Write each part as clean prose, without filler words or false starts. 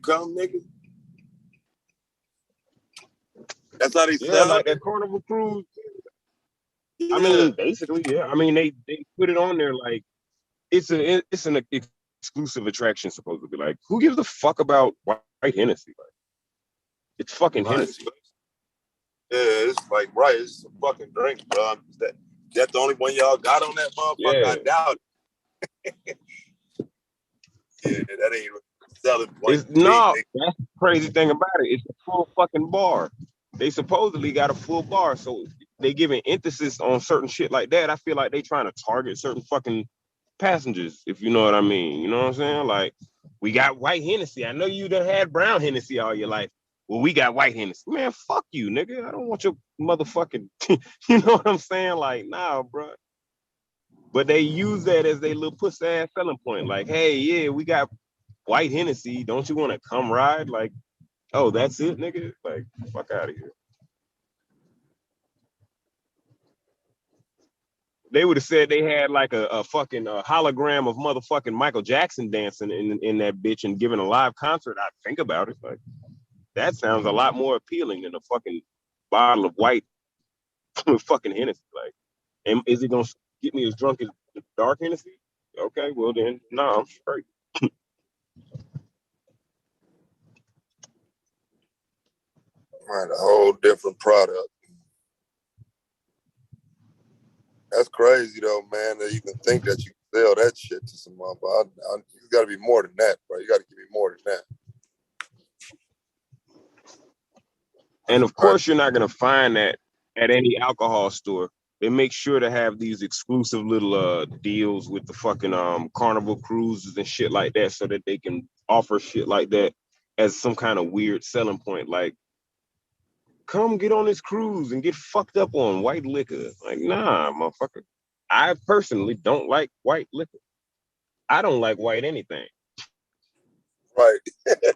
come, nigga. That's how they Yeah, sell like it. that Carnival cruise. Yeah. I mean, basically, yeah. I mean, they put it on there like it's an exclusive attraction supposedly. Like, who gives a fuck about white Hennessy? Like, it's fucking Right. Hennessy. Yeah, it's like right. It's a fucking drink, bro. That's the only one y'all got on that motherfucker. Yeah. I doubt it. Yeah, that ain't selling point. No, that's the crazy thing about it. It's a full fucking bar. They supposedly got a full bar, so they giving emphasis on certain shit like that. I feel like they trying to target certain fucking passengers, if you know what I mean. You know what I'm saying? Like, we got white Hennessy. I know you done had brown Hennessy all your life. Well, we got white Hennessy. Man, fuck you, nigga. I don't want your motherfucking, you know what I'm saying? Like, nah, bro. But they use that as their little pussy ass selling point. Like, hey, yeah, we got white Hennessy. Don't you want to come ride? Like, oh, that's it, nigga? Like, fuck out of here. They would have said they had like a fucking hologram of motherfucking Michael Jackson dancing in that bitch and giving a live concert. I think about it. Like, that sounds a lot more appealing than a fucking bottle of white fucking Hennessy. Like, and is it gonna get me as drunk as dark Hennessy? Okay, well then, no, I'm straight. Right, a whole different product. That's crazy though, man. That you can think that you can sell that shit to someone, but you got to be more than that, bro. You got to give me more than that. And of course, you're not gonna find that at any alcohol store. They make sure to have these exclusive little deals with the fucking Carnival cruises and shit like that, so that they can offer shit like that as some kind of weird selling point. Like, come get on this cruise and get fucked up on white liquor. Like, nah, motherfucker. I personally don't like white liquor. I don't like white anything. Right. I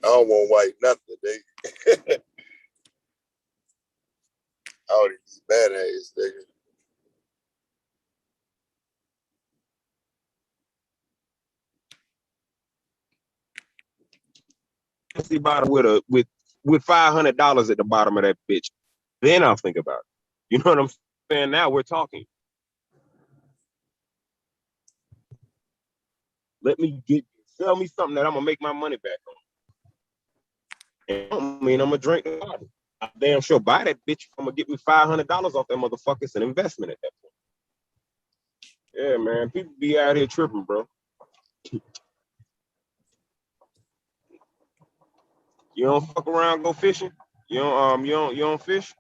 don't want white nothing, nigga. All these bad ass nigga. See bottom with $500 at the bottom of that bitch. Then I'll think about it. You know what I'm saying? Now we're talking. Let me sell me something that I'm gonna make my money back on. And I don't mean I'm gonna drink the bottle. I damn sure buy that bitch. I'm gonna get me $500 off that motherfucker. It's an investment at that point. Yeah, man. People be out here tripping, bro. You don't fuck around, go fishing. You don't fish.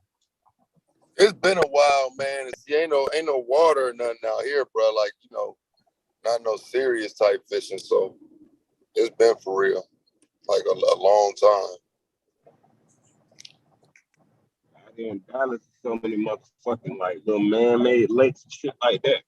It's been a while, man. Ain't no water or nothing out here, bro. Like, not no serious type fishing. So it's been for real, like a long time. Out here in Dallas, so many motherfucking like little man-made lakes and shit like that.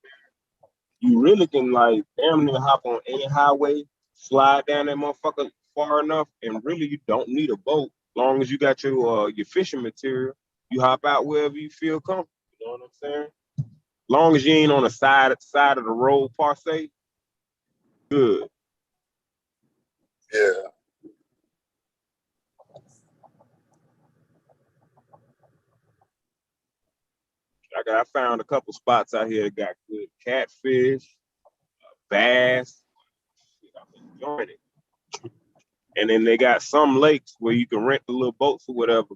You really can like damn near hop on any highway, slide down that motherfucker far enough, and really you don't need a boat. As long as you got your fishing material, you hop out wherever you feel comfortable. You know what I'm saying? Long as you ain't on the side of the road per se, good. Yeah. Like I found a couple spots out here that got good catfish, bass. I'm enjoying it. And then they got some lakes where you can rent the little boats or whatever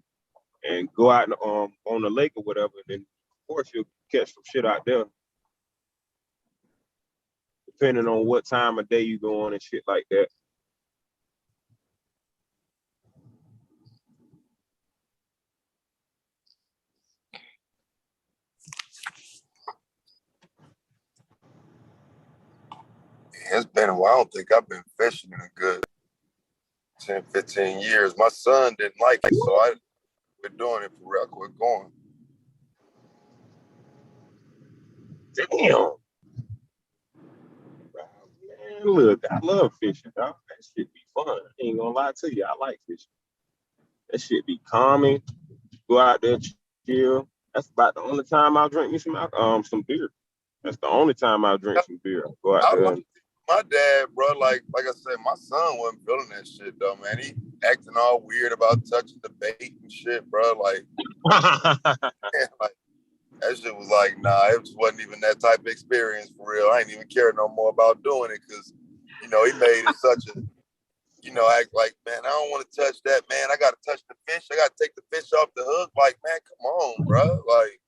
and go out on the lake or whatever. And then of course you'll catch some shit out there, depending on what time of day you go on and shit like that. It's been a while. I don't think I've been fishing in a good 10, 15 years. My son didn't like it, so I quit doing it for real. I quit going. Damn. Man, look, I love fishing, dog. That shit be fun. I ain't gonna lie to you. I like fishing. That shit be calming. Go out there, chill. That's about the only time I'll drink me some beer. That's the only time I'll drink some beer. Go out I there. like, My dad, bro, like I said, my son wasn't feeling that shit though, man. He acting all weird about touching the bait and shit, bro. Like, like that shit was like, nah, it just wasn't even that type of experience for real. I ain't even care no more about doing it because, you know, he made it such a, you know, act like, man, I don't want to touch that, man. I got to touch the fish. I got to take the fish off the hook. Like, man, come on, bro. Like,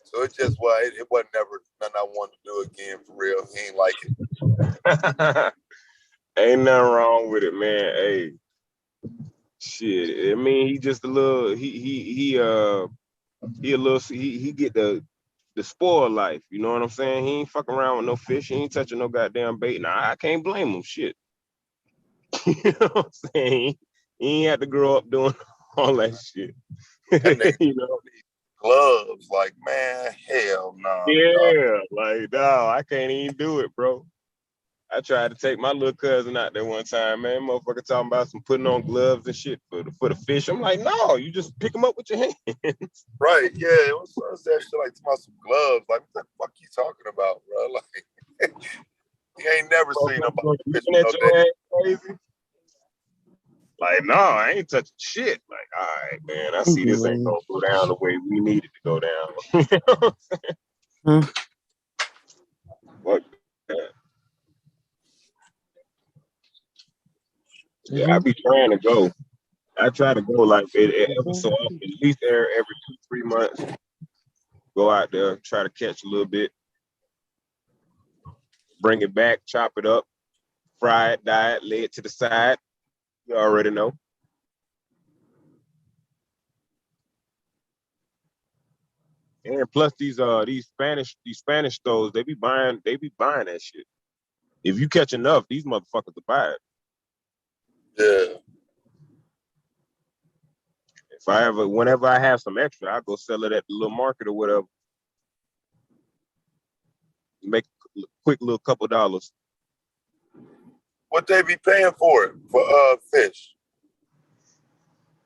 so it just was, it wasn't never nothing I wanted to do again for real. He ain't like it. Ain't nothing wrong with it, man. Hey, shit. I mean, he just a little. He a little. He get the spoiled life. You know what I'm saying? He ain't fucking around with no fish. He ain't touching no goddamn bait. Now I can't blame him. Shit. You know what I'm saying? He ain't had to grow up doing all that shit. That nigga You know? gloves, like, man, hell no. Nah, Yeah, like no, I can't even do it, bro. I tried to take my little cousin out there one time, man. Motherfucker talking about some putting on gloves and shit for the fish. I'm like, no, you just pick them up with your hands. right? Yeah, it was that shit like talking about some gloves. Like, what the fuck you talking about, bro? Like, he ain't never seen nobody fish Looking with at no your damn. ass crazy. Like, no, I ain't touching shit. Like, all right, man, I see this ain't gonna go down the way we need it to go down. You know what I'm saying? Fuck that. Yeah, I be trying to go. I try to go like every so often, at least every 2-3 months. Go out there, try to catch a little bit, bring it back, chop it up, fry it, dye it, lay it to the side. You already know. And plus these Spanish stores, they be buying that shit. If you catch enough, these motherfuckers will buy it. Yeah. Whenever I have some extra, I go sell it at the little market or whatever. Make a quick little couple dollars. What they be paying for it for fish?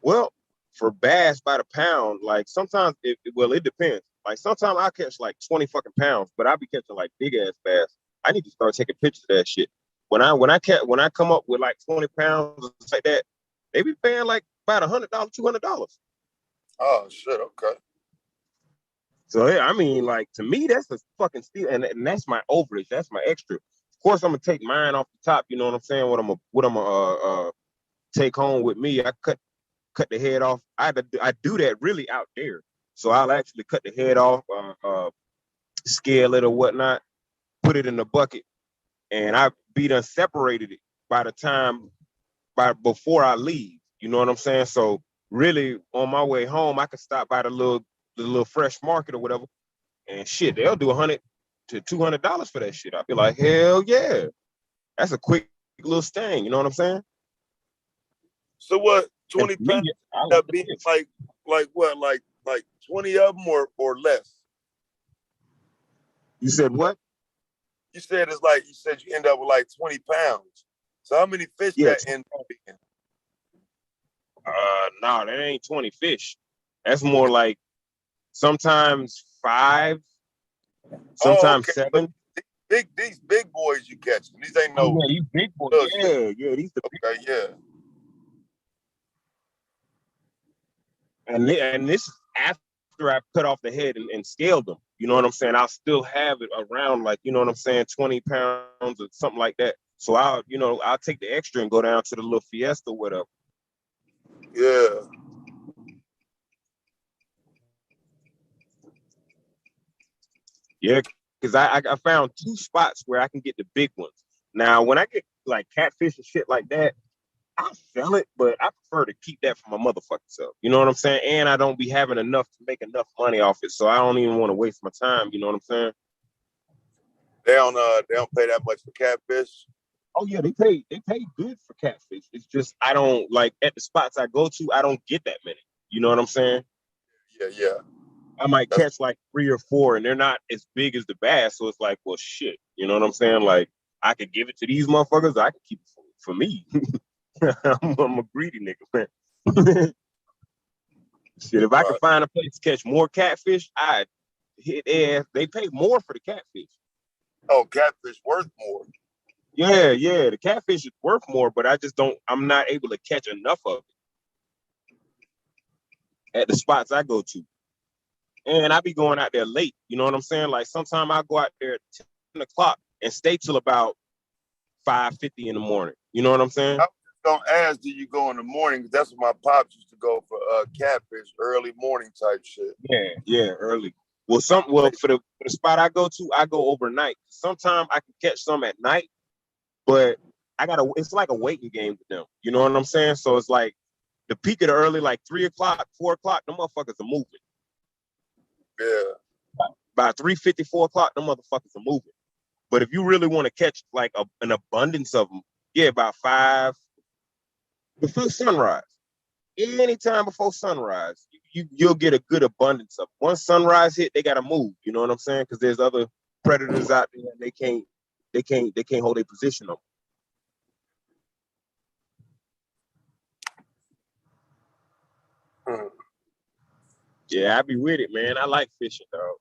Well, for bass by the pound, like sometimes it depends. Like sometimes I catch like 20 fucking pounds, but I be catching like big ass bass. I need to start taking pictures of that shit. When I come up with like 20 pounds like that, they be paying like about $100, $200. Oh shit, okay. So yeah, I mean, like to me, that's a fucking steal, and that's my overage. That's my extra. Of course, I'm gonna take mine off the top. You know what I'm saying? What I'm gonna take home with me. I cut the head off. I do that really out there. So I'll actually cut the head off, scale it or whatnot, put it in the bucket, and I be done separated it by the time before I leave. You know what I'm saying? So really, on my way home, I could stop by the little fresh market or whatever, and shit, they'll do $100 to $200 for that shit. I'll be like, hell yeah, that's a quick little sting. You know what I'm saying? So what? 20 me, pounds I end up like being like what? Like 20 of them or less? You said what? You said it's like you said you end up with like 20 pounds. So how many fish Yeah. that end up being? No, that ain't 20 fish. That's more like sometimes 5, sometimes okay. 7. These big boys you catching. These ain't no. Yeah, these big boys. Yeah, these the big. Okay, yeah. And this is after I cut off the head and scaled them. You know what I'm saying? I'll still have it around like, you know what I'm saying, 20 pounds or something like that. So I'll take the extra and go down to the little Fiesta, whatever. Yeah. Yeah, because I found 2 spots where I can get the big ones. Now, when I get like catfish and shit like that, I'll sell it, but I prefer to keep that for my motherfucking self. You know what I'm saying? And I don't be having enough to make enough money off it, so I don't even want to waste my time. You know what I'm saying? They don't pay that much for catfish. Oh yeah, they pay good for catfish. It's just I don't like at the spots I go to, I don't get that many. You know what I'm saying? Yeah. I might That's catch like 3 or 4, and they're not as big as the bass. So it's like, well, shit. You know what I'm saying? Like I could give it to these motherfuckers. I could keep it for me. I'm a greedy nigga, man. Shit, if I could right. find a place to catch more catfish, I'd hit ass. They pay more for the catfish. Oh, catfish worth more. Yeah, yeah. The catfish is worth more, but I'm not able to catch enough of it at the spots I go to. And I be going out there late. You know what I'm saying? Like sometimes I go out there at 10 o'clock and stay till about 5:50 in the morning. You know what I'm saying? I was just gonna ask, do you go in the morning? 'Cause that's what my pops used to go for catfish, early morning type shit. Yeah, yeah, early. For the spot I go to, I go overnight. Sometimes I can catch some at night, but it's like a waiting game with them. You know what I'm saying? So it's like the peak of the early, like 3 o'clock, 4 o'clock, the motherfuckers are moving. Yeah. By 3:50, 4 o'clock, the motherfuckers are moving. But if you really want to catch like an abundance of them, yeah, about 5 before sunrise. Anytime before sunrise, you'll get a good abundance of them. Once sunrise hit, they gotta move. You know what I'm saying? Because there's other predators out there, and they can't hold their position on. Hmm. Yeah, I be with it, man. I like fishing, dog.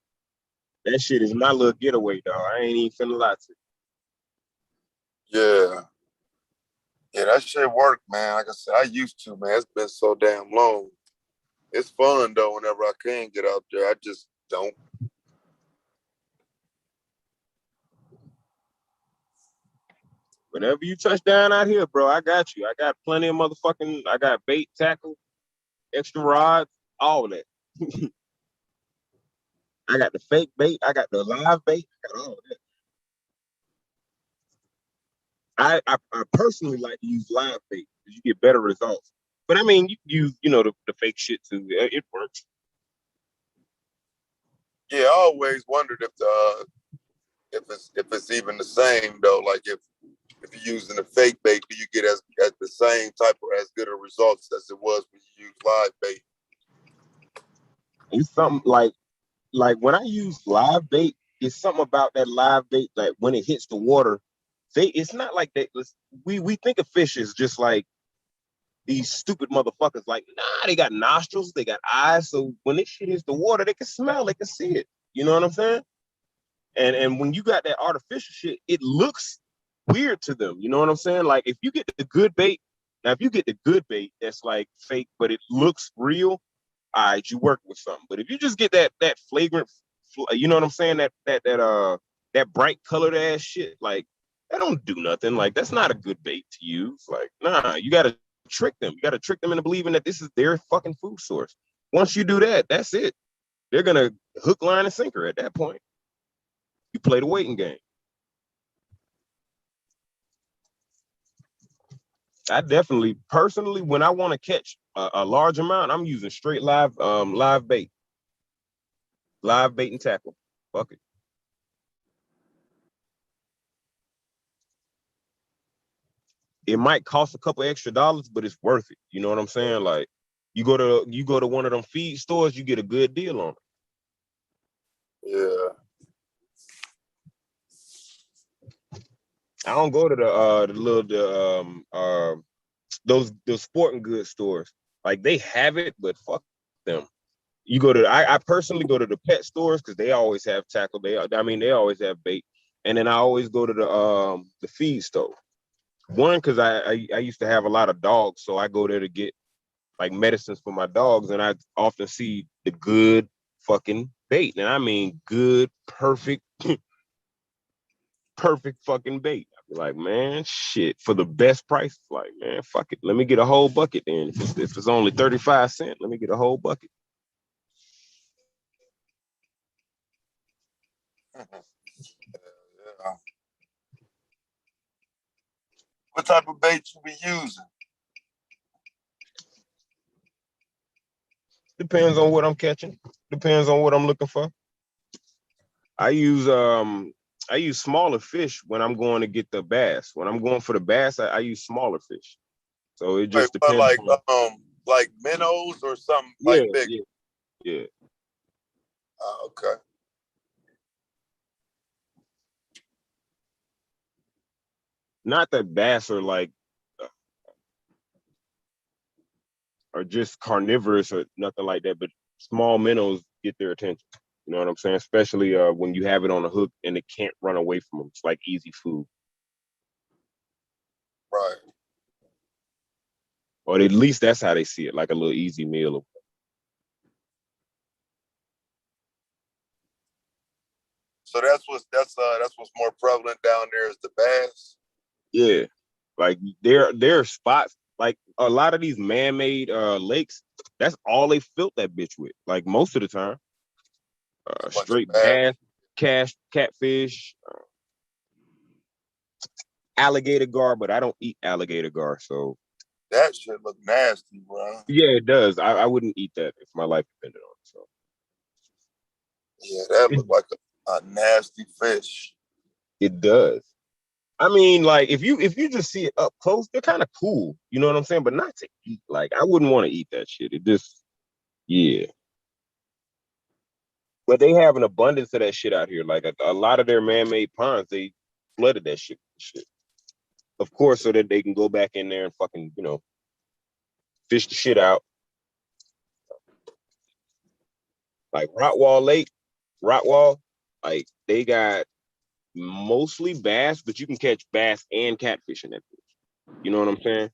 That shit is my little getaway, dog. I ain't even finna lie to you. Yeah. Yeah, that shit work, man. Like I said, I used to, man. It's been so damn long. It's fun though whenever I can get out there. I just don't. Whenever you touch down out here, bro, I got you. I got plenty of motherfucking. I got bait, tackle, extra rods, all of that. I got the fake bait. I got the live bait. I got all of that. I personally like to use live bait because you get better results. But I mean, you can use the fake shit too. It works. Yeah, I always wondered if it's even the same though. Like if you're using a fake bait, do you get as the same type or as good of results as it was when you use live bait? It's something like when I use live bait, it's something about that live bait. Like when it hits the water, it's not like that. We think of fish as just like these stupid motherfuckers. Like, nah, they got nostrils, they got eyes. So when this shit hits the water, they can smell, they can see it. You know what I'm saying? And when you got that artificial shit, it looks weird to them. You know what I'm saying? Like if you get the good bait, now if you get the good bait that's like fake, but it looks real, all right, you work with something. But if you just get that flagrant, you know what I'm saying? That bright colored ass shit, like that don't do nothing. Like that's not a good bait to use. Like, nah, you gotta trick them. You gotta trick them into believing that this is their fucking food source. Once you do that, that's it. They're gonna hook, line, and sinker at that point. You play the waiting game. I definitely, personally, when I want to catch a large amount, I'm using straight live bait and tackle. Fuck it. It might cost a couple extra dollars, but it's worth it. You know what I'm saying? Like you go to one of them feed stores, you get a good deal on it. Yeah. I don't go to those sporting goods stores. Like they have it, but fuck them. I personally go to the pet stores because they always have tackle. They always have bait. And then I always go to the feed store. One, because I used to have a lot of dogs, so I go there to get like medicines for my dogs, and I often see the good fucking bait. And I mean good, perfect, perfect fucking bait. I be like, man, shit, for the best price. Like, man, fuck it. Let me get a whole bucket then. If it's only 35 cents, let me get a whole bucket. Yeah. What type of bait you be using? Depends on what I'm catching. Depends on what I'm looking for. I use um I use smaller fish when I'm going to get the bass. When I'm going for the bass, I use smaller fish. So it Wait, just what depends on. like minnows or something Yeah, like big? yeah, yeah. Okay. Not that bass are like are just carnivorous or nothing like that, but small minnows get their attention. You know what I'm saying? Especially when you have it on a hook and it can't run away from them. It's like easy food. Or at least that's how they see it, like a little easy meal. So that's what's more prevalent down there is the bass. Yeah, like there are spots like a lot of these man-made lakes. That's all they filled that bitch with. Like most of the time, A bunch of straight bass. bass, catfish, alligator gar. But I don't eat alligator gar, so That shit look nasty, bro. yeah, it does. I wouldn't eat that if my life depended on it. So Yeah, that it, look like a nasty fish. it does. I mean, like if you just see it up close, they're kind of cool. You know what I'm saying? But not to eat. Like I wouldn't want to eat that shit. It just yeah. But they have an abundance of that shit out here. Like a lot of their man-made ponds, they flooded that shit. Of course, so that they can go back in there and fucking, fish the shit out. Like Rotwall, like they got mostly bass, but you can catch bass and catfish in that bitch. You know what I'm saying?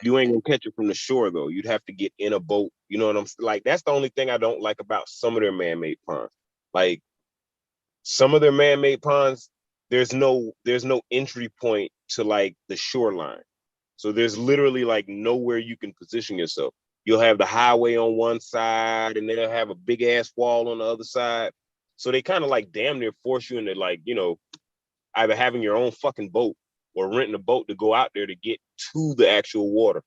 You ain't gonna catch it from the shore though. You'd have to get in a boat. You know what I'm saying? Like that's the only thing I don't like about some of their man-made ponds. Like some of their man-made ponds, there's no entry point to like the shoreline. So there's literally like nowhere you can position yourself. You'll have the highway on one side and they'll have a big ass wall on the other side. So they kind of like damn near force you into like, either having your own fucking boat or renting a boat to go out there to get to the actual water.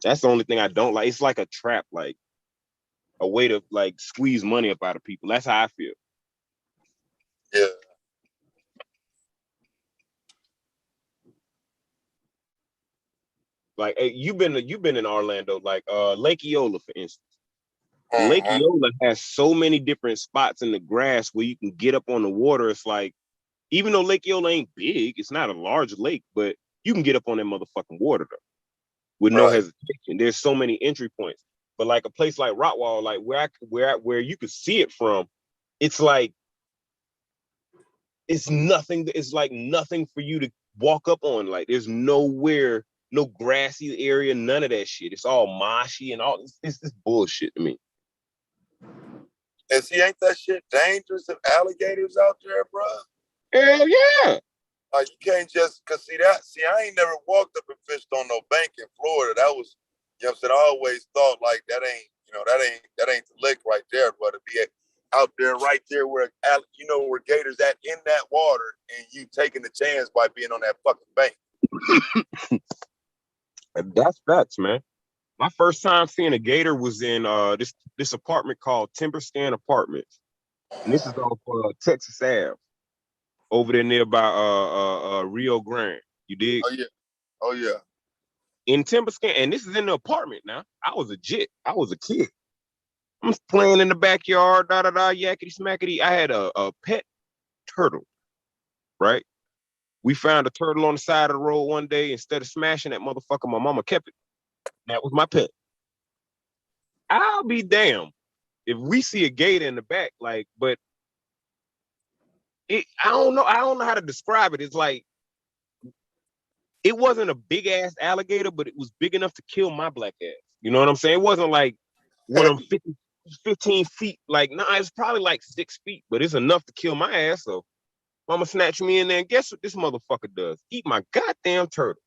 That's the only thing I don't like. It's like a trap, like a way to like squeeze money up out of people. That's how I feel. Yeah. Like hey, you've been in Orlando, like Lake Eola, for instance. Lake Mm-hmm. Eola has so many different spots in the grass where you can get up on the water. It's like, even though Lake Eola ain't big, it's not a large lake, but you can get up on that motherfucking water though, with no Right. hesitation. There's so many entry points. But like a place like Rotwall, like where you could see it from, it's like it's nothing. It's like nothing for you to walk up on. Like there's nowhere, no grassy area, none of that shit. It's all marshy and all. It's bullshit to me. And see, ain't that shit dangerous if alligators out there, bro? Hell yeah. Like you can't just cause see, I ain't never walked up and fished on no bank in Florida. That was, you know what I'm saying? I always thought like that ain't the lick right there, but to be out there right there where where gators at in that water and you taking the chance by being on that fucking bank. That's facts, man. My first time seeing a gator was in this apartment called Timber Stand Apartments, and this is off Texas Ave over there nearby Rio Grande. You dig? Oh yeah. Oh yeah. In Timber Stand, and this is in the apartment now. I was a jit. I was a kid. I'm playing in the backyard, da da da, yakety smackety. I had a pet turtle, right? We found a turtle on the side of the road one day. Instead of smashing that motherfucker, my mama kept it. That was my pet. I'll be damned if we see a gator in the back, like, but I don't know. I don't know how to describe it. It's like it wasn't a big ass alligator, but it was big enough to kill my black ass. You know what I'm saying? It wasn't like one of them 15 feet. Like, nah, it's probably like 6 feet, but it's enough to kill my ass. So mama snatched me in there, and guess what this motherfucker does? Eat my goddamn turtle.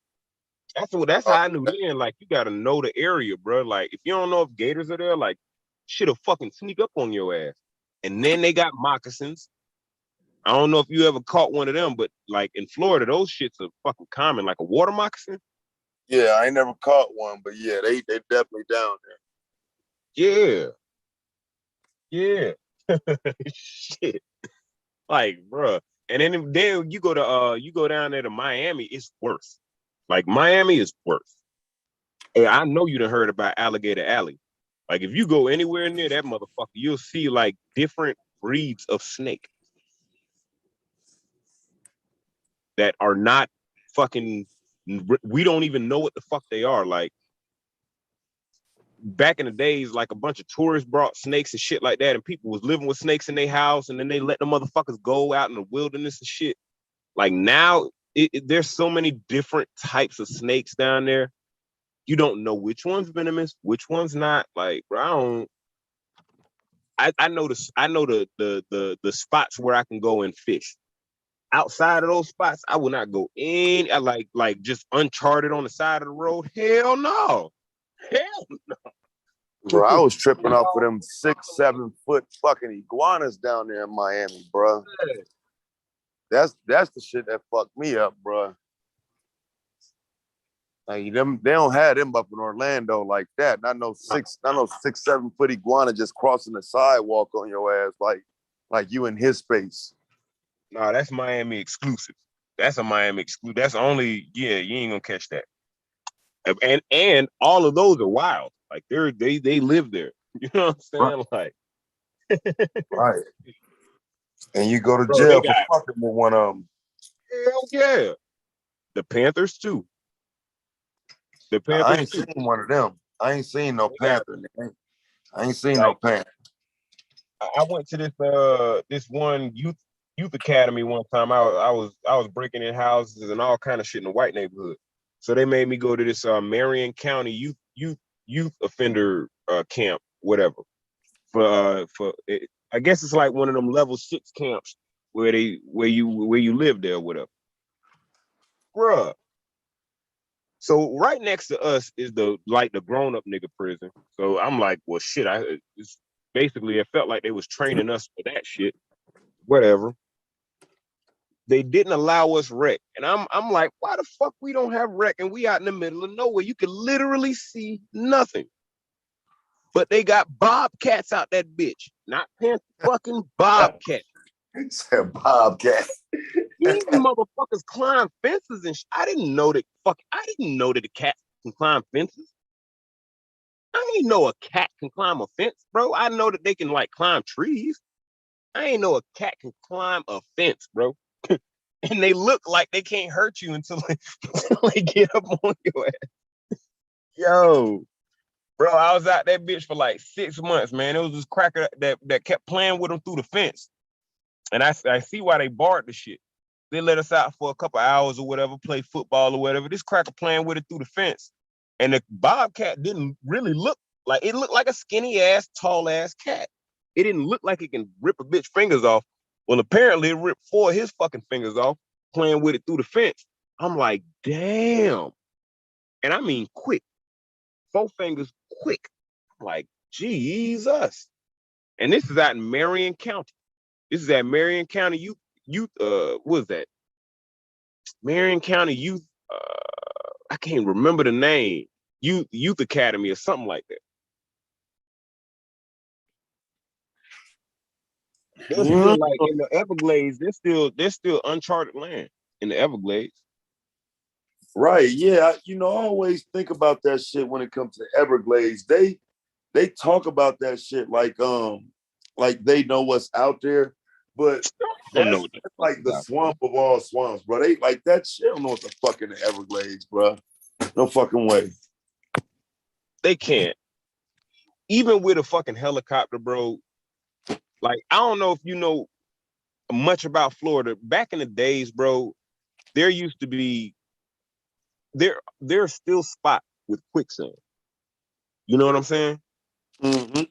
That's how I knew then. Like, you gotta know the area, bro. Like, if you don't know if gators are there, like, shit'll fucking sneak up on your ass. And then they got moccasins. I don't know if you ever caught one of them, but like in Florida, those shits are fucking common, like a water moccasin. Yeah, I ain't never caught one, but yeah, they definitely down Yeah, yeah, shit. Like, bruh. And then you go down there to Miami, it's worse. Like Miami is worse. Hey, I know you done heard about Alligator Alley. Like if you go anywhere near that motherfucker, you'll see like different breeds of snake that are not fucking. We don't even know what the fuck they are. Like back in the days, like a bunch of tourists brought snakes and shit like that, and people was living with snakes in their house, and then they let the motherfuckers go out in the wilderness and shit. Like now, there's so many different types of snakes down there. You don't know which one's venomous, which one's not. Like, bro, I know the spots where I can go and fish. Outside of those spots, I will not go in. I like just uncharted on the side of the road. Hell no. Hell Bro, I was tripping off with them 6-7 foot fucking iguanas down there in Miami, bro. That's the shit that fucked me up, bro. Like them, they don't have them up in Orlando like that. Not no 6-7 foot iguana just crossing the sidewalk on your ass like you in his space. No, that's Miami exclusive. That's a Miami exclusive. That's only, yeah, you ain't gonna catch that. And all of those are wild. Like they live there. You know what I'm saying? Right. Like Right. And you go to bro, jail for fucking with one of them. Hell yeah. The Panthers too. The Panthers I ain't seen one of them. I ain't seen no Panther. I ain't seen no Panther. I went to this one youth academy one time. I was breaking in houses and all kind of shit in the white neighborhood. So they made me go to this Marion County youth offender camp, whatever. I guess it's like one of them level 6 camps where you live there, whatever. Bruh. So right next to us is the grown up nigga prison. So I'm like, well, shit. It's basically it felt like they was training us for that shit. Whatever. They didn't allow us rec, and I'm like, why the fuck we don't have rec? And we out in the middle of nowhere. You can literally see nothing. But they got bobcats out that bitch, not panther, fucking bobcat. Said bobcat. These motherfuckers climb fences and I didn't know that the cat can climb fences. I ain't know a cat can climb a fence, bro. I know that they can like climb trees. I ain't know a cat can climb a fence, bro. And they look like they can't hurt you until they get up on your ass. Yo, bro, I was out that bitch for like 6 months, man. It was this cracker that kept playing with them through the fence. And I see why they barred the shit. They let us out for a couple hours or whatever, play football or whatever. This cracker playing with it through the fence. And the bobcat didn't really look like, it looked like a skinny ass, tall ass cat. It didn't look like it can rip a bitch fingers off. Well, apparently it ripped 4 of his fucking fingers off playing with it through the fence. I'm like, damn. And I mean quick. 4 fingers quick. I'm like, Jesus. And this is out in Marion County. This is at Marion County Youth, what is that? Marion County Youth, I can't remember the name. Youth Academy or something like that. They're still like in the Everglades. They're still uncharted land in the Everglades. Right. Yeah. I always think about that shit when it comes to Everglades. They talk about that shit like they know what's out there, but that's like the swamp of all swamps, bro. They like that shit. I don't know what the fuck in the Everglades, bro. No fucking way. They can't. Even with a fucking helicopter, bro. Like, I don't know if you know much about Florida. Back in the days, bro, there used to be there's still spots with quicksand. You know what I'm saying? Mm-hmm.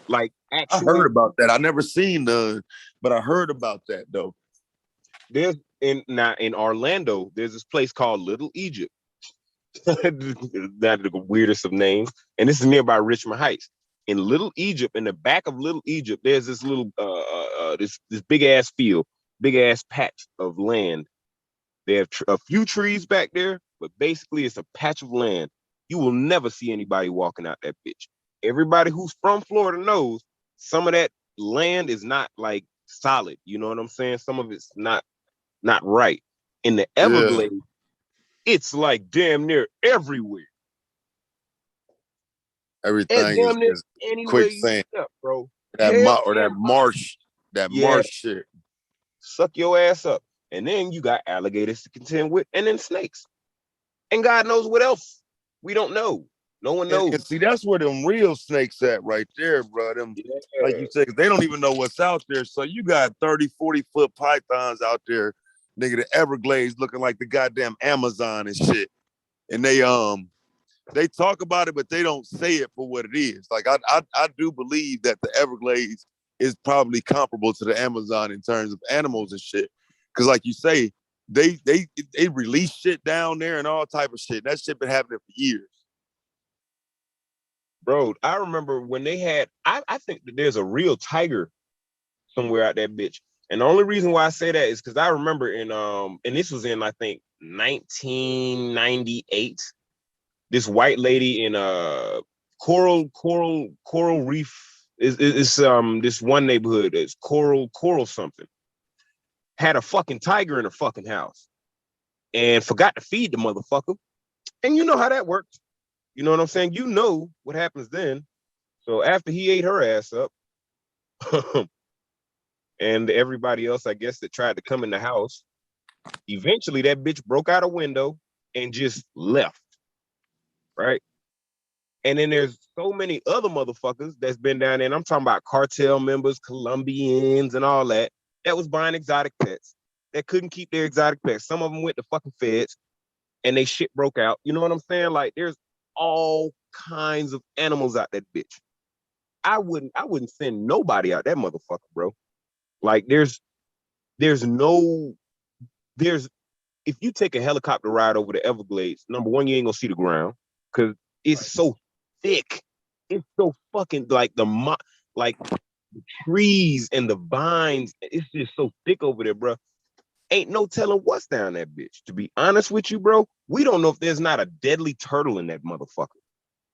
Like, actually, I heard about that. I never seen none, but I heard about that though. There's in Orlando, there's this place called Little Egypt. That's the weirdest of names. And this is nearby Richmond Heights. In Little Egypt, in the back of Little Egypt, there's this little this big ass field, big ass patch of land. They have a few trees back there, but basically it's a patch of land. You will never see anybody walking out that bitch. Everybody who's from Florida knows some of that land is not like solid. You know what I'm saying? Some of it's not right. In the Everglades, it's like damn near everywhere. Everything is quick sand, bro. That marsh shit. Suck your ass up. And then you got alligators to contend with, and then snakes. And God knows what else. We don't know. No one knows. And see, that's where them real snakes at right there, bro. Them, like you said, they don't even know what's out there. So you got 30, 40 foot pythons out there, nigga, the Everglades looking like the goddamn Amazon and shit. And they they talk about it, but they don't say it for what it is. Like I do believe that the Everglades is probably comparable to the Amazon in terms of animals and shit. Because like you say, they release shit down there and all type of shit. That shit been happening for years. Bro, I remember when they had, I think that there's a real tiger somewhere out that bitch. And the only reason why I say that is because I remember and this was in I think 1998. This white lady in coral reef is this one neighborhood is coral something, had a fucking tiger in her fucking house and forgot to feed the motherfucker. And you know how that works. You know what I'm saying? You know what happens then. So after he ate her ass up, and everybody else, I guess, that tried to come in the house, eventually that bitch broke out a window and just left. Right? And then there's so many other motherfuckers that's been down there. And I'm talking about cartel members, Colombians, and all that was buying exotic pets that couldn't keep their exotic pets. Some of them went to fucking feds and they shit broke out. You know what I'm saying? Like there's all kinds of animals out that bitch. I wouldn't send nobody out that motherfucker, bro. Like there's if you take a helicopter ride over the Everglades, number one, you ain't gonna see the ground because it's so thick. It's so fucking like the trees and the vines. It's just so thick over there, bro. Ain't no telling what's down that bitch. To be honest with you, bro, we don't know if there's not a deadly turtle in that motherfucker.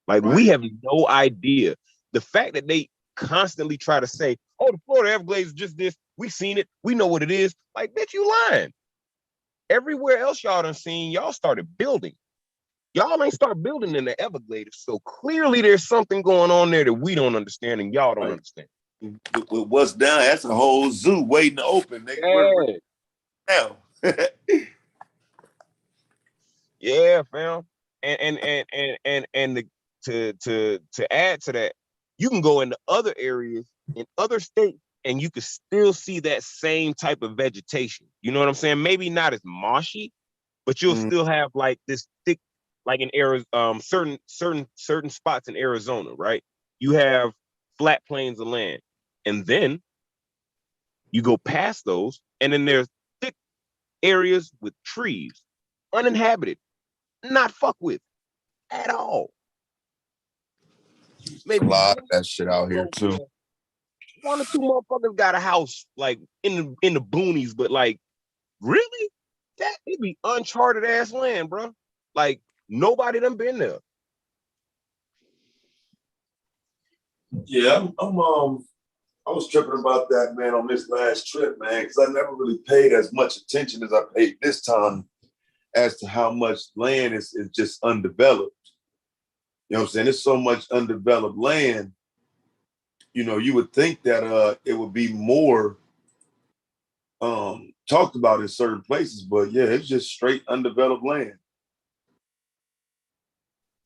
Like we have no idea. The fact that they constantly try to say, "Oh, the Florida Everglades is just this. We seen it. We know what it is." Like, bitch, you lying. Everywhere else y'all done seen, y'all started building. Y'all ain't start building in the Everglades. So clearly there's something going on there that we don't understand and y'all don't understand. With what's down, that's a whole zoo waiting to open. Nigga. Now. Yeah, fam. And to add to that, you can go into other areas in other states and you can still see that same type of vegetation. You know what I'm saying? Maybe not as marshy, but you'll still have like this thick, like in Arizona, certain spots in Arizona, right? You have flat plains of land, and then you go past those, and then there's thick areas with trees, uninhabited, not fuck with at all. Maybe a lot of that shit out here too. One or two motherfuckers got a house like in the boonies, but like really, that it'd be uncharted ass land, bro. Like nobody done been there. Yeah, I was tripping about that, man, on this last trip, man, because I never really paid as much attention as I paid this time as to how much land is just undeveloped. You know what I'm saying? There's so much undeveloped land. You know, you would think that it would be more talked about in certain places, but yeah, it's just straight undeveloped land.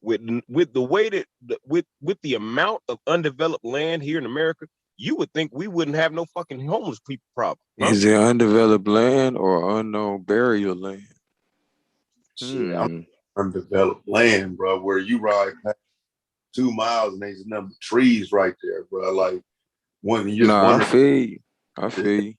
With the way that with the amount of undeveloped land here in America, you would think we wouldn't have no fucking homeless people problem. Huh? Is it undeveloped land or unknown burial land? Shit, undeveloped land, bro, where you ride 2 miles and there's a number of trees right there, bro. Like when you just I feel you.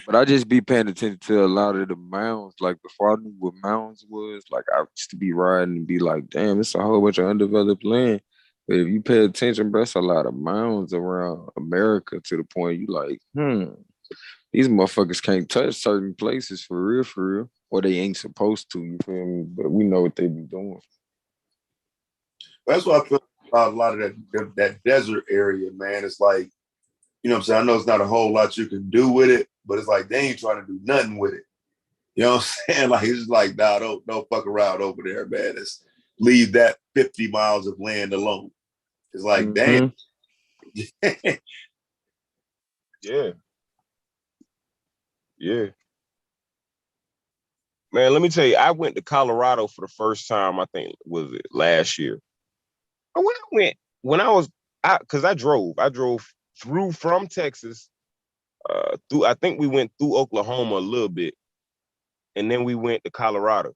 But I just be paying attention to a lot of the mounds. Like before I knew what mounds was, like I used to be riding and be like, damn, it's a whole bunch of undeveloped land. But if you pay attention, bro, it's a lot of mounds around America to the point you like, these motherfuckers can't touch certain places for real. Or they ain't supposed to, you feel me? But we know what they be doing. That's what I feel about a lot of that desert area, man. It's like, you know what I'm saying? I know it's not a whole lot you can do with it, but it's like they ain't trying to do nothing with it. You know what I'm saying? Like, it's just like, nah, don't fuck around over there, man. It's leave that 50 miles of land alone. It's like, damn. Yeah. Man, let me tell you, I went to Colorado for the first time, I think, was it last year? When I drove through from Texas, I think we went through Oklahoma a little bit, and then we went to Colorado.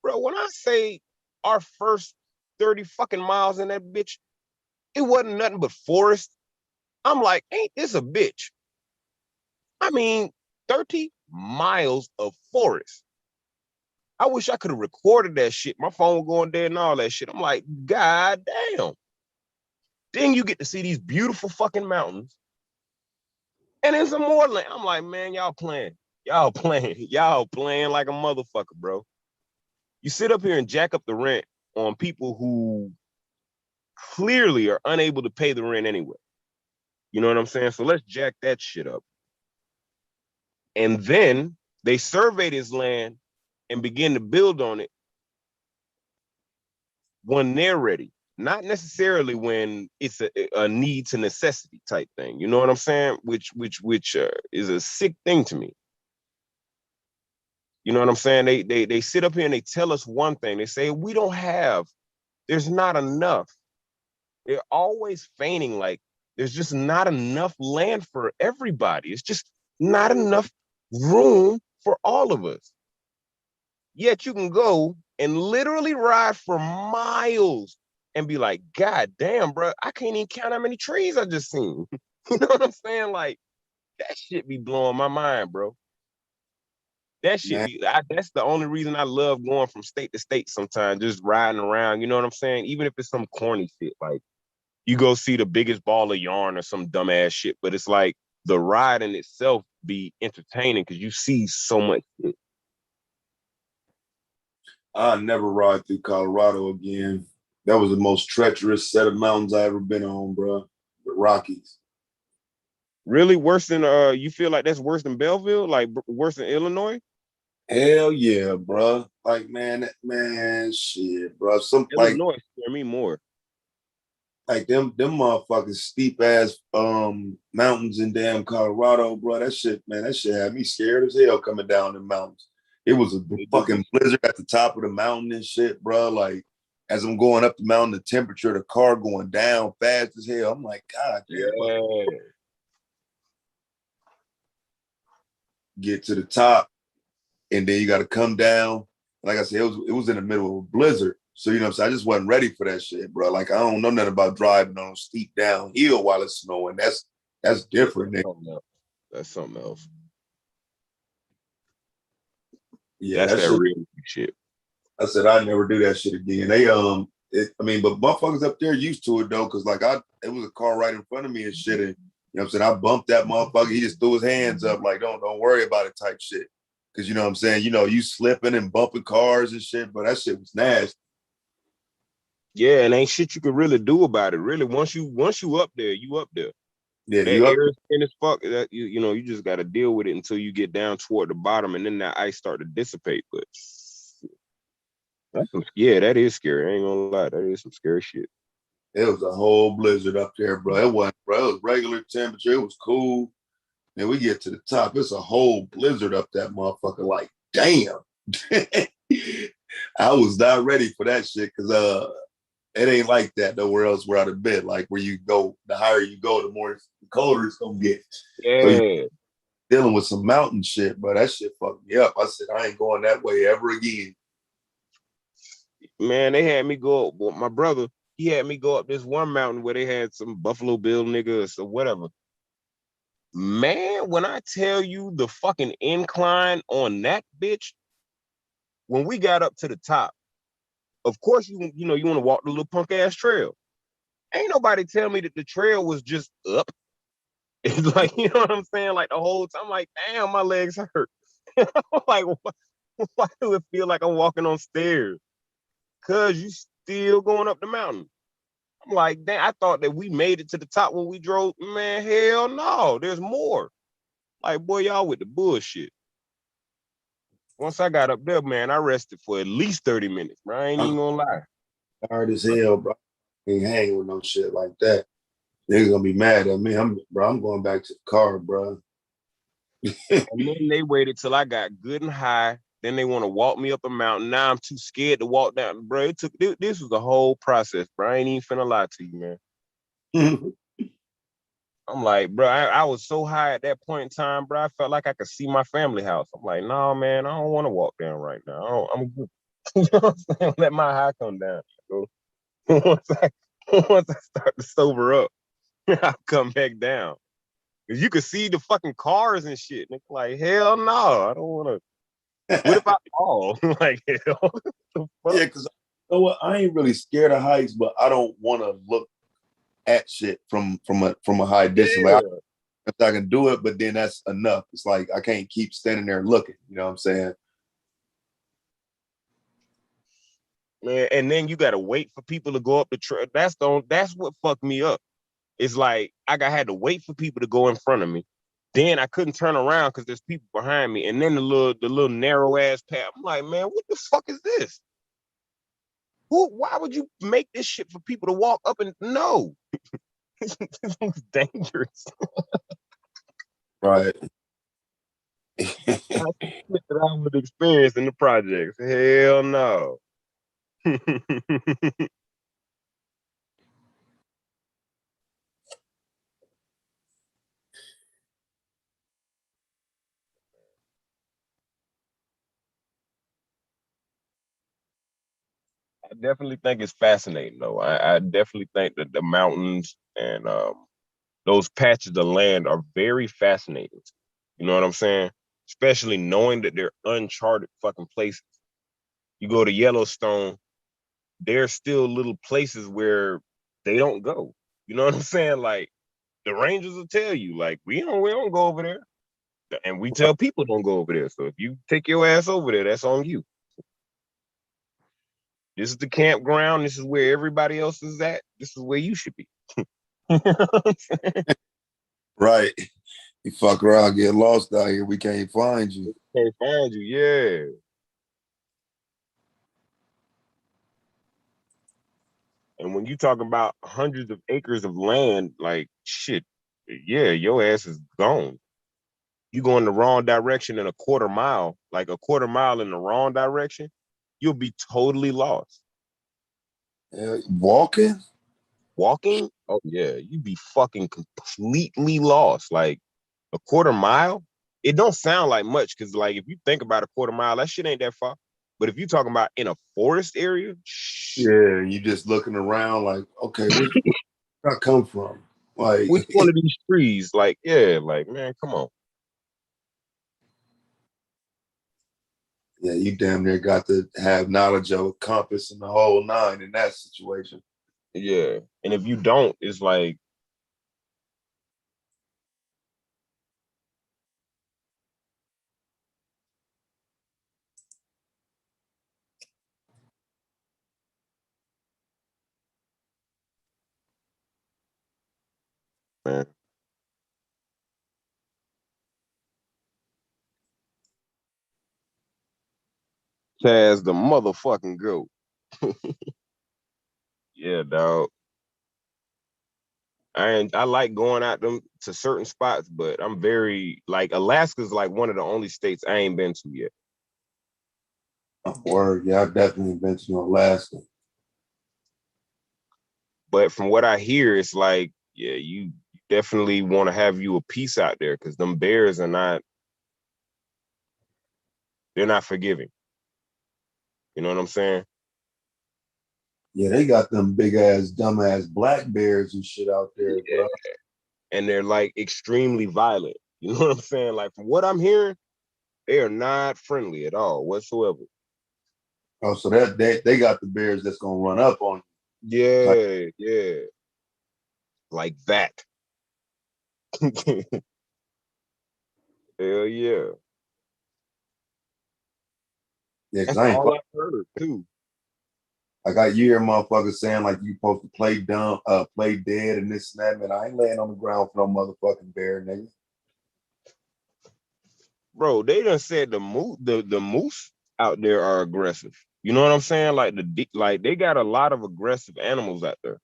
Bro, when I say our first 30 fucking miles in that bitch. It wasn't nothing but forest. I'm like, ain't this a bitch? I mean, 30 miles of forest. I wish I could have recorded that shit. My phone going dead and all that shit. I'm like, God damn. Then you get to see these beautiful fucking mountains. And then some more land. I'm like, man, y'all playing. Y'all playing. Y'all playing like a motherfucker, bro. You sit up here and jack up the rent on people who clearly are unable to pay the rent anyway. You know what I'm saying? So let's jack that shit up. And then they survey this land and begin to build on it when they're ready. Not necessarily when it's a need to necessity type thing. You know what I'm saying? Which is a sick thing to me. You know what I'm saying? They sit up here and they tell us one thing. They say we don't have. There's not enough. They're always feigning like there's just not enough land for everybody. It's just not enough room for all of us. Yet you can go and literally ride for miles and be like, God damn, bro, I can't even count how many trees I just seen. You know what I'm saying? Like, that shit be blowing my mind, bro. That shit be, that's the only reason I love going from state to state sometimes, just riding around. You know what I'm saying? Even if it's some corny shit, like you go see the biggest ball of yarn or some dumbass shit, but it's like the ride in itself be entertaining because you see so much shit. I'll never ride through Colorado again. That was the most treacherous set of mountains I ever been on, bro. The Rockies. Really worse than you feel like that's worse than Belleville, like worse than Illinois? Hell yeah, bro. Like man, shit, bro. Some Illinois scare me more. like them motherfucking steep ass mountains in damn Colorado, bro. That shit had me scared as hell coming down the mountains. It was a fucking blizzard at the top of the mountain and shit, bro. Like as I'm going up the mountain, the temperature of the car going down fast as hell. I'm like, God damn. Yeah. Get to the top, and then you got to come down. Like I said, it was in the middle of a blizzard. So, you know what I'm saying? I just wasn't ready for that shit, bro. Like, I don't know nothing about driving on a steep downhill while it's snowing. That's different. That's something else. Yeah, that's that real shit. I said I'd never do that shit again. They but motherfuckers up there used to it though, because like it was a car right in front of me and shit, and you know what I'm saying, I bumped that motherfucker. He just threw his hands up like don't worry about it type shit. Because you know what I'm saying, you slipping and bumping cars and shit, but that shit was nasty. Yeah, and ain't shit you could really do about it. Really, once you up there, you up there. Yeah, that air is thin as fuck. That you just got to deal with it until you get down toward the bottom, and then that ice start to dissipate. But that is scary. I ain't gonna lie, that is some scary shit. It was a whole blizzard up there, bro. It wasn't, bro. It was regular temperature. It was cool. And we get to the top. It's a whole blizzard up that motherfucker. Like, damn. I was not ready for that shit because it ain't like that nowhere else where I'd been. Like where you go, the higher you go, the more colder it's gonna get. Yeah. So dealing with some mountain shit, but that shit fucked me up. I said I ain't going that way ever again. Man, they had me go up. Well, my brother, he had me go up this one mountain where they had some Buffalo Bill niggas or whatever. Man, when I tell you the fucking incline on that bitch, when we got up to the top, of course you want to walk the little punk ass trail. Ain't nobody tell me that the trail was just up. It's like, you know what I'm saying? Like the whole time, I'm like, damn, my legs hurt. I'm like, why do it feel like I'm walking on stairs? Cause you still going up the mountain. I'm like, damn, I thought that we made it to the top when we drove. Man, hell no, there's more. Like, boy, y'all with the bullshit. Once I got up there, man, I rested for at least 30 minutes, bro. I ain't even gonna lie. Hard as hell, bro. Ain't hanging with no shit like that. They're gonna be mad at me. I'm going back to the car, bro. And then they waited till I got good and high. Then they want to walk me up a mountain. Now I'm too scared to walk down, bro. This was the whole process, bro. I ain't even finna lie to you, man. I'm like, bro, I was so high at that point in time, bro. I felt like I could see my family house. I'm like, no, man, I don't want to walk down right now. I'm good. You know what I'm saying? Let my high come down, bro. once I start to sober up, I'll come back down. Cause you could see the fucking cars and shit. And it's like, hell no, I don't wanna. What if I fall? Like, hell, the fuck? Yeah, because you know what? I ain't really scared of heights, but I don't want to look at shit from a high distance. Yeah. Like if I can do it, but then that's enough. It's like I can't keep standing there looking. You know what I'm saying? Man, and then you gotta wait for people to go up the trail. That's what fucked me up. It's like had to wait for people to go in front of me. Then I couldn't turn around because there's people behind me. And then the little narrow ass path. I'm like, man, what the fuck is this? Why would you make this shit for people to walk up and no? This is dangerous. Right. Shit that I would experience in the projects. Hell no. I definitely think it's fascinating, though. I definitely think that the mountains and those patches of land are very fascinating. You know what I'm saying? Especially knowing that they're uncharted fucking places. You go to Yellowstone, there's still little places where they don't go. You know what I'm saying? Like the rangers will tell you, like, we don't go over there. And we tell people don't go over there. So if you take your ass over there, that's on you. This is the campground. This is where everybody else is at. This is where you should be. Right. You fuck around, get lost out here. We can't find you. Can't find you, yeah. And when you talk about hundreds of acres of land, like shit, yeah, your ass is gone. You go in the wrong direction in a quarter mile, like a quarter mile in the wrong direction, you'll be totally lost. Walking? Walking, oh yeah, you'd be fucking completely lost. Like a quarter mile, it don't sound like much because, like, if you think about a quarter mile, that shit ain't that far. But if you're talking about in a forest area, Yeah, you just looking around like, okay, where I come from? Like, which one of these trees? Like, yeah, like, man, come on. yeah, you damn near got to have knowledge of a compass and the whole nine in that situation. Yeah. And if you don't, it's like, man, Chaz the motherfucking goat. Yeah, dog. I like going out them to certain spots, but I'm very like Alaska's like one of the only states I ain't been to yet. Oh, word, yeah, I've definitely been to Alaska. But from what I hear, it's like, yeah, you definitely want to have you a piece out there because them bears they're not forgiving. You know what I'm saying? Yeah, they got them big ass, dumb ass black bears and shit out there, Yeah. bro. And they're like extremely violent. You know what I'm saying? Like from what I'm hearing, they are not friendly at all whatsoever. Oh, so that they got the bears that's gonna run up on you. Like, Yeah, yeah. Like that. Hell yeah. yeah, because That's I ain't all I've heard too. like you hear motherfuckers saying like you supposed to play dumb, play dead and this and that. Man, I ain't laying on the ground for no motherfucking bear, nigga. Bro, they done said the moose out there are aggressive. You know what I'm saying? Like like they got a lot of aggressive animals out there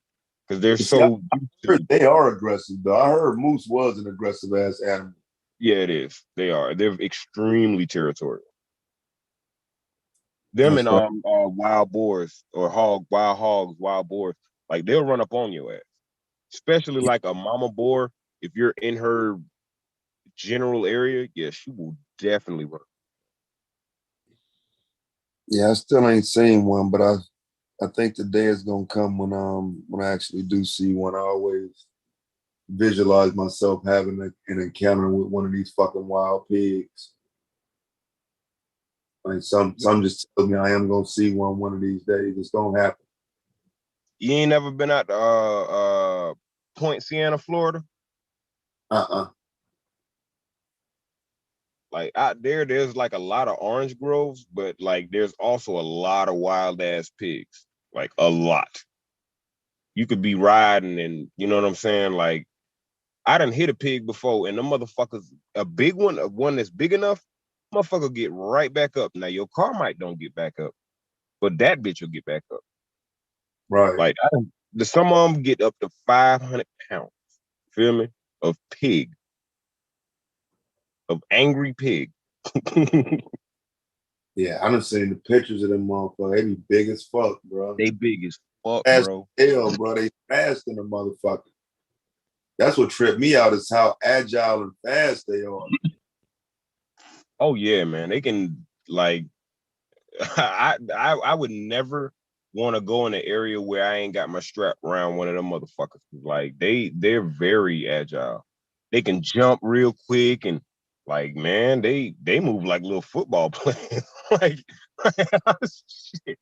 because they're See, I so used heard to. they are aggressive though. I heard moose was an aggressive ass animal. Yeah, it is. They are. They're extremely territorial. Them That's and right. wild boars or wild hogs, wild boars, like they'll run up on your ass. Especially like a mama boar, if you're in her general area, yeah, she will definitely run. Yeah, I still ain't seen one, but I think the day is gonna come when I actually do see one. I always visualize myself having an encounter with one of these fucking wild pigs. Like some just tells me I am gonna see one of these days. It's gonna happen. You ain't never been out to Point Siena, Florida? Like out there, there's like a lot of orange groves, but like there's also a lot of wild ass pigs. Like a lot. You could be riding and you know what I'm saying? Like I done hit a pig before, and the motherfuckers, a big one that's big enough, motherfucker get right back up. Now your car might don't get back up, but that bitch will get back up. Right. Like some of them get up to 500 pounds. Feel me? Of pig, of angry pig. Yeah, I done seen the pictures of them motherfuckers. They be big as fuck, bro. They big as fuck, Fast bro. hell, bro. They fast in the motherfucker. That's what tripped me out is how agile and fast they are. Oh yeah, man. They can like I would never want to go in an area where I ain't got my strap around one of them motherfuckers. Like they're very agile. They can jump real quick and like man, they move like little football players. like shit.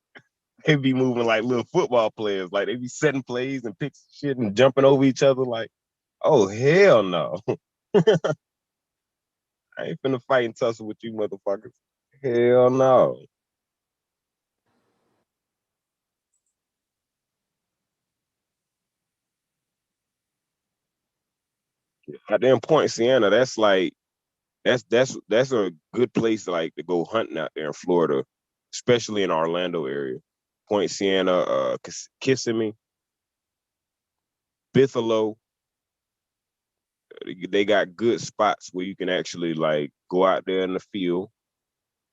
They be moving like little football players. Like they be setting plays and picks shit and jumping over each other. Like, oh hell no. I ain't finna fight and tussle with you motherfuckers. Hell no. Goddamn Point Siena, that's like that's a good place like to go hunting out there in Florida, especially in Orlando area. Point Siena, Kissimmee, Buffalo, they got good spots where you can actually like go out there in the field,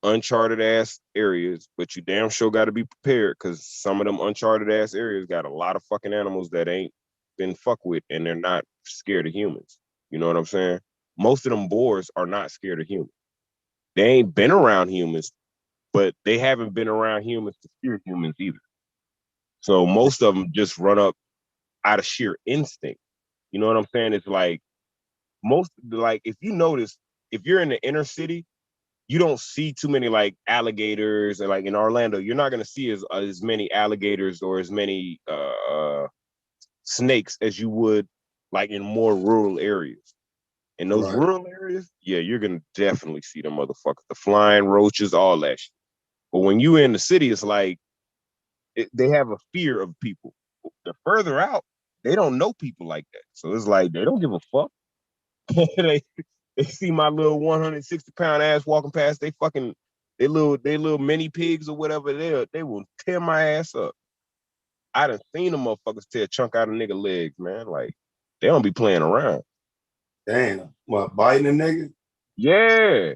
uncharted ass areas, but you damn sure got to be prepared because some of them uncharted ass areas got a lot of fucking animals that ain't been fucked with and they're not scared of humans. You know what I'm saying? Most of them boars are not scared of humans. They ain't been around humans, but they haven't been around humans to fear humans either. So most of them just run up out of sheer instinct. You know what I'm saying? It's like most like if you notice, if you're in the inner city, you don't see too many like alligators and like in Orlando, you're not gonna see as many alligators or as many snakes as you would like in more rural areas. In those Right. rural areas, yeah, you're gonna definitely see the motherfuckers, the flying roaches, all that shit. But when you in the city, it's like they have a fear of people. The further out, they don't know people like that. So it's like they don't give a fuck. they see my little 160-pound ass walking past, they little mini pigs or whatever, they will tear my ass up. I done seen them motherfuckers tear a chunk out of nigga legs, man. Like they don't be playing around. Damn. What, biting a nigga? Yeah.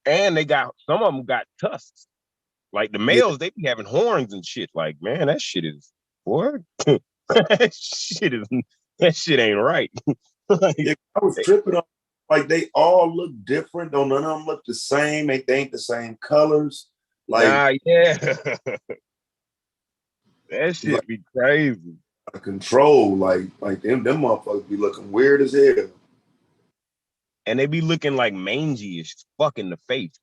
And they got some of them got tusks. Like the Yeah. males, they be having horns and shit. Like, man, that shit is what? That shit ain't right. like, Yeah, I was tripping on like they all look different. Don't none of them look the same. They ain't the same colors. Like, nah, yeah. that like shit be crazy. control. Like them motherfuckers be looking weird as hell. And they be looking like mangy as fuck in the face.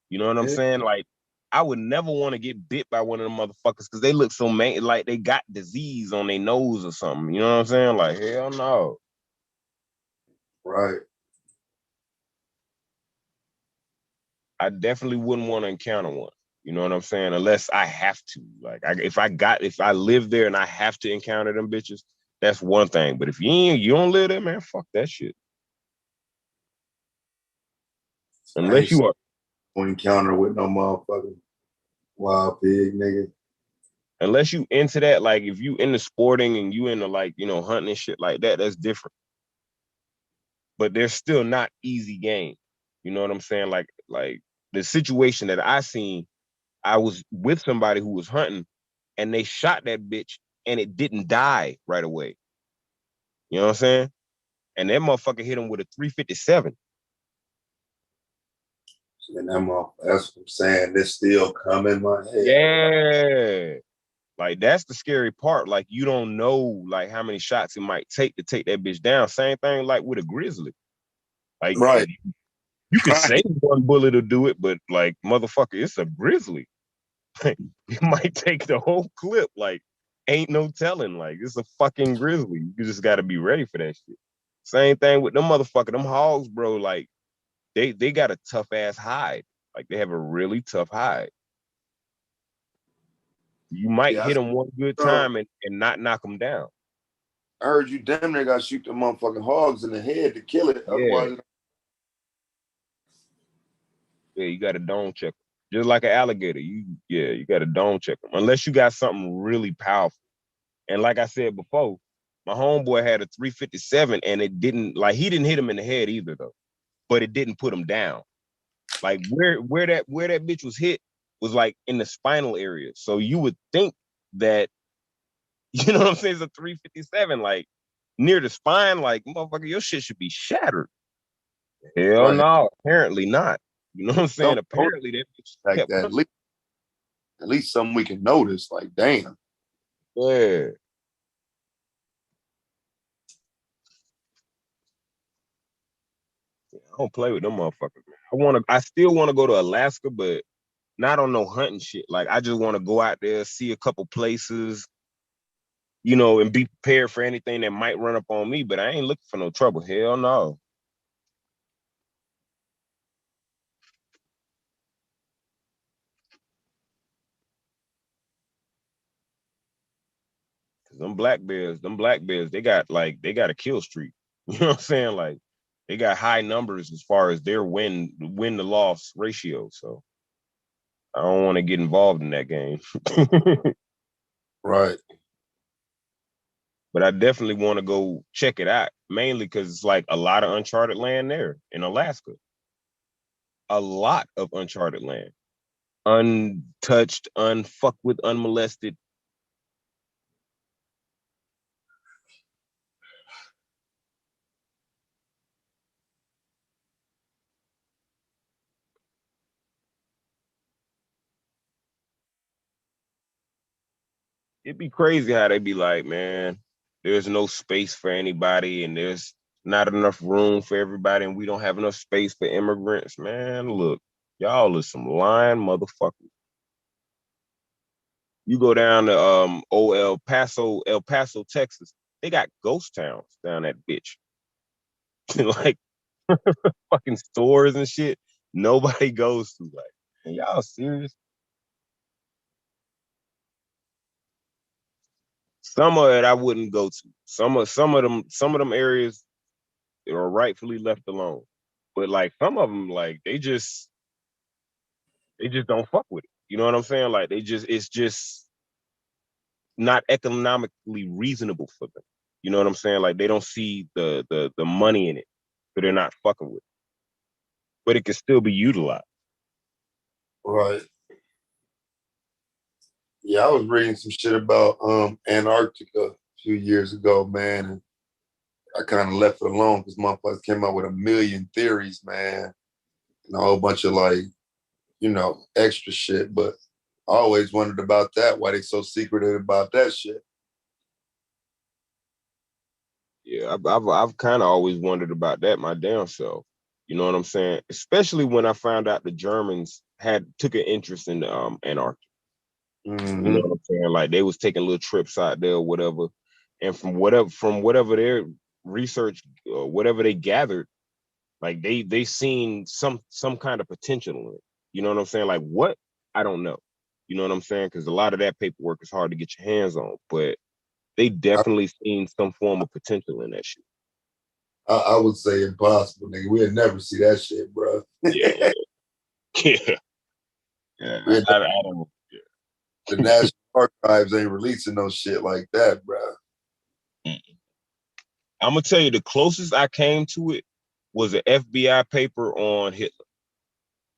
You know what I'm Yeah. saying? Like, I would never want to get bit by one of them motherfuckers because they look so like they got disease on their nose or something. You know what I'm saying? Like, hell no. Right. I definitely wouldn't want to encounter one. You know what I'm saying? Unless I have to. Like, if I live there and I have to encounter them bitches, that's one thing. But if you don't live there, man, fuck that shit. I Unless ain't you are, gonna encounter with no motherfucking wild pig nigga. unless you into that, like if you into sporting and you into like hunting and shit like that, that's different. But they're still not easy game. You know what I'm saying? Like the situation that I seen, I was with somebody who was hunting, and they shot that bitch, and it didn't die right away. You know what I'm saying? And that motherfucker hit him with a 357. And that's what I'm saying. This still come in my head. Yeah. Like that's the scary part. Like you don't know like how many shots it might take to take that bitch down. Same thing like with a grizzly. Like Right. you could Right. say one bullet will do it, but like motherfucker, it's a grizzly. It might take the whole clip. Like ain't no telling. Like it's a fucking grizzly. You just got to be ready for that shit. Same thing with them motherfucker. Them hogs, bro. Like they got a tough ass hide. Like they have a really tough hide. You might Yeah, hit them one good time and not knock them down. I heard you damn near got to shoot them motherfucking hogs in the head to kill it. Yeah. Otherwise, Yeah, you got to dome check them. Just like an alligator. You got to dome check them. Unless you got something really powerful. And like I said before, my homeboy had a 357 and it didn't, like he didn't hit him in the head either though, but it didn't put him down. Like where that bitch was hit was like in the spinal area. So you would think that, you know what I'm saying, it's a 357, like near the spine, like motherfucker, your shit should be shattered. Hell right. no, apparently not. You know what I'm saying? Don't Apparently that bitch like kept that. At least something we can notice. Like, damn. yeah. I don't play with them motherfuckers, man. I still want to go to Alaska, but not on no hunting shit. Like I just want to go out there, see a couple places, you know, and be prepared for anything that might run up on me. But I ain't looking for no trouble. Hell no. Cause them black bears, they got a kill streak. You know what I'm saying? Like they got high numbers as far as their win to loss ratio. So I don't want to get involved in that game. Right. But I definitely want to go check it out, mainly because it's like a lot of uncharted land there in Alaska. A lot of uncharted land. Untouched, unfucked with, unmolested. It'd be crazy how they be like, man, there's no space for anybody and there's not enough room for everybody and we don't have enough space for immigrants. Man, look, y'all are some lying motherfuckers. You go down to El Paso, Texas. They got ghost towns down that bitch. Like fucking stores and shit. Nobody goes to. Like, man, y'all serious? Some of it I wouldn't go to. Some of them areas are rightfully left alone. But like some of them, like they just don't fuck with it. You know what I'm saying? Like it's just not economically reasonable for them. You know what I'm saying? Like they don't see the money in it, so they're not fucking with it. But it can still be utilized. Right. Yeah, I was reading some shit about Antarctica a few years ago, man, and I kind of left it alone because motherfuckers came out with a million theories, man, and a whole bunch of like, extra shit. But I always wondered about that, why they so secretive about that shit. Yeah, I've kind of always wondered about that my damn self. You know what I'm saying? Especially when I found out the Germans took an interest in the Antarctica. You know Mm-hmm. what I'm saying? Like they was taking little trips out there or whatever, and from whatever their research or whatever they gathered, like they seen some kind of potential in it. You know what I'm saying? Like what? I don't know. You know what I'm saying? Because a lot of that paperwork is hard to get your hands on, but they definitely seen some form of potential in that shit. I would say impossible, nigga. We'd never see that shit, bro. Yeah, yeah, yeah. I don't. The National Archives ain't releasing no shit like that, bro. I'm gonna tell you the closest I came to it was an FBI paper on Hitler.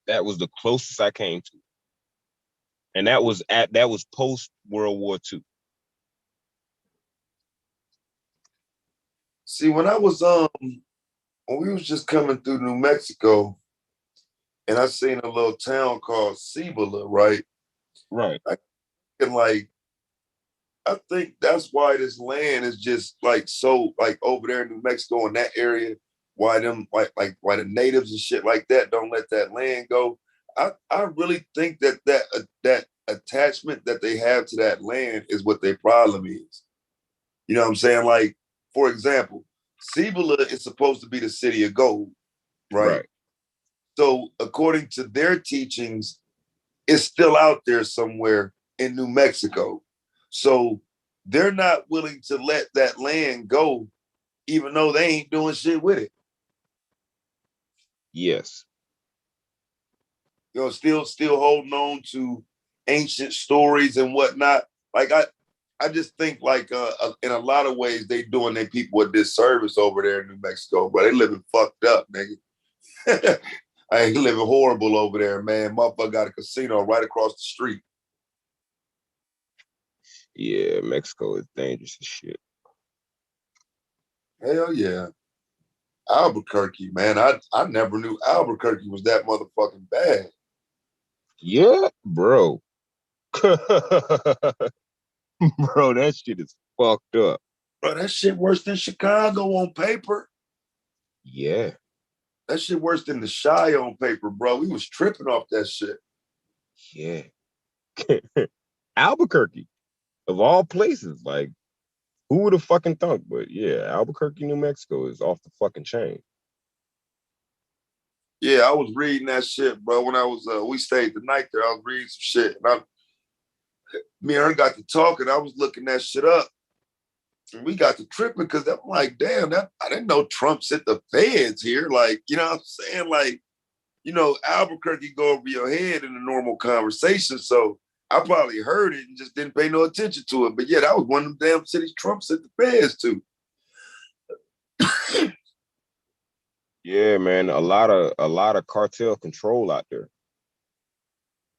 That was the closest I came to, and that was post World War II. See, when we was just coming through New Mexico, and I seen a little town called Cibola, right? Right. And like I think that's why this land is just like so like over there in New Mexico in that area. Why them why the natives and shit like that don't let that land go. I really think that attachment that they have to that land is what their problem is. You know what I'm saying? Like, for example, Cibola is supposed to be the city of gold, right? Right. So according to their teachings, it's still out there somewhere in New Mexico. So they're not willing to let that land go, even though they ain't doing shit with it. Yes. You know, still holding on to ancient stories and whatnot. Like I just think like in a lot of ways they doing their people a disservice over there in New Mexico, bro. They living fucked up, nigga. I ain't living horrible over there, man. Motherfucker got a casino right across the street. Yeah, Mexico is dangerous as shit. Hell yeah. Albuquerque, man. I never knew Albuquerque was that motherfucking bad. Yeah, bro. Bro, that shit is fucked up. Bro, that shit worse than Chicago on paper. Yeah. That shit worse than the Shy on paper, bro. We was tripping off that shit. Yeah. Albuquerque, of all places, like, who would have fucking thunk? But yeah, Albuquerque, New Mexico is off the fucking chain. Yeah, I was reading that shit, bro. When I was we stayed the night there, I was reading some shit. And me and her got to talking. I was looking that shit up. And we got to tripping because I'm like, damn, that I didn't know Trump sent the feds here. Like, you know what I'm saying? Like, you know, Albuquerque go over your head in a normal conversation. So I probably heard it and just didn't pay no attention to it. But yeah, that was one of them damn cities Trump sent the feds to. Yeah, man, a lot of cartel control out there.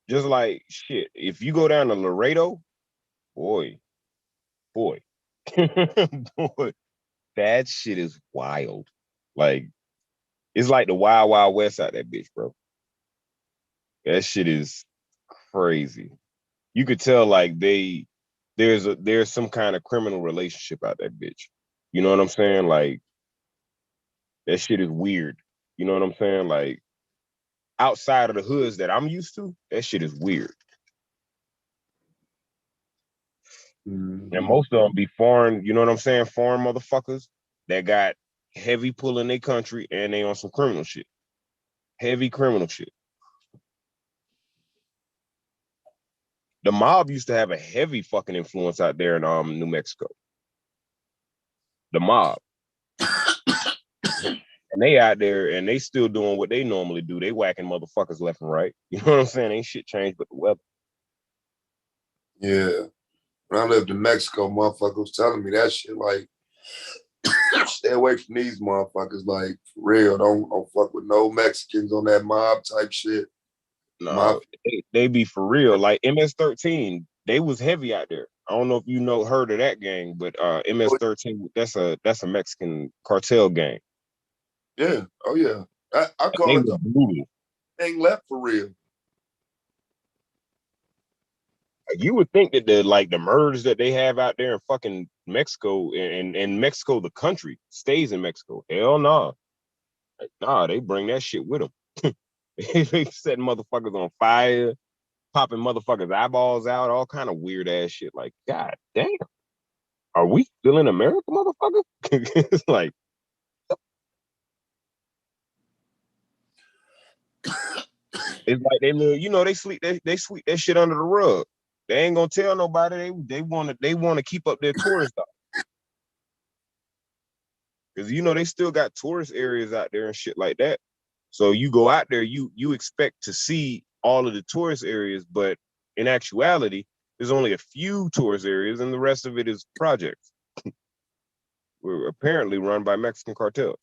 Just like shit, if you go down to Laredo, boy, boy, boy, that shit is wild. Like, it's like the wild, wild west out that bitch, bro. That shit is crazy. You could tell like there's some kind of criminal relationship out that bitch. You know what I'm saying? Like, that shit is weird. You know what I'm saying? Like, outside of the hoods that I'm used to, that shit is weird. And most of them be foreign, you know what I'm saying? Foreign motherfuckers that got heavy pull in their country and they on some criminal shit. Heavy criminal shit. The mob used to have a heavy fucking influence out there in New Mexico. The mob. And they out there and they still doing what they normally do. They whacking motherfuckers left and right. You know what I'm saying? Ain't shit changed but the weather. Yeah. When I lived in Mexico, motherfucker was telling me that shit like, stay away from these motherfuckers. Like, for real, don't fuck with no Mexicans on that mob type shit. No, they be for real. Like MS-13, they was heavy out there. I don't know if you heard of that gang, but MS-13, that's a Mexican cartel gang. Yeah. Oh yeah. I call They it were the brutal. thing left for real. You would think that the murders that they have out there in fucking Mexico and Mexico, the country, stays in Mexico. Hell no. Nah, they bring that shit with them. They set motherfuckers on fire, popping motherfuckers' eyeballs out, all kind of weird ass shit. Like, god damn, are we still in America, motherfucker? It's like, it's like they live, they sweep that shit under the rug. They ain't gonna tell nobody. They wanna keep up their tourist stuff. Because they still got tourist areas out there and shit like that. So you go out there, you expect to see all of the tourist areas, but in actuality, there's only a few tourist areas, and the rest of it is projects. We're apparently run by Mexican cartels.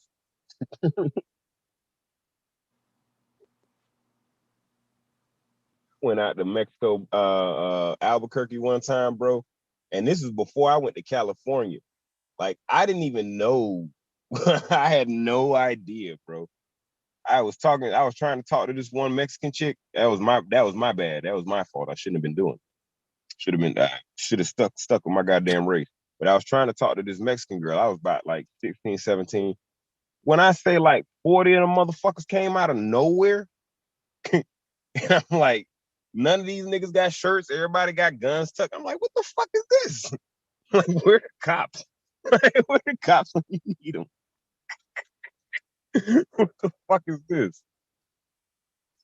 Went out to Mexico, Albuquerque one time, bro, and this is before I went to California. Like, I didn't even know. I had no idea, bro. I was trying to talk to this one Mexican chick. That was my bad. That was my fault. I shouldn't have been doing. Should have stuck with my goddamn race. But I was trying to talk to this Mexican girl. I was about like 16, 17. When I say like 40 of them motherfuckers came out of nowhere, and I'm like, none of these niggas got shirts. Everybody got guns tucked. I'm like, what the fuck is this? Like, where the cops? Where the cops when you need them? What the fuck is this?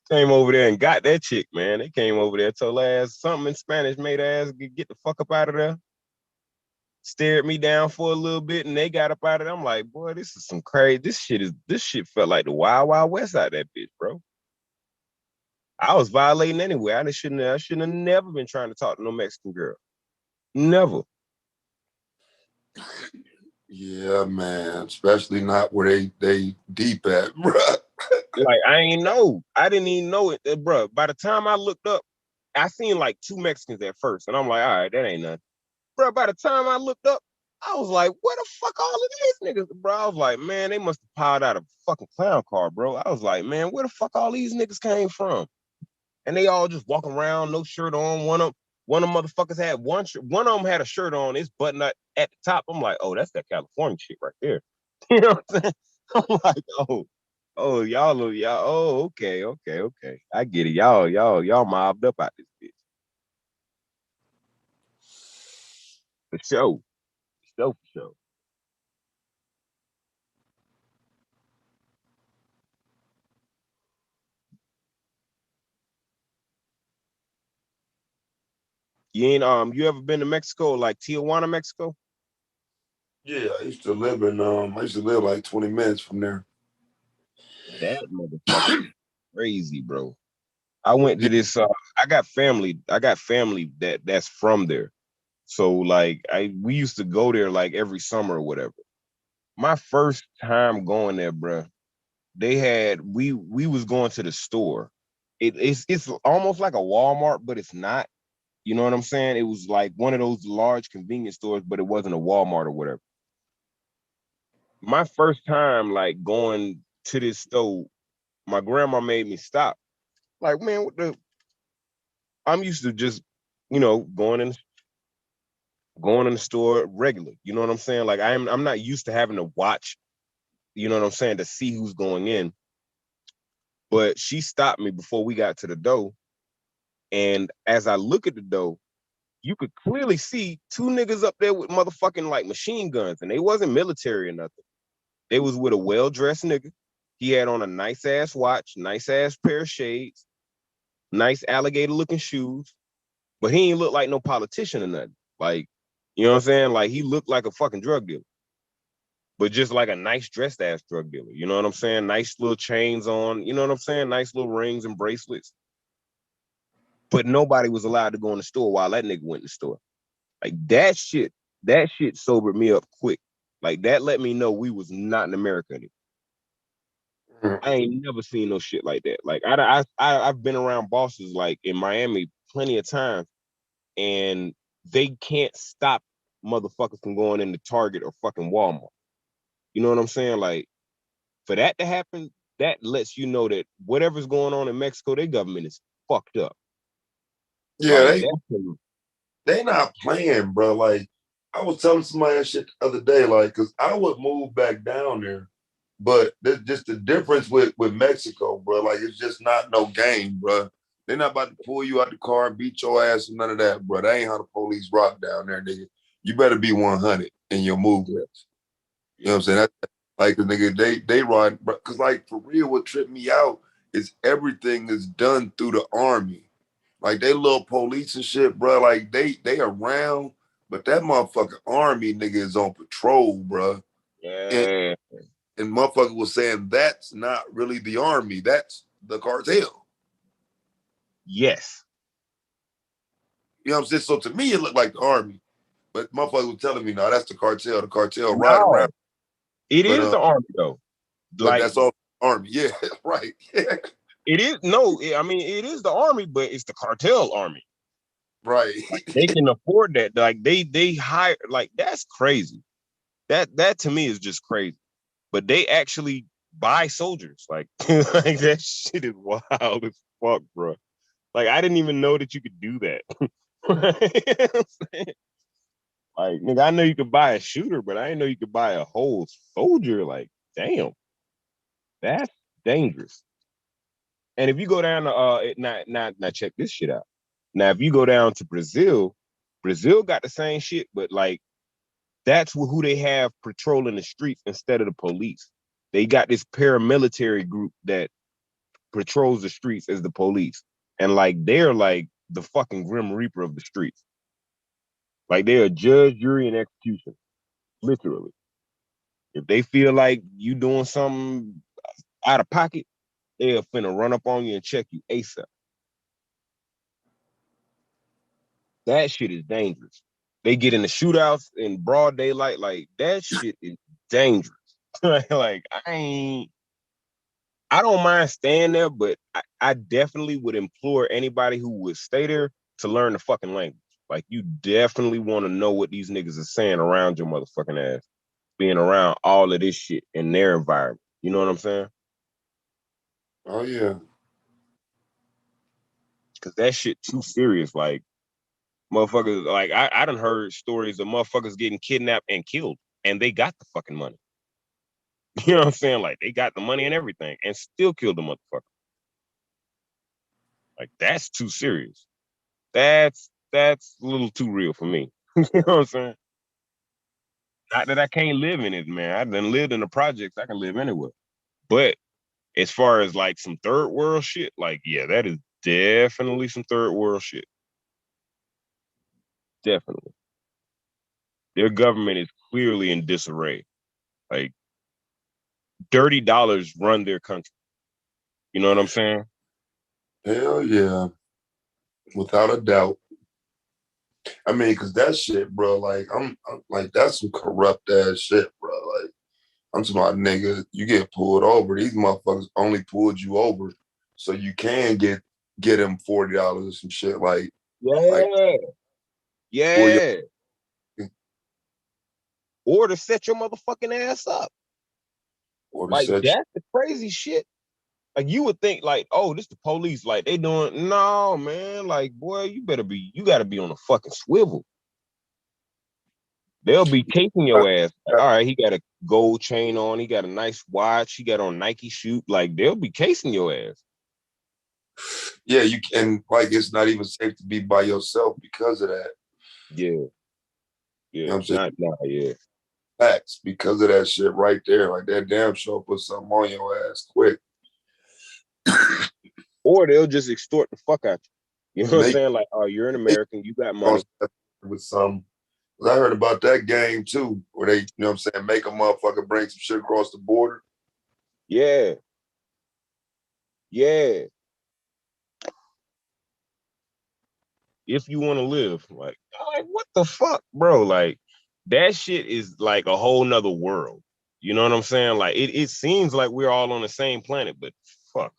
Came over there and got that chick, man. They came over there, told her ass something in Spanish, made her ass get the fuck up out of there. Stared me down for a little bit, and they got up out of there. I'm like, boy, this is some crazy. This shit felt like the Wild Wild West out that bitch, bro. I was violating anyway. I shouldn't have never been trying to talk to no Mexican girl. Never. Yeah, man. Especially not where they deep at, bro. Like, I ain't know. I didn't even know it, bro. By the time I looked up, I seen like 2 Mexicans at first, and I'm like, all right, that ain't nothing. Bro, by the time I looked up, I was like, where the fuck all of these niggas, bro? I was like, man, they must have piled out a fucking clown car, bro. I was like, man, where the fuck all these niggas came from? And they all just walking around, no shirt on. One of them motherfuckers had one shirt. One of them had a shirt on, it's button up at the top. I'm like, oh, that's that California shit right there. You know what I'm saying? I'm like, okay. I get it. Y'all mobbed up out this bitch. For sure. For sure. You ever been to Mexico, like Tijuana, Mexico? Yeah, I used to live like 20 minutes from there. That motherfucker crazy, bro. I went to this I got family that's from there. So like we used to go there like every summer or whatever. My first time going there, bro, we was going to the store. It's almost like a Walmart, but it's not. You know what I'm saying? It was like one of those large convenience stores, but it wasn't a Walmart or whatever. My first time like going to this store, my grandma made me stop. Like, man, I'm used to just, going in the store regular. You know what I'm saying? Like I'm not used to having to watch, you know what I'm saying, to see who's going in. But she stopped me before we got to the door. And as I look at the door, you could clearly see 2 niggas up there with motherfucking like machine guns. And they wasn't military or nothing. They was with a well-dressed nigga. He had on a nice ass watch, nice ass pair of shades, nice alligator looking shoes. But he ain't look like no politician or nothing. Like, you know what I'm saying? Like he looked like a fucking drug dealer. But just like a nice dressed ass drug dealer. You know what I'm saying? Nice little chains on, you know what I'm saying? Nice little rings and bracelets. But nobody was allowed to go in the store while that nigga went in the store. Like that shit sobered me up quick. Like that let me know we was not in America anymore. I ain't never seen no shit like that. Like I've been around bosses like in Miami plenty of times, and they can't stop motherfuckers from going into Target or fucking Walmart. You know what I'm saying? Like for that to happen, that lets you know that whatever's going on in Mexico, their government is fucked up. Yeah, Like they not playing, bro. Like I was telling somebody that shit the other day, like, cause I would move back down there, but there's just the difference with Mexico, bro. Like it's just not no game, bro. They're not about to pull you out the car and beat your ass and none of that, bro. That ain't how the police rock down there, nigga. You better be 100 in your movements. You know what I'm saying? That's like the nigga they run, cause like for real, what tripped me out is everything is done through the army. Like they little police and shit, bro. Like they around, but that motherfucking army nigga is on patrol, bro. And yeah. and motherfucker was saying that's not really the army, that's the cartel. Yes. You know what I'm saying? So to me, it looked like the army, but motherfucker was telling me, no, that's the cartel. The cartel ride No, around, it but is the army though. but Like that's all army. Yeah, right. it is no, I mean it is the army, but it's the cartel army. Right. Like, they can afford that. Like they hire, like that's crazy. That to me is just crazy. But they actually buy soldiers. Like, like that shit is wild as fuck, bro. Like I didn't even know that you could do that. Like, nigga, I know you could buy a shooter, but I didn't know you could buy a whole soldier. Like, damn, that's dangerous. And if you go down to now check this shit out. Now, if you go down to Brazil, Brazil got the same shit, but like that's who they have patrolling the streets instead of the police. They got this paramilitary group that patrols the streets as the police. And like they're like the fucking Grim Reaper of the streets. Like they're a judge, jury, and execution. Literally. If they feel like you doing something out of pocket, they're finna run up on you and check you ASAP. That shit is dangerous. They get in the shootouts in broad daylight. Like that shit is dangerous. Like I don't mind staying there, but I definitely would implore anybody who would stay there to learn the fucking language. Like you definitely want to know what these niggas are saying around your motherfucking ass, being around all of this shit in their environment. You know what I'm saying? Oh yeah. Cause that shit too serious. Like motherfuckers, like I done heard stories of motherfuckers getting kidnapped and killed, and they got the fucking money. You know what I'm saying? Like they got the money and everything, and still killed the motherfucker. Like that's too serious. That's a little too real for me. You know what I'm saying? Not that I can't live in it, man. I done lived in the projects. I can live anywhere. But as far as like some third world shit, like yeah, that is definitely some third world shit. Definitely. Their government is clearly in disarray. Like dirty dollars run their country. You know what I'm saying? Hell yeah. Without a doubt. I mean, cause that shit, bro, like I'm like that's some corrupt ass shit, bro. Like I'm talking about nigga, you get pulled over. These motherfuckers only pulled you over so you can get them $40 or some shit. Like Yeah. or Yeah. Or to set your motherfucking ass up. or to Like set that's the crazy shit. Like you would think like, oh, this the police. Like they doing no, man. Like, boy, you gotta be on a fucking swivel. They'll be casing your ass. Like, all right, he got a gold chain on, he got a nice watch, he got on Nike shoe. Like they'll be casing your ass. yeah, you can like it's not even safe to be by yourself because of that. Yeah. You know Yeah. what I'm saying? Yeah. Facts because of that shit right there. Like that damn show put something on your ass quick. Or they'll just extort the fuck out you. You know what I'm Make saying? Like, oh, you're an American, you got money. with some. I heard about that game too, where they, you know what I'm saying, make a motherfucker bring some shit across the border. Yeah. Yeah. If you want to live. Like, what the fuck, bro? Like, that shit is like a whole nother world. You know what I'm saying? Like, it seems like we're all on the same planet, but fuck.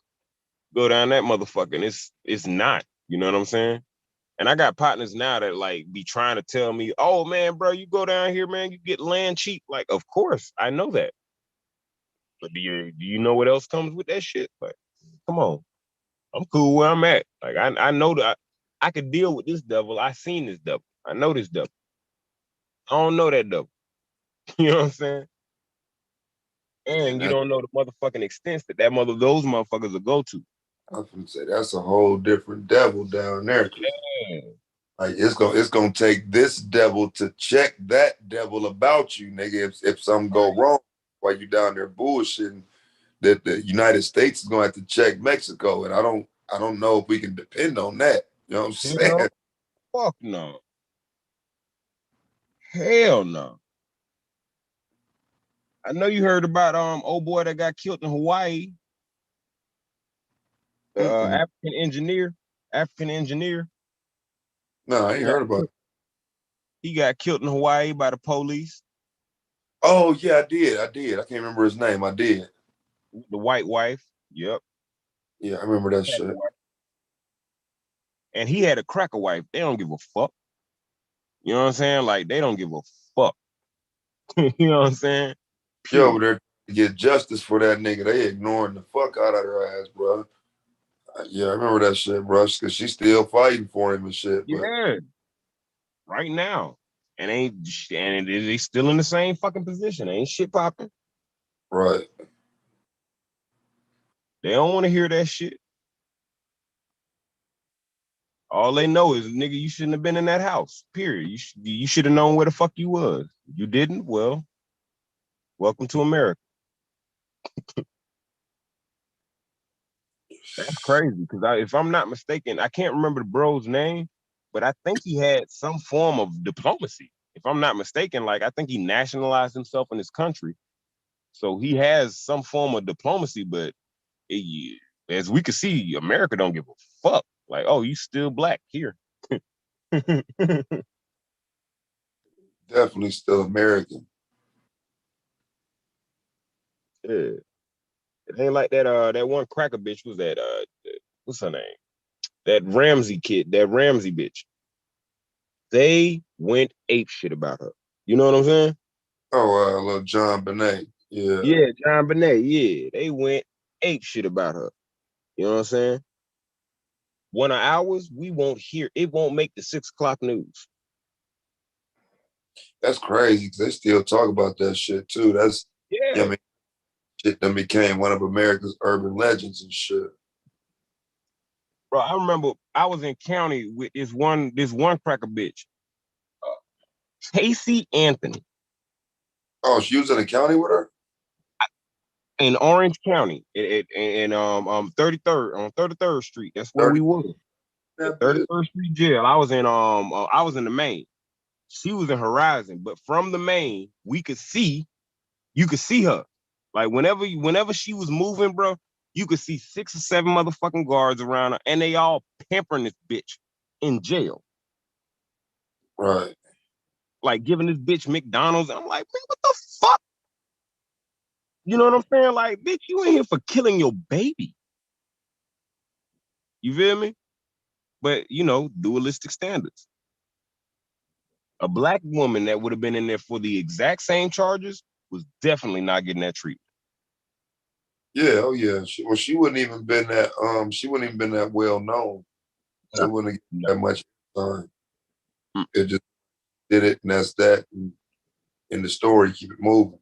Go down that motherfucker, and it's not. You know what I'm saying? And I got partners now that like be trying to tell me, oh man, bro, you go down here, man, you get land cheap. Like, of course, I know that. But do you know what else comes with that shit? Like, come on. I'm cool where I'm at. Like I know that I could deal with this devil. I seen this devil. I know this devil. I don't know that devil. You know what I'm saying? And you And don't know the motherfucking extents that those motherfuckers will go to. I was gonna say that's a whole different devil down there. Yeah. Like it's gonna take this devil to check that devil about you, nigga. If something go wrong while you down there bullshitting, that the United States is gonna have to check Mexico, and I don't know if we can depend on that. You know what I'm saying? Fuck no. Hell no. I know you heard about old boy that got killed in Hawaii. African engineer. African engineer. No, I ain't heard about it. He got killed in Hawaii by the police. Oh yeah, I did. I can't remember his name. I did. The white wife. Yep. Yeah, I remember that shit. And he had a cracker wife. They don't give a fuck. You know what I'm saying? Like they don't give a fuck. You know what I'm saying? You over there to get justice for that nigga. They ignoring the fuck out of her ass, bro. Yeah, I remember that shit, bro. Cause she's still fighting for him and shit. But Yeah. right now. And they still in the same fucking position. Ain't shit popping. Right. They don't want to hear that shit. All they know is, nigga, you shouldn't have been in that house. Period. You should have known where the fuck you was. You didn't? Well, welcome to America. That's crazy. Because if I'm not mistaken, I can't remember the bro's name, but I think he had some form of diplomacy. If I'm not mistaken, like I think he nationalized himself in his country. So he has some form of diplomacy, but as we can see, America don't give a fuck. Like, oh, you still black here. Definitely still American. Yeah. It ain't like that one cracker bitch was that what's her name? That Ramsey kid, that Ramsey bitch. They went ape shit about her. You know what I'm saying? Oh, little John Bonet. Yeah. Yeah, John Bonet, yeah. They went ape shit about her. You know what I'm saying? One of ours, we won't hear, it won't make the 6 o'clock news. That's crazy because they still talk about that shit too. That's Yeah. I mean, shit that became one of America's urban legends and shit. Bro, I remember I was in county with this one cracker bitch, Casey Anthony, Oh, she was in the county with her? in Orange County, in 33rd on 33rd Street. That's where 30, we were. that bitch. 33rd Street jail. I was in the main. She was in Horizon, but from the main, you could see her. Like whenever she was moving, bro, you could see 6 or 7 motherfucking guards around her, and they all pampering this bitch in jail. Right. Like giving this bitch McDonald's. I'm like, man, what the fuck? You know what I'm saying? Like, bitch, you ain't here for killing your baby. You feel me? But dualistic standards. A black woman that would have been in there for the exact same charges was definitely not getting that treatment. Yeah, oh yeah. She wouldn't even been that well known. So it wouldn't get that much time. It just did it and that's that. And in the story, keep it moving.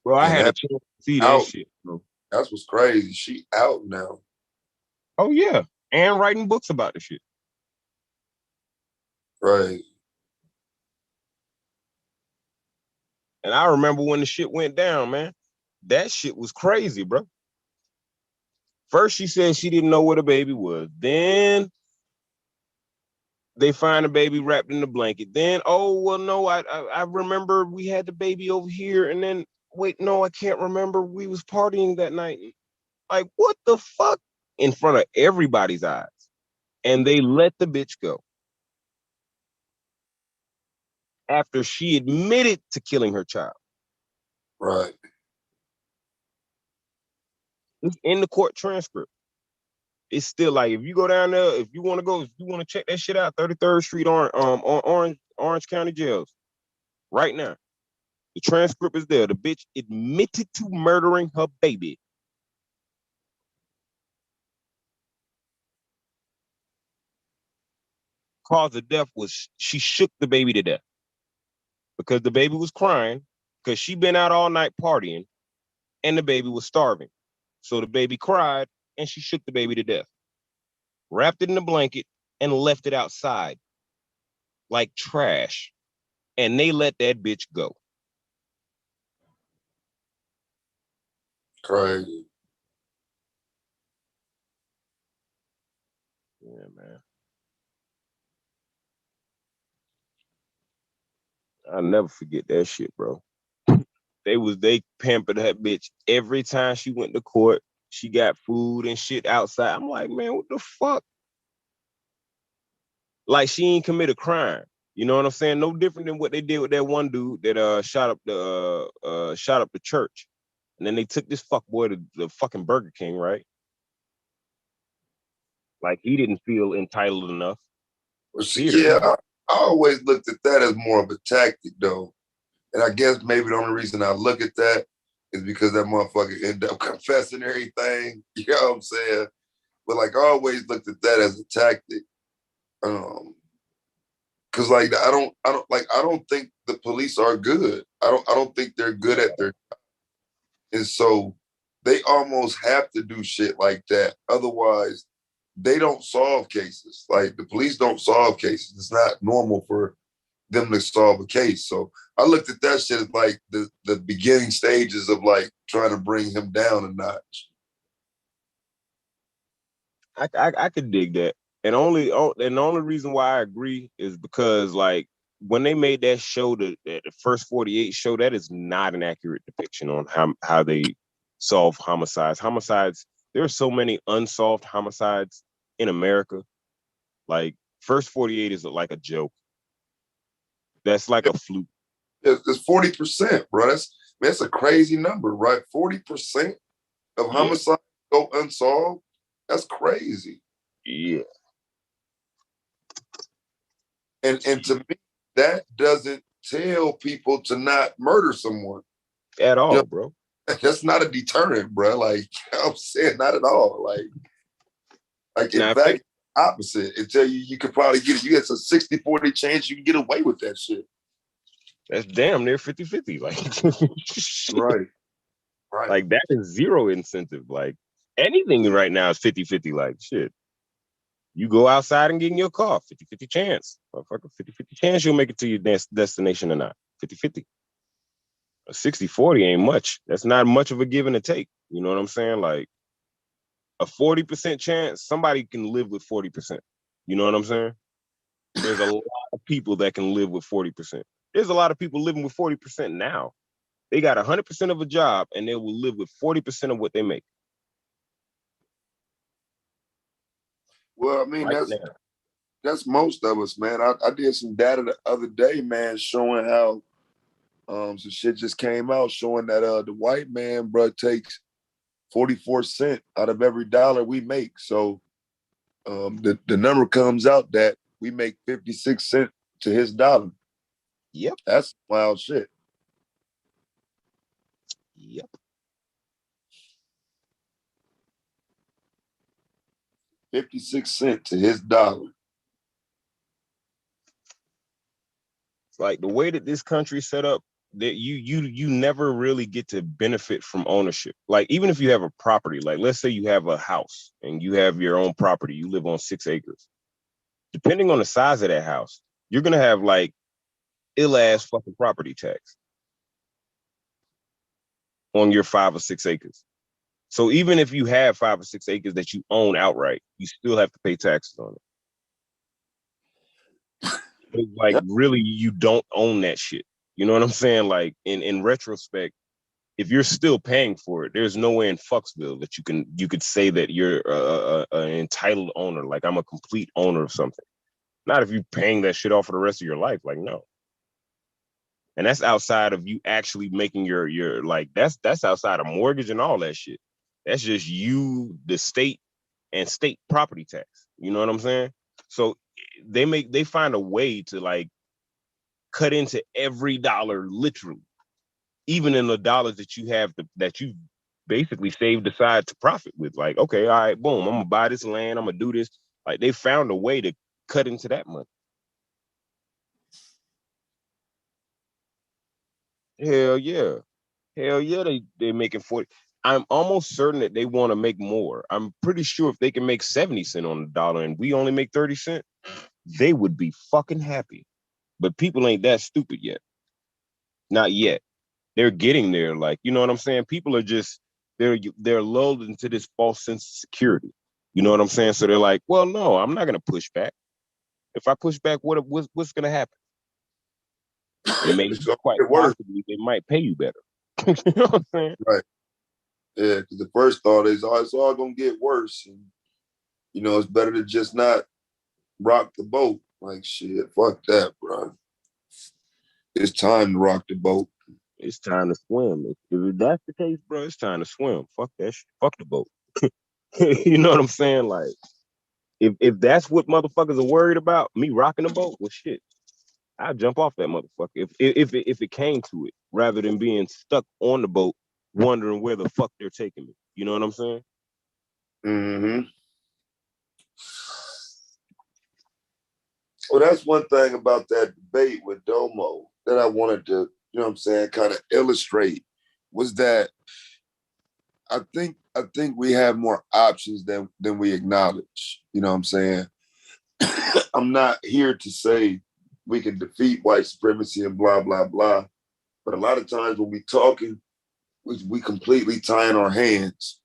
Bro, I And had a that chance to see that out. shit, bro. That's what's crazy. She out now. Oh yeah. And writing books about the shit. Right. And I remember when the shit went down, man. That shit was crazy, bro. First, she said she didn't know where the baby was. Then they find the baby wrapped in the blanket. Then, oh well, no, I remember we had the baby over here, and then wait, no, I can't remember. We was partying that night. Like, what the fuck? In front of everybody's eyes. And they let the bitch go. After she admitted to killing her child. Right. It's in the court transcript. It's still like, if you go down there, if you want to check that shit out, 33rd Street on Orange County jails right now. The transcript is there. The bitch admitted to murdering her baby. Cause of death was she shook the baby to death because the baby was crying because she been out all night partying and the baby was starving. So the baby cried and she shook the baby to death, wrapped it in a blanket and left it outside like trash. And they let that bitch go. Crazy. Yeah, man. I'll never forget that shit, bro. They pampered that bitch every time she went to court. She got food and shit outside. I'm like, man, what the fuck? Like she ain't commit a crime. You know what I'm saying? No different than what they did with that one dude that shot up the church. And then they took this fuck boy to the fucking Burger King, right? Like he didn't feel entitled enough. Well, yeah, I always looked at that as more of a tactic though. And I guess maybe the only reason I look at that is because that motherfucker ended up confessing everything. You know what I'm saying? but like I always looked at that as a tactic. Cause like I don't think the police are good. I don't think they're good at their, and so they almost have to do shit like that. Otherwise, they don't solve cases. Like the police don't solve cases. It's not normal for them to solve a case. So I looked at that shit as like the beginning stages of like trying to bring him down a notch. I could dig that. And the only reason why I agree is because like when they made that show, the first 48 show, that is not an accurate depiction on how they solve homicides. Homicides, there are so many unsolved homicides in America. Like first 48 is like a joke. That's like a fluke. It's 40%, bro. That's a crazy number, right? 40% of homicides go unsolved. That's crazy. Yeah. And to me, that doesn't tell people to not murder someone at all, bro. That's not a deterrent, bro. Like I'm saying, not at all. Like in fact, opposite. It tell you could probably get it. You get a 60-40 chance you can get away with that shit. That's damn near 50-50. Like right. Like that is zero incentive. Like anything right now is 50-50. Like shit. You go outside and get in your car, 50-50 chance. Motherfucker, 50-50 chance you'll make it to your destination or not. 50-50. A 60-40 ain't much. That's not much of a give and a take. You know what I'm saying? Like a 40% chance, somebody can live with 40%. You know what I'm saying? There's a lot of people that can live with 40%. There's a lot of people living with 40% now. They got 100% of a job and they will live with 40% of what they make. Well, I mean, that's most of us, man. I did some data the other day, man, showing how some shit just came out showing that the white man, bro, takes 44 cents out of every dollar we make. So the number comes out that we make 56 cents to his dollar. Yep. That's wild shit. Yep. 56 cents to his dollar. Like the way that this country's set up, that you never really get to benefit from ownership. Like even if you have a property, like let's say you have a house and you have your own property, you live on 6 acres. Depending on the size of that house, you're gonna have like ill ass fucking property tax on your 5 or 6 acres. So even if you have 5 or 6 acres that you own outright, you still have to pay taxes on it. But like really, you don't own that shit. You know what I'm saying? Like in retrospect, if you're still paying for it, there's no way in Fucksville that you could say that you're an entitled owner. Like I'm a complete owner of something. Not if you're paying that shit off for the rest of your life. Like no. And that's outside of you actually making your like that's outside of mortgage and all that shit. That's just you, the state, and state property tax. You know what I'm saying? So they find a way to like cut into every dollar literally, even in the dollars that you have that you basically saved aside to profit with. Like, okay, all right, boom, I'm gonna buy this land, I'm gonna do this. Like they found a way to cut into that money. Hell yeah. Hell yeah, they're making 40. I'm almost certain that they want to make more. I'm pretty sure if they can make 70 cents on the dollar and we only make 30 cents, they would be fucking happy. But people ain't that stupid yet. Not yet. They're getting there. Like, you know what I'm saying? People are just they're lulled into this false sense of security. You know what I'm saying? So they're like, well, no, I'm not gonna push back. If I push back, what's gonna happen? Maybe quite possibly they might pay you better. You know what I'm saying? Right. Yeah, because the first thought is, oh, it's all gonna get worse, and you know it's better to just not rock the boat. Like shit, fuck that, bro. It's time to rock the boat. It's time to swim. If that's the case, bro, it's time to swim. Fuck that shit. Fuck the boat. You know what I'm saying? Like, if that's what motherfuckers are worried about, me rocking the boat, well, shit, I'll jump off that motherfucker if it came to it, rather than being stuck on the boat, wondering where the fuck they're taking me. You know what I'm saying? Mm-hmm. Well, that's one thing about that debate with Domo that I wanted to, you know what I'm saying, kind of illustrate was that I think we have more options than we acknowledge. You know what I'm saying? I'm not here to say we can defeat white supremacy and blah blah blah, but a lot of times when we talking, we completely tying our hands.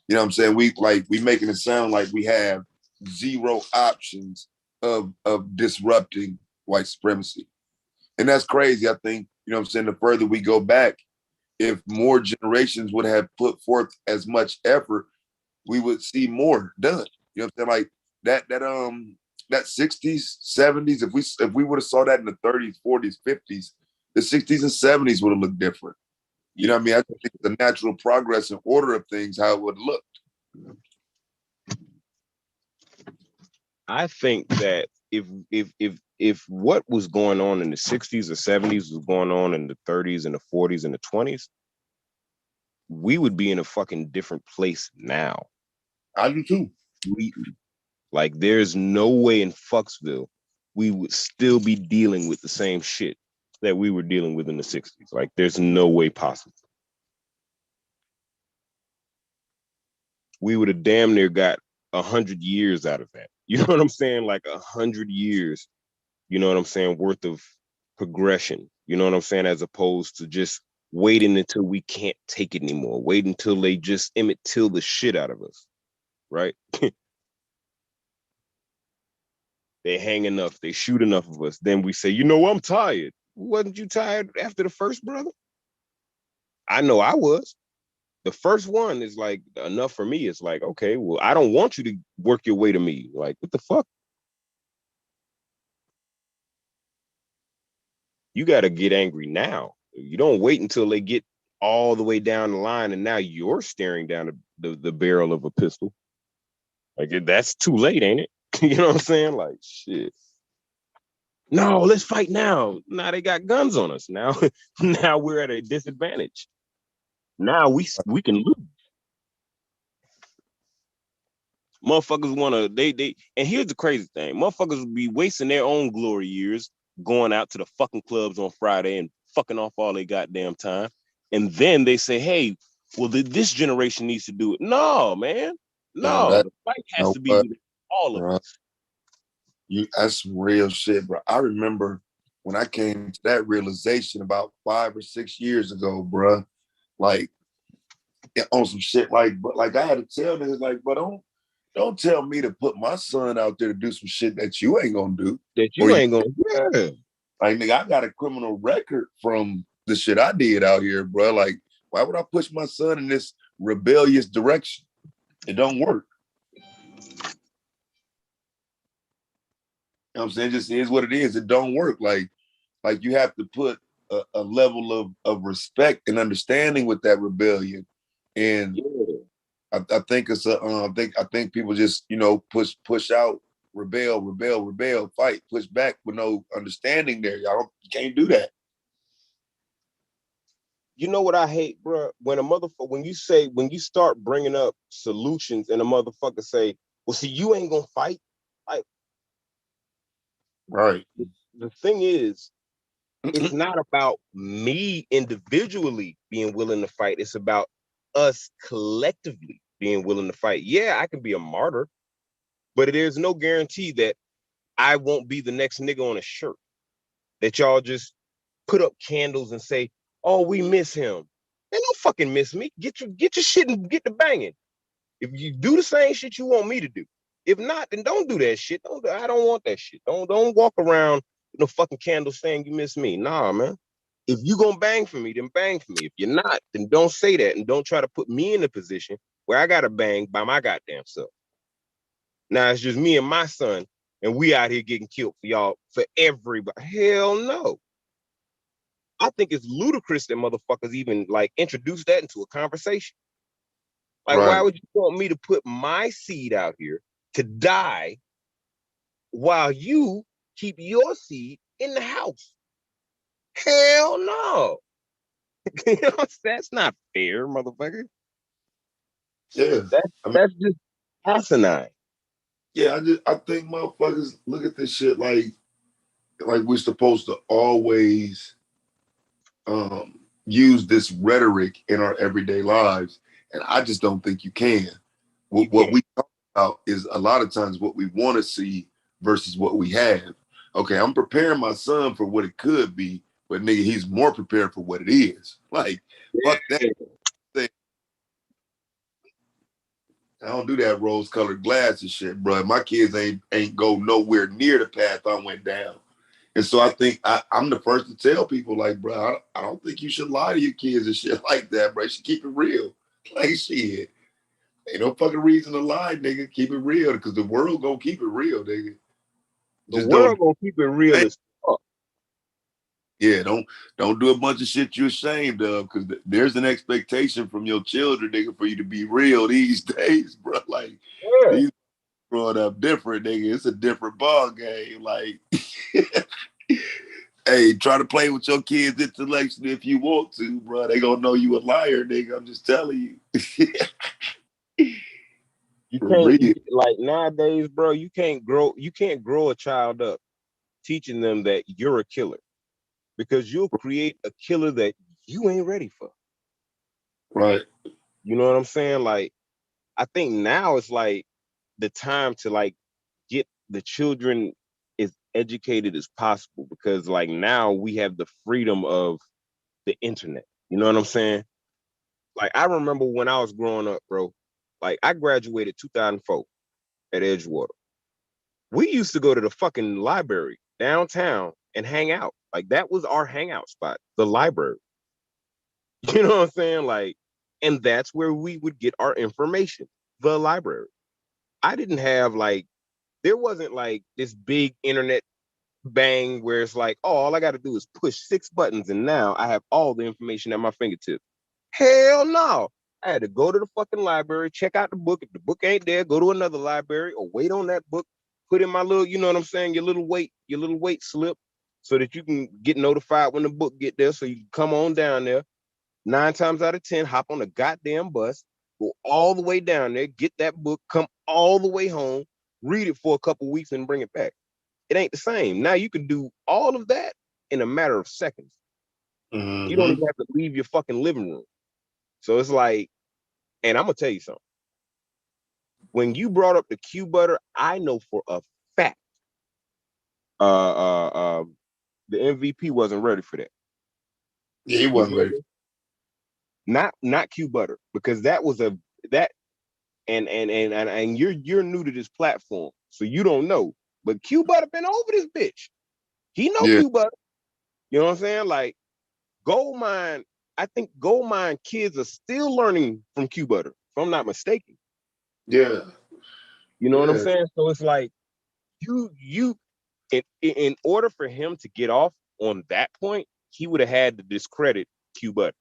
You know what I'm saying? We making it sound like we have zero options of disrupting white supremacy. And that's crazy. I think, you know what I'm saying, the further we go back, if more generations would have put forth as much effort, we would see more done. You know what I'm saying? Like that 60s, 70s, if we would have saw that in the 30s, 40s, 50s, the 60s and 70s would have looked different. You know what I mean? I think the natural progress and order of things, how it would look. I think that if what was going on in the 60s or 70s was going on in the 30s and the 40s and the 20s, we would be in a fucking different place now. I do too. Like, there's no way in Fucksville we would still be dealing with the same shit that we were dealing with in the 60s. Like, there's no way possible. We would have damn near got 100 years out of that. You know what I'm saying? Like 100 years, you know what I'm saying, worth of progression. You know what I'm saying? As opposed to just waiting until we can't take it anymore. Wait until they just Emmett Till the shit out of us. Right? They hang enough, they shoot enough of us. Then we say, you know, I'm tired. Wasn't you tired after the first, brother? I know I was. The first one is like enough for me. It's like, okay, well, I don't want you to work your way to me. Like, what the fuck? You got to get angry now. You don't wait until they get all the way down the line and now you're staring down the barrel of a pistol. Like, that's too late, ain't it? You know what I'm saying? Like, shit. No, let's fight now. Now they got guns on us. Now, now we're at a disadvantage. Now we can lose. Motherfuckers wanna they and here's the crazy thing. Motherfuckers will be wasting their own glory years going out to the fucking clubs on Friday and fucking off all their goddamn time. And then they say, hey, well, this generation needs to do it. No, man. No, the fight has to be with all of us. That's some real shit, bro. I remember when I came to that realization about 5 or 6 years ago, bro. Like on some shit, like I had to tell niggas, like, but don't tell me to put my son out there to do some shit that you ain't gonna do. That you ain't gonna do. Yeah. Like, nigga, I got a criminal record from the shit I did out here, bro. Like, why would I push my son in this rebellious direction? It don't work. You know what I'm saying? It just is what it is. It don't work. Like you have to put a level of respect and understanding with that rebellion. And I think it's I think people just, you know, push out, rebel, fight, push back with no understanding there. You can't do that. You know what I hate, bro? When when you start bringing up solutions and a motherfucker say, well, see, you ain't gonna fight. Like, right. The thing is, it's not about me individually being willing to fight. It's about us collectively being willing to fight. Yeah, I can be a martyr, but there's no guarantee that I won't be the next nigga on a shirt. That y'all just put up candles and say, oh, we miss him. They don't fucking miss me. Get your shit and get to banging. If you do the same shit you want me to do. If not, then don't do that shit. I don't want that shit. Don't walk around with no fucking candle saying you miss me. Nah, man. If you gonna bang for me, then bang for me. If you're not, then don't say that and don't try to put me in a position where I gotta bang by my goddamn self. Now it's just me and my son, and we out here getting killed for y'all, for everybody. Hell no. I think it's ludicrous that motherfuckers even like introduce that into a conversation. Like, right. Why would you want me to put my seed out here to die while you keep your seed in the house? Hell no. That's not fair, motherfucker. Yeah. That's just asinine. Yeah, I think motherfuckers look at this shit like we're supposed to always use this rhetoric in our everyday lives, and I just don't think you can. You What can't. we talk about is a lot of times what we want to see versus what we have. Okay, I'm preparing my son for what it could be, but nigga, he's more prepared for what it is. Like, fuck that thing. I don't do that rose-colored glasses shit, bro. My kids ain't go nowhere near the path I went down. And so I think I'm the first to tell people, like, bro, I don't think you should lie to your kids and shit like that, bro. You should keep it real. Like, shit. Ain't no fucking reason to lie, nigga. Keep it real, because the world gonna keep it real, nigga. The Just don't, world gonna keep it real as fuck. yeah, don't do a bunch of shit you're ashamed of, because there's an expectation from your children, nigga, for you to be real these days, bro. Like, Yeah. these growing up different, nigga. It's a different ball game. Like, hey, try to play with your kids intellectually if you want to, bro. They gonna know you a liar, nigga. I'm just telling you. You For can't real. like nowadays, bro, you can't grow a child up teaching them that you're a killer because you'll create a killer that you ain't ready for. Right. You know what I'm saying? Like, I think now it's like the time to like get the children as educated as possible because like now we have the freedom of the internet. You know what I'm saying? Like I remember when I was growing up, bro. Like I graduated 2004 at Edgewater. We used to go to the fucking library downtown and hang out. Like that was our hangout spot, the library. You know what I'm saying? Like, and that's where we would get our information, the library. I didn't have like, there wasn't like this big internet bang where it's like, oh, all I got to do is push 6 buttons and now I have all the information at my fingertips. Hell no. I had to go to the fucking library, check out the book. If the book ain't there, go to another library or wait on that book, put in my little, you know what I'm saying, your little wait slip so that you can get notified when the book get there. So you can come on down there. 9 times out of 10, hop on a goddamn bus, go all the way down there, get that book, come all the way home, read it for a couple weeks and bring it back. It ain't the same. Now you can do all of that in a matter of seconds. You don't Mm-hmm. even have to leave your fucking living room. So it's like, and I'm gonna tell you something. When you brought up the Q butter, I know for a fact uh, uh, uh, the MVP wasn't ready for that. Yeah, he You wasn't feel ready. me? Not Q butter because that was a that and you're new to this platform, so you don't know. But Q butter been over this bitch. He know Yeah, Q butter. You know what I'm saying? Like Goldmine, I think Goldmine kids are still learning from Q butter, if I'm not mistaken. yeah, You know what I'm yeah, saying? So it's like you in order for him to get off on that point, he would have had to discredit Q Butter.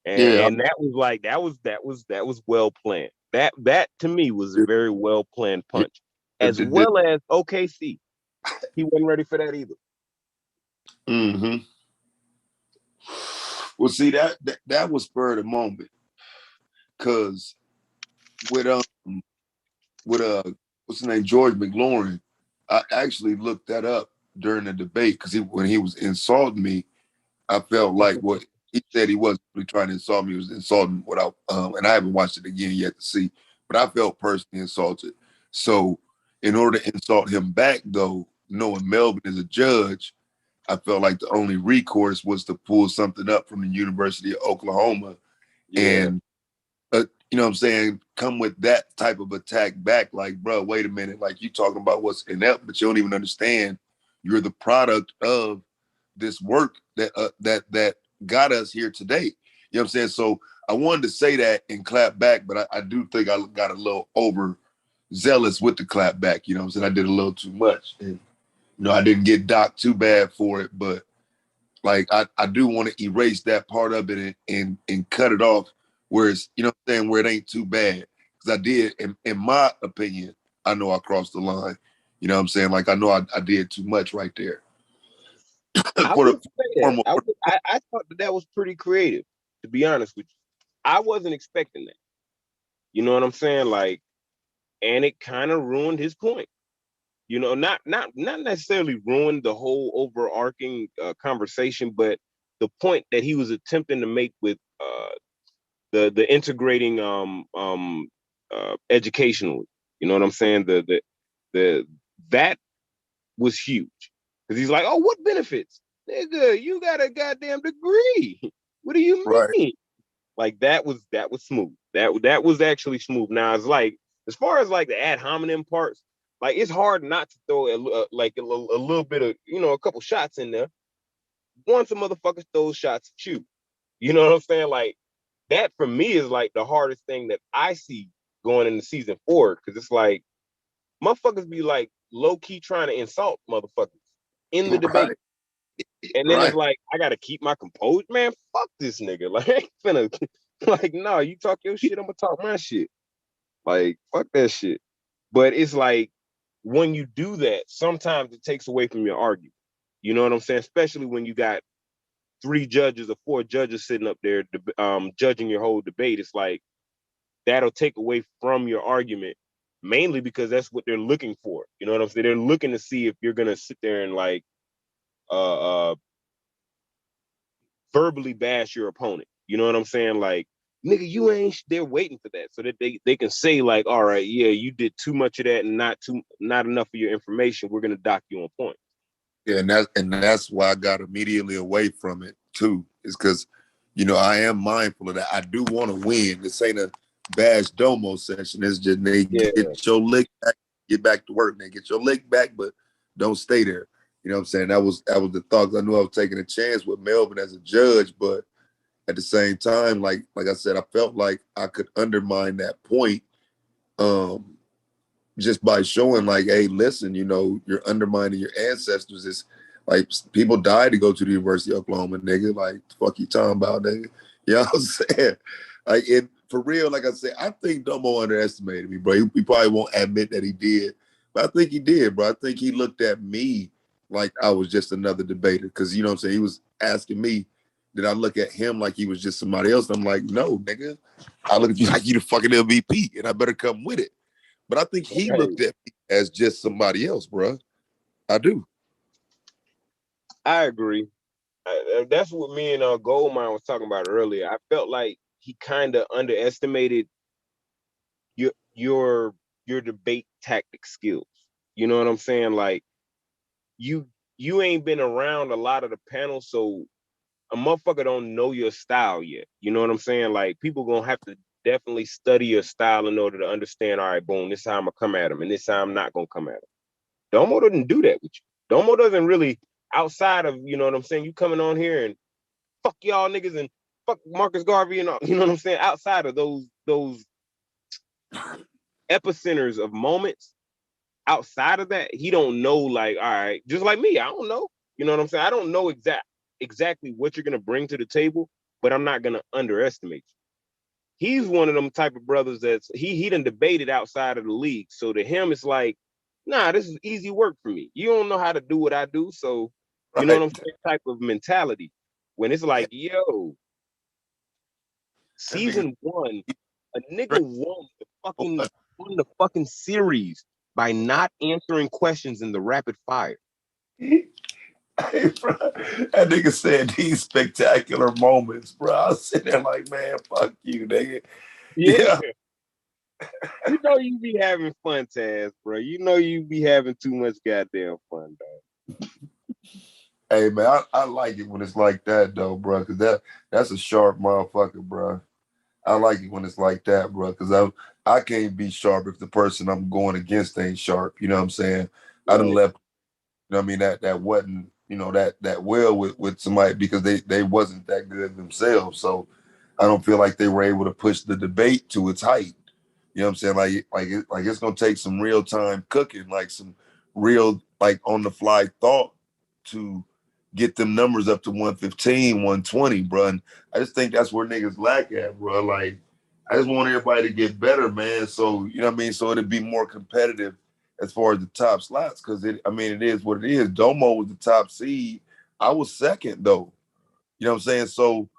yeah. And that was like that was well planned. That to me was a very well planned Yeah, punch. As well as OKC. He wasn't ready for that either. mm-hmm. Well, see that was spur of the moment, cause with with what's his name, George McLaurin, I actually looked that up during the debate because when he was insulting me, I felt like what he said he wasn't really trying to insult me, he was insulting without and I haven't watched it again yet to see, but I felt personally insulted. So in order to insult him back though, knowing Melvin is a judge, I felt like the only recourse was to pull something up from the University of Oklahoma Yeah. and you know what I'm saying, come with that type of attack back. Like, bro, wait a minute. Like, you talking about what's inept, but you don't even understand you're the product of this work that got us here today. You know what I'm saying? So I wanted to say that and clap back, but I do think I got a little overzealous with the clap back. You know what I'm saying? I did a little too much. And, I didn't get docked too bad for it, but like I do want to erase that part of it and cut it off where it's, you know what I'm saying, where it ain't too bad. Because I did, in my opinion, I know I crossed the line. You know what I'm saying? Like I know I did too much right there. I for the would say that. formal I thought that was pretty creative, to be honest with you. I wasn't expecting that. You know what I'm saying? Like and it kind of ruined his point. You know, not necessarily ruined the whole overarching conversation, but the point that he was attempting to make with the integrating educationally. You know what I'm saying? The that was huge because he's like, oh, what benefits, nigga? You got a goddamn degree. What do you Right. mean? Like that was smooth. That was actually smooth. Now it's like as far as like the ad hominem parts, like it's hard not to throw a little bit of a couple shots in there. Once a motherfucker throws shots at you, you know what I'm saying? Like that for me is like the hardest thing that I see going into season 4 because it's like motherfuckers be like low key trying to insult motherfuckers in the debate. Right. And then it's Right. like, I gotta keep my composure, man. Fuck this nigga. Like, I ain't finna, like, no, you talk your shit, I'm gonna talk my shit. Like, fuck that shit. But it's like, when you do that, sometimes it takes away from your argument. You know what I'm saying? Especially when you got 3 judges or 4 judges sitting up there judging your whole debate. It's like, that'll take away from your argument, mainly because that's what they're looking for. You know what I'm saying? They're looking to see if you're gonna sit there and like, uh verbally bash your opponent. You know what I'm saying? Like, nigga, you ain't. They're waiting for that so that they can say like, all right, yeah, you did too much of that and not enough of your information. We're gonna dock you on point. Yeah, and that's why I got immediately away from it too. Is because, I am mindful of that. I do want to win. This ain't a bash domo session. It's just they Yeah, get your lick back, get back to work. They get your lick back, but don't stay there. You know what I'm saying? That was the thought. I knew I was taking a chance with Melvin as a judge, but at the same time, like I said, I felt like I could undermine that point. Um, just by showing like, hey, listen, you're undermining your ancestors. It's like people died to go to the University of Oklahoma, nigga. Like, fuck you talking about, nigga? You know what I'm saying? Like, for real, like I said, I think Domo underestimated me, bro. He probably won't admit that he did, but I think he did, bro. I think he looked at me like I was just another debater, because you know what I'm saying. He was asking me, did I look at him like he was just somebody else? I'm like, no, nigga. I look at you like you the fucking MVP, and I better come with it. But I think he right. looked at me as just somebody else, bro. I do. I agree. That's what me and Goldmine was talking about earlier. I felt like he kind of underestimated your your debate tactic skills. You know what I'm saying? Like you you ain't been around a lot of the panels, so a motherfucker don't know your style yet. You know what I'm saying? Like people gonna have to definitely study your style in order to understand. All right, boom, this time I'm gonna come at him, and this time I'm not gonna come at him. Domo doesn't do that with you. Domo doesn't really outside of you know what I'm saying. You coming on here and fuck y'all niggas and fuck Marcus Garvey and all, you know what I'm saying. Outside of those epicenters of moments, outside of that, he don't know. Like, all right, just like me, I don't know. You know what I'm saying? I don't know exactly what you're gonna bring to the table, but I'm not gonna underestimate you. He's one of them type of brothers that's he done debated outside of the league. So to him, it's like, nah, this is easy work for me. You don't know how to do what I do, so you know what Right. I'm saying? Type of mentality. When it's like, yo, That nigga season 1, a nigga won the fucking series by not answering questions in the rapid fire. Hey, bro, that nigga said these spectacular moments, bro. I was sitting there like, man, fuck you, nigga. Yeah. Yeah. You know you be having fun, Taz, bro. You know you be having too much goddamn fun, dog. Hey, man, I like it when it's like that, though, bro, because that's a sharp motherfucker, bro. I like it when it's like that, bro, because I can't be sharp if the person I'm going against ain't sharp. You know what I'm saying? I done Right. left, you know what I mean, that wasn't, that well with somebody because they wasn't that good themselves. So I don't feel like they were able to push the debate to its height. You know what I'm saying? Like it's gonna take some real time cooking, like some real like on the fly thought to get them numbers up to 115, 120, bro. And I just think that's where niggas lack at, bro. Like I just want everybody to get better, man. So you know what I mean? So it'd be more competitive as far as the top slots, because it is what it is. Domo was the top seed. I was second though. You know what I'm saying? So,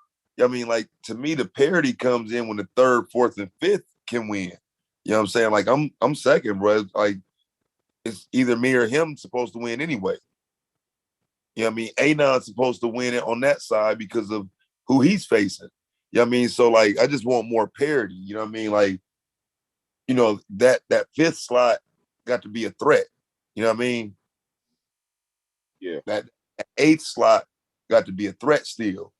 I mean, like to me, the parity comes in when the third, fourth, and fifth can win. You know what I'm saying? Like I'm second, bro. Like it's either me or him supposed to win anyway. You know what I mean? Anon's supposed to win it on that side because of who he's facing. You know what I mean? So like I just want more parity. You know what I mean? Like, you know, that fifth slot got to be a threat. You know what I mean? Yeah. That eighth slot got to be a threat still.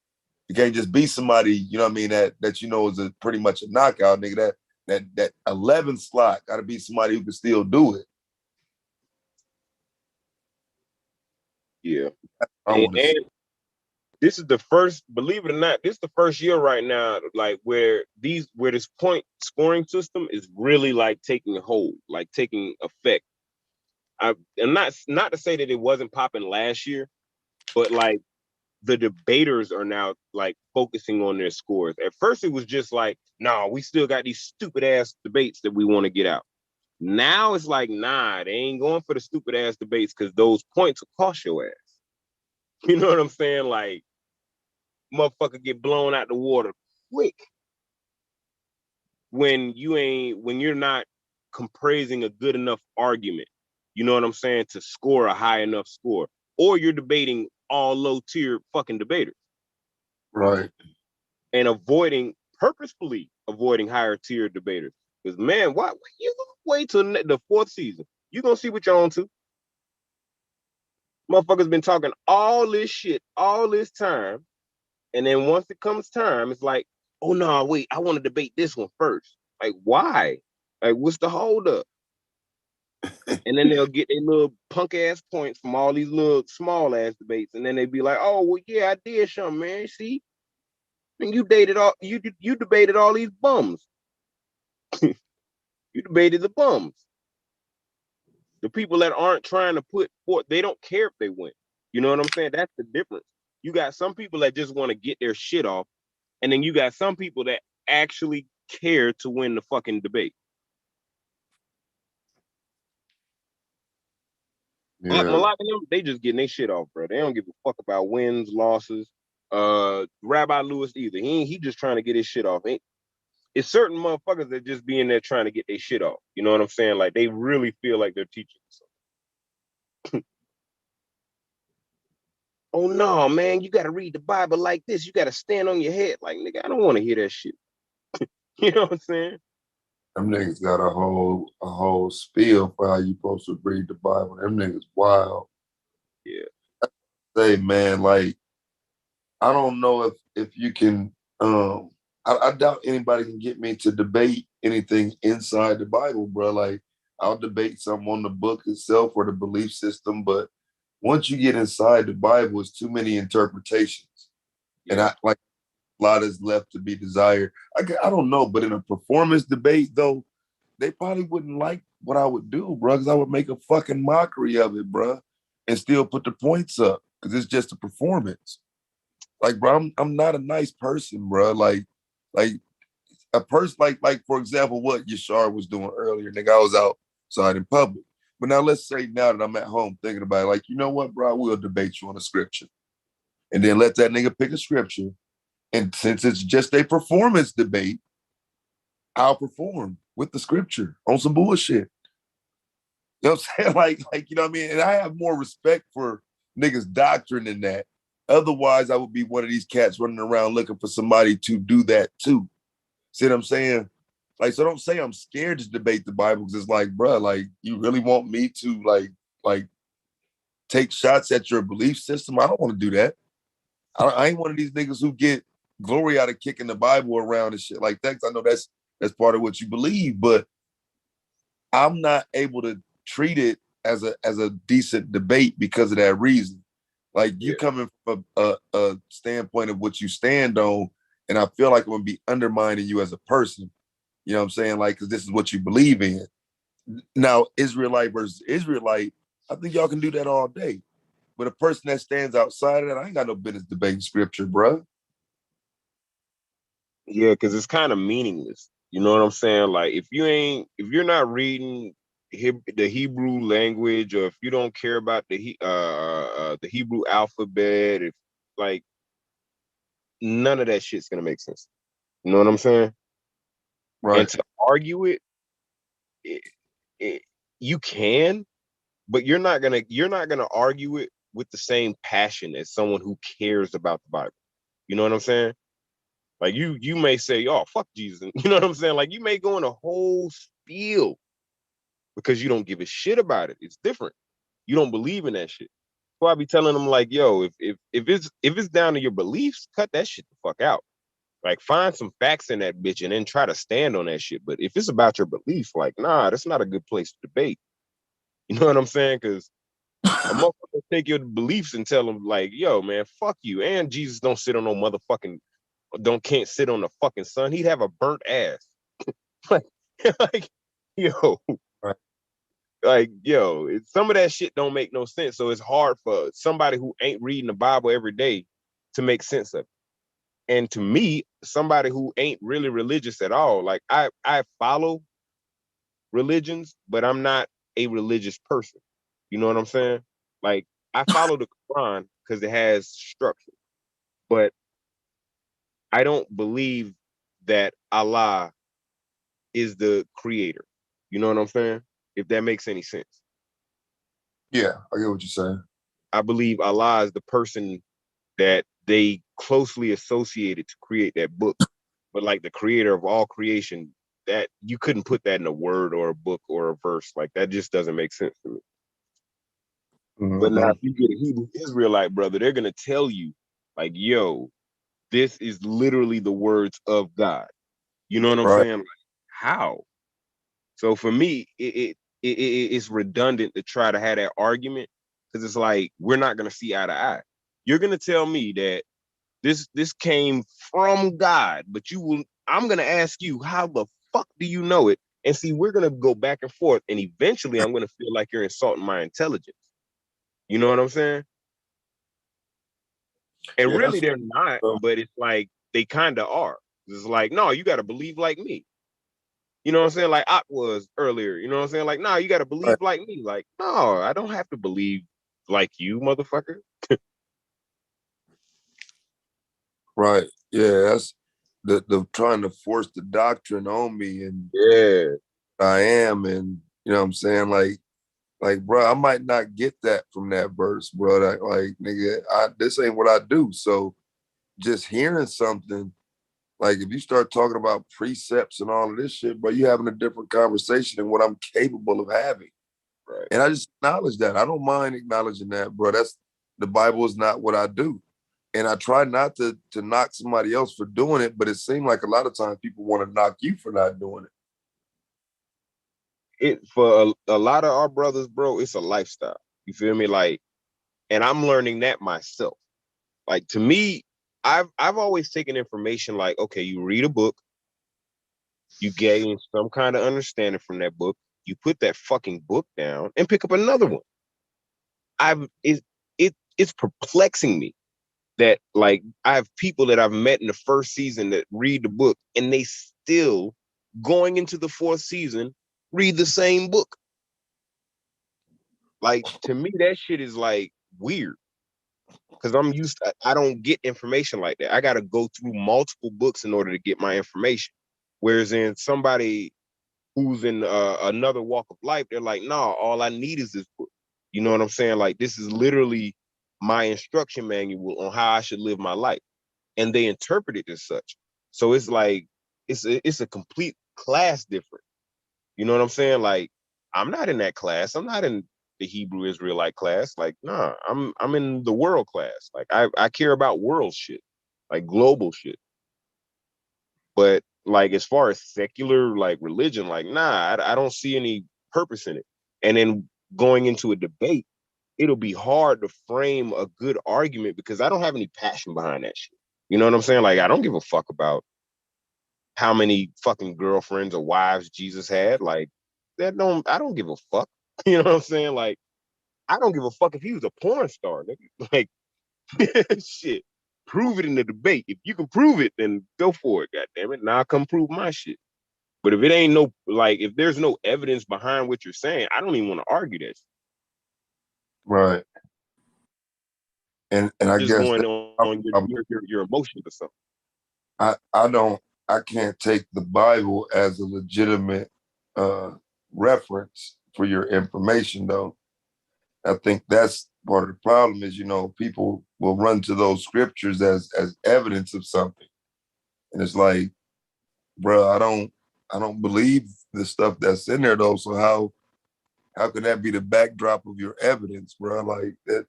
You can't just be somebody, you know what I mean, that you know is a pretty much a knockout, nigga. That 11th slot got to be somebody who can still do it. Yeah. I want to see. And this is the first, believe it or not, this is the first year right now, like where this point scoring system is really like taking hold, like taking effect. I'm not to say that it wasn't popping last year, but like the debaters are now like focusing on their scores. At first, it was just like, nah, we still got these stupid ass debates that we want to get out. Now it's like, nah, they ain't going for the stupid ass debates because those points will cost your ass. You know what I'm saying? Like, motherfucker get blown out the water quick when you're not praising a good enough argument. You know what I'm saying? To score a high enough score. Or you're debating all low tier fucking debaters. Right. And purposefully avoiding higher tier debaters. Because man, why you wait till the fourth season? You gonna see what you're on to. Motherfuckers been talking all this shit all this time, and then once it comes time, it's like, oh no, wait, I want to debate this one first. Like, why? Like, what's the holdup? And then they'll get their little punk ass points from all these little small ass debates, and then they be like, oh well, yeah, I did something, man. See, and you debated all these bums. You debated the bums. The people that aren't trying to put forth, they don't care if they win. You know what I'm saying? That's the difference. You got some people that just want to get their shit off, and then you got some people that actually care to win the fucking debate. Yeah. Malak and them, they just getting their shit off, bro. They don't give a fuck about wins, losses. Rabbi Lewis either. He just trying to get his shit off. It's certain motherfuckers that just be in there trying to get their shit off. You know what I'm saying? Like they really feel like they're teaching something. Oh no, man, you gotta read the Bible like this. You gotta stand on your head. Like, nigga, I don't want to hear that shit. You know what I'm saying? Them niggas got a whole spiel for how you supposed to read the Bible. Them niggas wild. Yeah. Say, man, like I don't know if you can. I doubt anybody can get me to debate anything inside the Bible, bro. Like I'll debate something on the book itself or the belief system, but once you get inside the Bible, it's too many interpretations, and I like a lot is left to be desired. I don't know, but in a performance debate, though, they probably wouldn't like what I would do, bro, because I would make a fucking mockery of it, bro, and still put the points up because it's just a performance. Like, bro, I'm not a nice person, bro. Like a person, like for example, what Yashar was doing earlier, nigga. I was outside in public, but now let's say now that I'm at home thinking about it, like, you know what, bro, I will debate you on a scripture, and then let that nigga pick a scripture, and since it's just a performance debate, I'll perform with the scripture on some bullshit. You know what I'm saying? Like you know what I mean? And I have more respect for niggas' doctrine than that. Otherwise, I would be one of these cats running around looking for somebody to do that too. See what I'm saying? Like, so don't say I'm scared to debate the Bible because it's like, bro, like you really want me to like take shots at your belief system? I don't want to do that. I ain't one of these niggas who get glory out of kicking the Bible around and shit like that. Cause I know that's part of what you believe, but I'm not able to treat it as a decent debate because of that reason. Like you coming from a standpoint of what you stand on, and I feel like I'm gonna be undermining you as a person. You know what I'm saying? Like, because this is what you believe in. Now, Israelite versus Israelite, I think y'all can do that all day. But a person that stands outside of that, I ain't got no business debating scripture, bro. Yeah, because it's kind of meaningless. You know what I'm saying? Like if you're not reading the Hebrew language, or if you don't care about the Hebrew alphabet, if like none of that shit's gonna make sense. You know what I'm saying? Right. And to argue it, it, you can, but you're not gonna argue it with the same passion as someone who cares about the Bible. You know what I'm saying? Like you may say, "Oh, fuck Jesus," you know what I'm saying? Like you may go in a whole spiel because you don't give a shit about it. It's different. You don't believe in that shit. So I be telling them like, "Yo, if it's down to your beliefs, cut that shit the fuck out. Like find some facts in that bitch and then try to stand on that shit. But if it's about your beliefs, like, nah, that's not a good place to debate. You know what I'm saying? Because a motherfucker take your beliefs and tell them like, yo, man, fuck you. And Jesus don't sit on no motherfucking can't sit on the fucking sun. He'd have a burnt ass. like, like, yo, Right. like, yo, some of that shit don't make no sense. So it's hard for somebody who ain't reading the Bible every day to make sense of it. And to me, somebody who ain't really religious at all, like I follow religions, but I'm not a religious person. You know what I'm saying? Like I follow the Quran because it has structure, but I don't believe that Allah is the creator. You know what I'm saying? If that makes any sense. Yeah, I get what you're saying. I believe Allah is the person that they closely associated to create that book. But like the creator of all creation, that you couldn't put that in a word or a book or a verse. Like that just doesn't make sense to me. But now Mhm. if you get a Hebrew Israelite brother, they're gonna tell you, like, yo, this is literally the words of God. You know what I'm Right. saying? Like, how? So for me, it's redundant to try to have that argument because it's like we're not gonna see eye to eye. You're gonna tell me that this came from God, but I'm gonna ask you, how the fuck do you know it? And see, we're gonna go back and forth, and eventually I'm gonna feel like you're insulting my intelligence. You know what I'm saying? And Yeah, really that's they're not, but it's like they kind of are. It's like, no, you gotta believe like me. You know what I'm saying? Like Ock was earlier. You know what I'm saying? Like, no, you gotta right. believe like me. Like, no, I don't have to believe like you, motherfucker. Right. Yeah, that's the trying to force the doctrine on me, and Yeah. I am, and you know what I'm saying? Like, bro, I might not get that from that verse, bro. Like, nigga, this ain't what I do. So just hearing something, like if you start talking about precepts and all of this shit, bro, you having a different conversation than what I'm capable of having. Right. And I just acknowledge that. I don't mind acknowledging that, bro. That's the Bible is not what I do. And I try not to knock somebody else for doing it, but it seems like a lot of times people want to knock you for not doing it. It for a lot of our brothers, bro, it's a lifestyle. You feel me? Like, and I'm learning that myself. Like to me, I've always taken information like, okay, you read a book, you gain some kind of understanding from that book, you put that fucking book down and pick up another one. I've it's perplexing me that like I have people that I've met in the first season that read the book and they still going into the fourth season read the same book. Like to me, that shit is like weird because I'm used to, I don't get information like that. I got to go through multiple books in order to get my information. Whereas in somebody who's in another walk of life, they're like, nah, all I need is this book. You know what I'm saying? Like this is literally my instruction manual on how I should live my life. And they interpret it as such. So it's like it's a complete class difference. You know what I'm saying? Like I'm not in that class. I'm not in the Hebrew Israelite class. Like nah, I'm in the world class. Like I care about world shit, like global shit. But like as far as secular like religion, like nah, I don't see any purpose in it. And then going into a debate, it'll be hard to frame a good argument because I don't have any passion behind that shit. You know what I'm saying? Like I don't give a fuck about how many fucking girlfriends or wives Jesus had. Like that don't I don't give a fuck. You know what I'm saying? Like I don't give a fuck if he was a porn star. Nigga. Like shit. Prove it in the debate. If you can prove it, then go for it, goddamn it. Now I'll come prove my shit. But if it ain't no like if there's no evidence behind what you're saying, I don't even want to argue that. Right. And I'm I just guess going that on your emotions or something. I don't I can't take the Bible as a legitimate uh reference for your information, though. I think that's part of the problem is, people will run to those scriptures as evidence of something. And it's like, bro, I don't believe the stuff that's in there though. So how can that be the backdrop of your evidence, bro? Like that,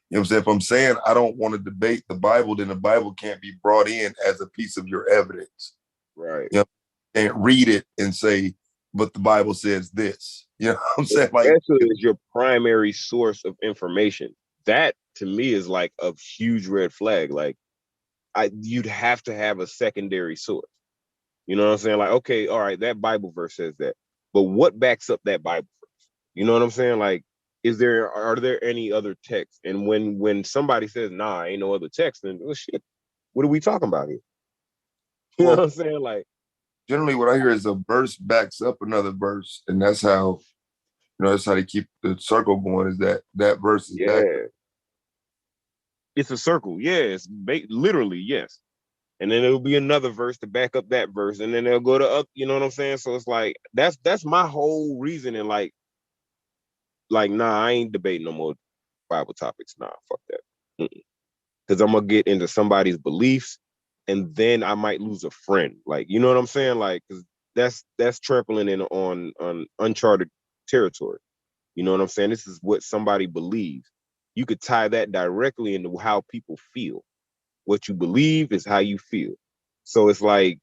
what I'm saying? If I'm saying I don't want to debate the Bible, then the Bible can't be brought in as a piece of your evidence. Right. You can't read it and say, but the Bible says this. You know what I'm saying? Like, Especially as your primary source of information. That to me is like a huge red flag. Like you'd have to have a secondary source. You know what I'm saying? Like, okay, all right, that Bible verse says that. But what backs up that Bible verse? You know what I'm saying? Like, are there any other texts? And when somebody says, nah, ain't no other text, then oh shit, what are we talking about here? You know what I'm saying? Like, generally what I hear is a verse backs up another verse, and that's how that's how they keep the circle going. Is that verse is back? It's a circle. Yeah, it's literally yes. And then it'll be another verse to back up that verse, and then they'll go to up. You know what I'm saying? So it's like that's my whole reason. And like nah, I ain't debating no more Bible topics. Nah, fuck that. Because I'm gonna get into somebody's beliefs, and then I might lose a friend. Like, you know what I'm saying? Like, because that's trampling in on uncharted territory. You know what I'm saying? This is what somebody believes. You could tie that directly into how people feel. What you believe is how you feel. So it's like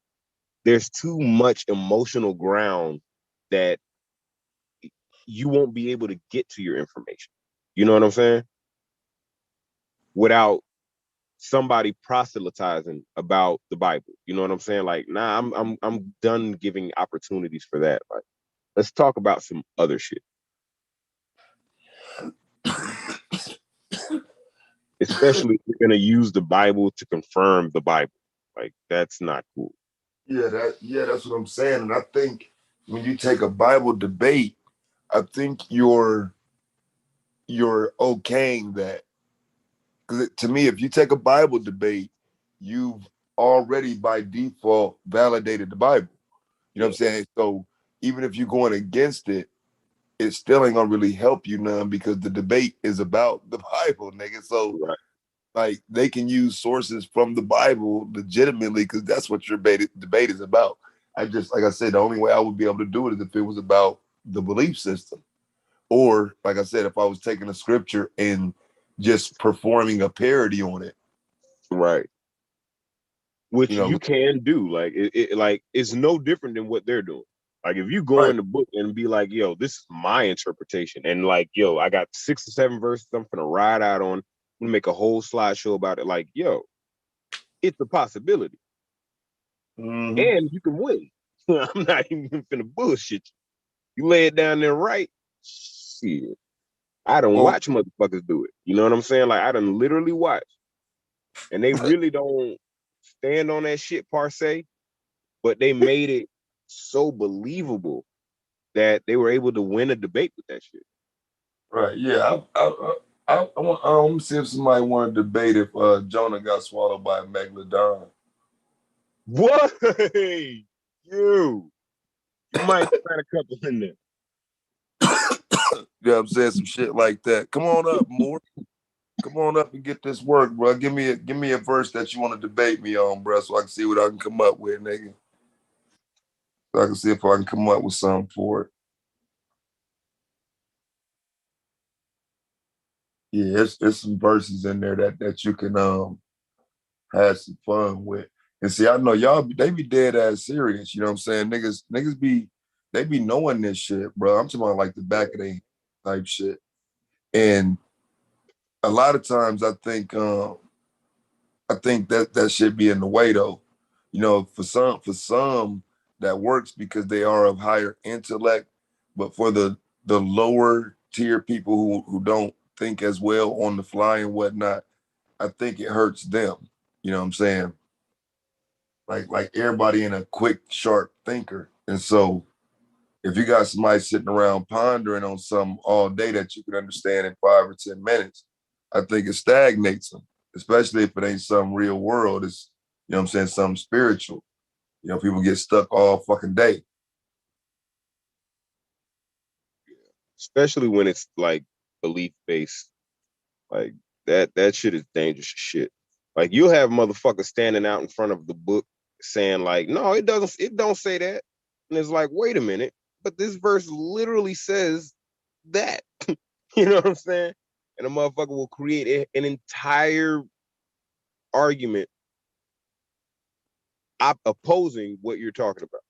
there's too much emotional ground that you won't be able to get to your information. You know what I'm saying? Without somebody proselytizing about the Bible. You know what I'm saying? Like, nah, I'm done giving opportunities for that. Like, let's talk about some other shit. Especially if you're gonna use the Bible to confirm the Bible. Like, that's not cool. Yeah, that's what I'm saying. And I think when you take a Bible debate, I think you're okaying that. Because to me, if you take a Bible debate, you've already by default validated the Bible. You know what I'm saying? So even if you're going against it, it still ain't gonna really help you none because the debate is about the Bible, nigga. So Right. like they can use sources from the Bible legitimately because that's what your debate is about. I just, like I said, the only way I would be able to do it is if it was about the belief system. Or, like I said, if I was taking a scripture and just performing a parody on it. Right. Which you can do. Like it's no different than what they're doing. Like if you go in the book and be like, yo, this is my interpretation. And like, yo, I got 6 or 7 verses I'm gonna ride out on. I'm gonna make a whole slideshow about it. Like, yo, it's a possibility. Mm-hmm. And you can win. I'm not even finna bullshit you. You lay it down there right, shit. I don't watch motherfuckers do it. You know what I'm saying? Like I done literally watch. And they really don't stand on that shit per se, but they made it so believable that they were able to win a debate with that shit. Right. Yeah. I want to see if somebody want to debate if Jonah got swallowed by a megalodon. What? You might find a couple in there. Yeah, I'm saying some shit like that. Come on up, Moore. Come on up and get this work, bro. Give me a verse that you want to debate me on, bro, so I can see what I can come up with, nigga. So I can see if I can come up with something for it. Yeah, it's some verses in there that you can have some fun with. And see, I know y'all they be dead ass serious. You know what I'm saying? Niggas be knowing this shit, bro. I'm talking about like the back of their type shit. And a lot of times I think that should be in the way though. You know, for some that works because they are of higher intellect, but for the lower tier people who don't think as well on the fly and whatnot, I think it hurts them. You know what I'm saying? Like everybody in a quick, sharp thinker. And so if you got somebody sitting around pondering on something all day that you can understand in 5 or 10 minutes, I think it stagnates them, especially if it ain't some real world. It's, you know what I'm saying, something spiritual. You know, people get stuck all fucking day. especially when it's like belief based. Like that shit is dangerous as shit. Like you'll have motherfuckers standing out in front of the book saying like, no, it don't say that. And it's like, wait a minute, but this verse literally says that. You know what I'm saying? And a motherfucker will create an entire argument opposing what you're talking about.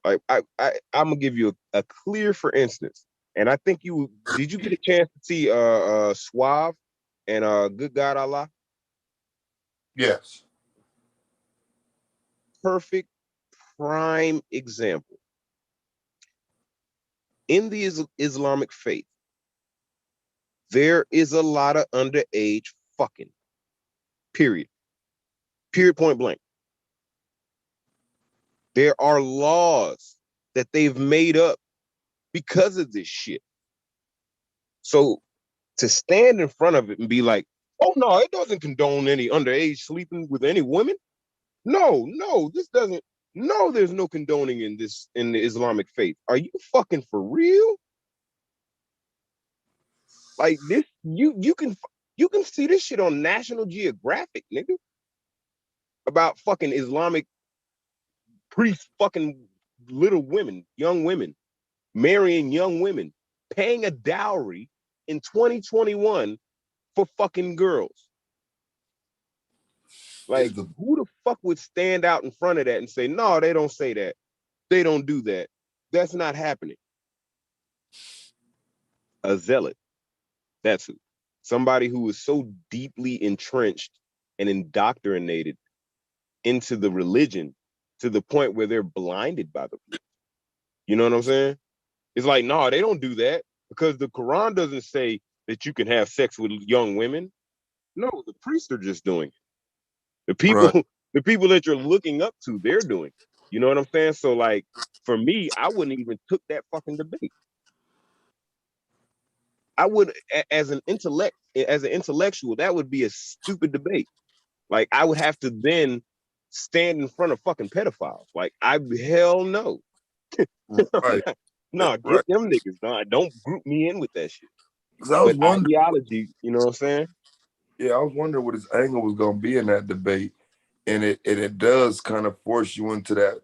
Like I'm gonna give you a clear for instance, and I think did you get a chance to see Suave and Good God Allah? Yes. Perfect prime example. In the Islamic faith, there is a lot of underage fucking. Period. Period, point blank. There are laws that they've made up because of this shit. So to stand in front of it and be like, oh no, it doesn't condone any underage sleeping with any women. No, this doesn't. No, there's no condoning in the Islamic faith. Are you fucking for real? Like this, you can see this shit on National Geographic, nigga. About fucking Islamic priests fucking little women, young women, marrying young women, paying a dowry in 2021 for fucking girls. Like, who the fuck would stand out in front of that and say, no, they don't say that. They don't do that. That's not happening. A zealot. That's who. Somebody who is so deeply entrenched and indoctrinated into the religion to the point where they're blinded by the religion. You know what I'm saying? It's like, no, they don't do that because the Quran doesn't say that you can have sex with young women. No, the priests are just doing it. The people, Right. the people that you're looking up to, they're doing it. You know what I'm saying? So like, for me, I wouldn't even took that fucking debate. I would, as an intellectual, that would be a stupid debate. Like, I would have to then stand in front of fucking pedophiles. Like, hell no. Right. No, Right. get them niggas. No, don't group me in with that shit. Because I was But wondering, ideology, you know what I'm saying? yeah, I was wondering what his angle was going to be in that debate, and it does kind of force you into that,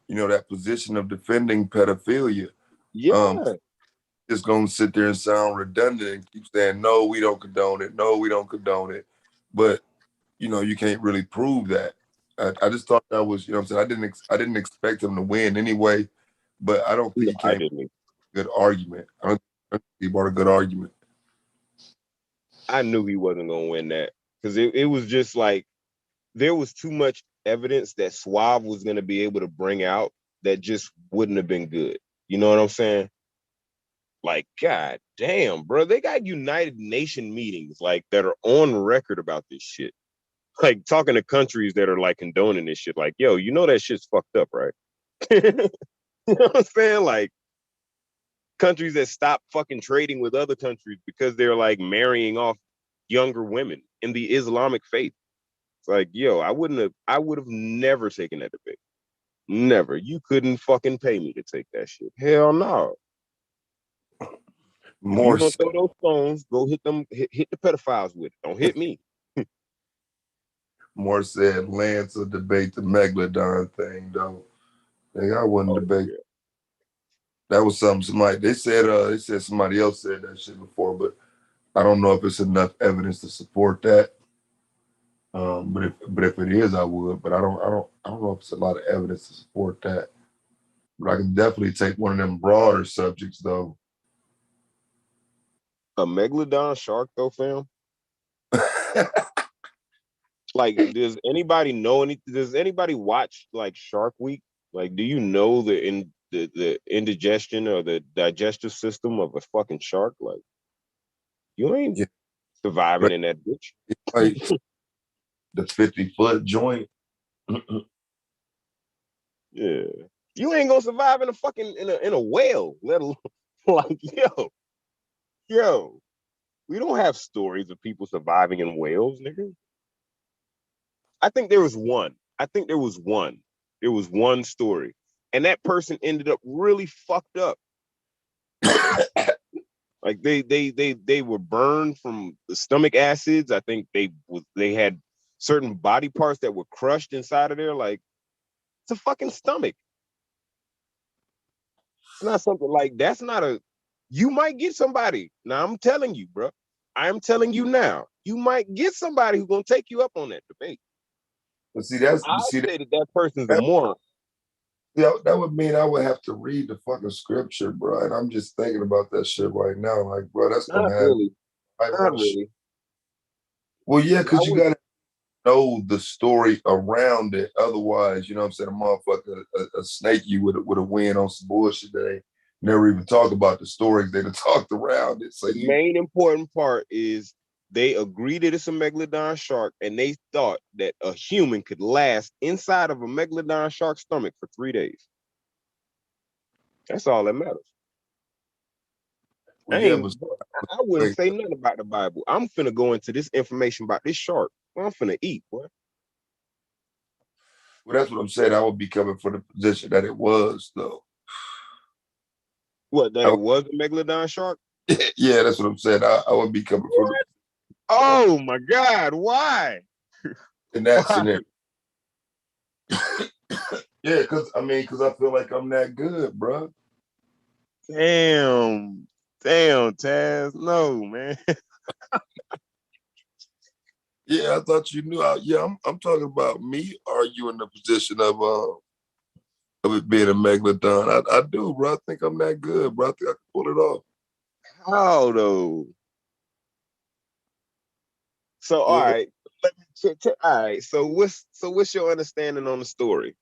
that position of defending pedophilia. Um, Yeah. just going to sit there and sound redundant and keep saying, no, we don't condone it. No, we don't condone it. But, you can't really prove that. I just thought that was, what I'm saying? I didn't expect him to win anyway, but I don't think No, he I came with didn't. a good argument. I don't think he brought a good argument. I knew he wasn't gonna win that because it was just like there was too much evidence that Suave was gonna be able to bring out that just wouldn't have been good. You know what I'm saying? Like, god damn, bro, they got United Nation meetings like that are on record about this shit. Like talking to countries that are like condoning this shit. Like, yo, you know that shit's fucked up, right? You know what I'm saying? Like countries that stop fucking trading with other countries because they're like marrying off younger women in the Islamic faith. It's like, yo, I would have never taken that debate. Never. You couldn't fucking pay me to take that shit. Hell no. If you More gonna said, throw those stones, go hit them, hit the pedophiles with it. Don't hit me. more said Lance will debate the Megalodon thing, though. I wouldn't Oh debate. yeah. That was something somebody they said somebody else said that shit before, but I don't know if it's enough evidence to support that. But if it is, I would. But I don't know if it's a lot of evidence to support that. But I can definitely take one of them broader subjects though. A megalodon shark though, fam. Like, does anybody watch like Shark Week? Like, do you know the indigestion or the digestive system of a fucking shark? Like, you ain't Yeah, surviving right. in that Like bitch. the 50-foot joint. Yeah. You ain't gonna survive in a fucking in a whale, let alone like yo. We don't have stories of people surviving in whales, nigga. I think there was one. I think there was one. There was one story. And that person ended up really fucked up. Like they were burned from the stomach acids. I think they had certain body parts that were crushed inside of there. Like it's a fucking stomach. It's not something like that's not a. You might get somebody. Now I'm telling you, bro. I'm telling you now. You might get somebody who's gonna take you up on that debate. But I say that person's a that, moron. that would mean I would have to read the fucking scripture, bro. And I'm just thinking about that shit right now. Like, bro, that's Not gonna have really. I Not want to. really. Well, yeah, I because you would. gotta know the story around it. Otherwise, you know what I'm saying, a motherfucker, a snake you would have win on some bullshit that they never even talk about the stories that have talked around it. So The main important part is they agree that it's a megalodon shark, and they thought that a human could last inside of a megalodon shark's stomach for 3 days. That's all that matters. well, yeah, but I wouldn't say nothing about the Bible. I'm finna go into this information about this shark. I'm finna eat, boy. well, that's what I'm saying. I would be coming for the position that it was, though. What, that it was a megalodon shark? Yeah, that's what I'm saying. I would be coming for the Oh my God, why? in that Why? scenario. Yeah, because I feel like I'm that good, bro. Damn, Taz. No, man. Yeah, I thought you knew. I'm talking about me. Are you in the position of it being a megalodon? I do, bro. I think I'm that good, bro. I think I can pull it off. How though? So all Yeah. right, all right. So what's your understanding on the story?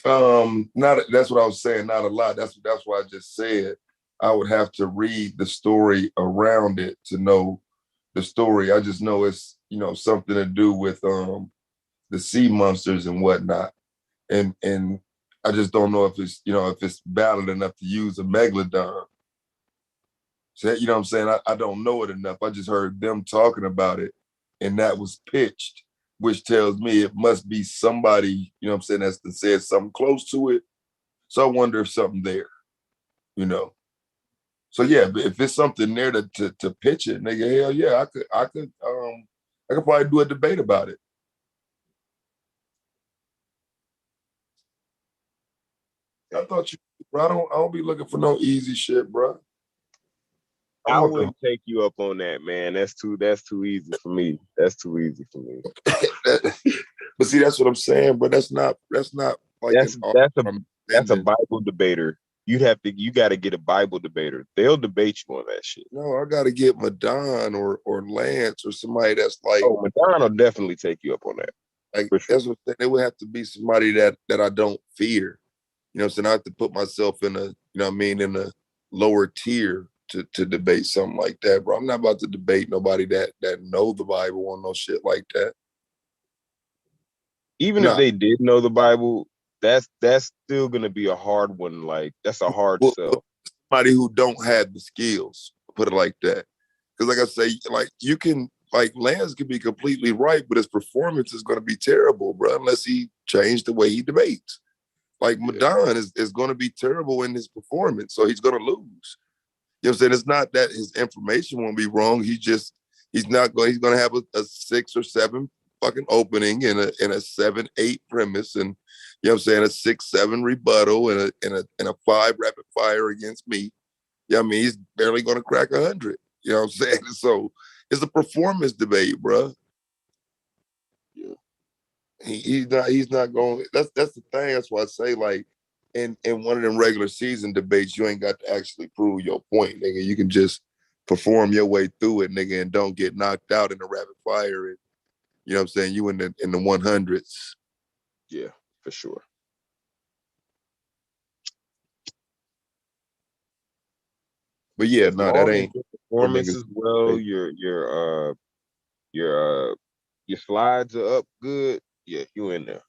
Not that's what I was saying. Not a lot. That's why I just said I would have to read the story around it to know the story. I just know it's something to do with the sea monsters and whatnot, and I just don't know if it's valid enough to use a megalodon. So you know what I'm saying? I don't know it enough. I just heard them talking about it, and that was pitched, which tells me it must be somebody, you know what I'm saying, that's said something close to it. So I wonder if something there, you know. So yeah, but if it's something there to pitch it, nigga, hell yeah, I could probably do a debate about it. I thought you, bro. I don't be looking for no easy shit, bro. I I want the wouldn't take you up on that, man. That's too easy for me. That's too easy for me. but see, that's what I'm saying. But that's not like That's an that's a Bible debater. You got to get a Bible debater. They'll debate you on that shit. No, I got to get Madon or Lance or somebody that's like. Oh, Madonna will definitely take you up on that. Like For sure. that's what it would have to be somebody that I don't fear. You know what I'm saying? I have to put myself in in a lower tier to debate something like that, bro. I'm not about to debate nobody that know the Bible on no shit like that. Even if they did know the Bible, that's still gonna be a hard one. Like that's a hard sell. Somebody who don't have the skills, put it like that. Because like I say, like you can Lance can be completely right, but his performance is gonna be terrible, bro, unless he changed the way he debates. Like Madon is going to be terrible in his performance, so he's going to lose. You know what I'm saying? It's not that his information won't be wrong. He's not going. He's going to have a 6 or 7 fucking opening in a 7-8 premise, and you know what I'm saying, a 6-7 rebuttal and a 5 rapid fire against me. Yeah, I mean he's barely going to crack 100. You know what I'm saying? So it's a performance debate, bro. Yeah. He's not going. That's the thing. That's why I say, like, in one of them regular season debates, you ain't got to actually prove your point, nigga. You can just perform your way through it, nigga, and don't get knocked out in the rapid fire. And you know what I'm saying? You in the 100s. Yeah, for sure. But yeah, no, that ain't performance as well. Your slides are up good. Yeah, you in there.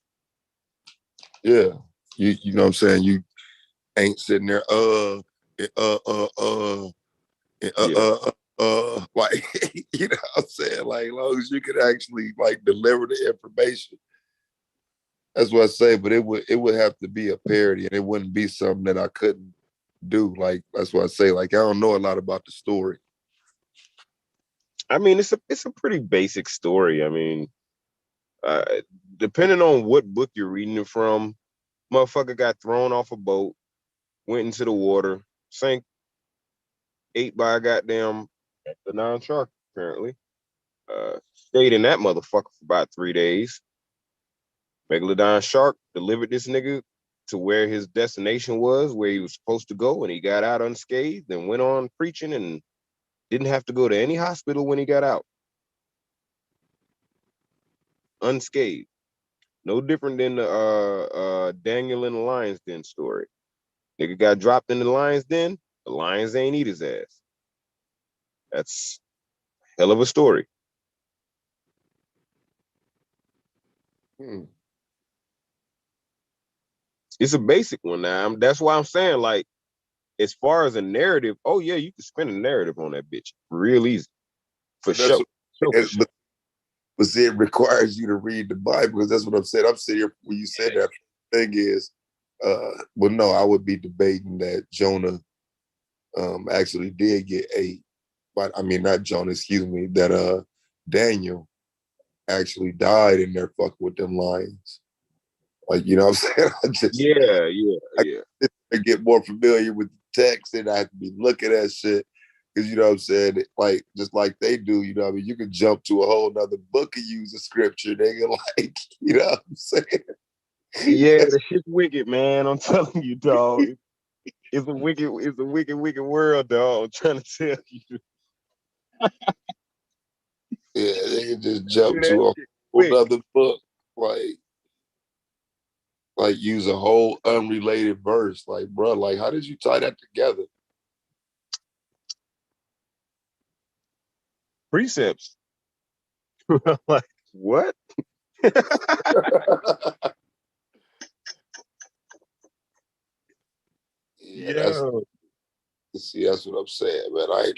Yeah, you know what I'm saying? You ain't sitting there like you know what I'm saying? Like as long as you could actually like deliver the information. That's what I say, but it would have to be a parody, and it wouldn't be something that I couldn't do. Like that's what I say. Like I don't know a lot about the story. I mean, it's a pretty basic story. I mean, uh, depending on what book you're reading it from, motherfucker got thrown off a boat, went into the water, sank, ate by a goddamn the shark apparently. Stayed in that motherfucker for about 3 days. Megalodon shark delivered this nigga to where his destination was, where he was supposed to go, and he got out unscathed and went on preaching and didn't have to go to any hospital when he got out. Unscathed. No different than the Daniel in the Lion's Den story. Nigga got dropped in the Lion's Den, the lions ain't eat his ass. That's a hell of a story. Hmm. It's a basic one now. That's why I'm saying, like, as far as a narrative, oh yeah, you can spin a narrative on that bitch real easy. For But that's sure. but see, it requires you to read the Bible because that's what I'm saying. I'm sitting here when you said that. Thing is, well, no, I would be debating that Jonah actually did get ate, but I mean not Jonah, excuse me, that Daniel actually died in there fucking with them lions. Like, you know what I'm saying? I get more familiar with the text and I have to be looking at shit. Cause you know what I'm saying? Like, just like they do, you know what I mean? You can jump to a whole nother book and use a scripture, nigga. Like, you know what I'm saying? Yeah, the shit's wicked, man. I'm telling you, dog. It's a wicked world, dog. I'm trying to tell you. Yeah, they can just jump That to a shit whole quick. nother book. Like use a whole unrelated verse. Like, bro, like how did you tie that together? Precepts. Like, what? Yeah, that's Yo. see, that's what I'm saying, man. I ain't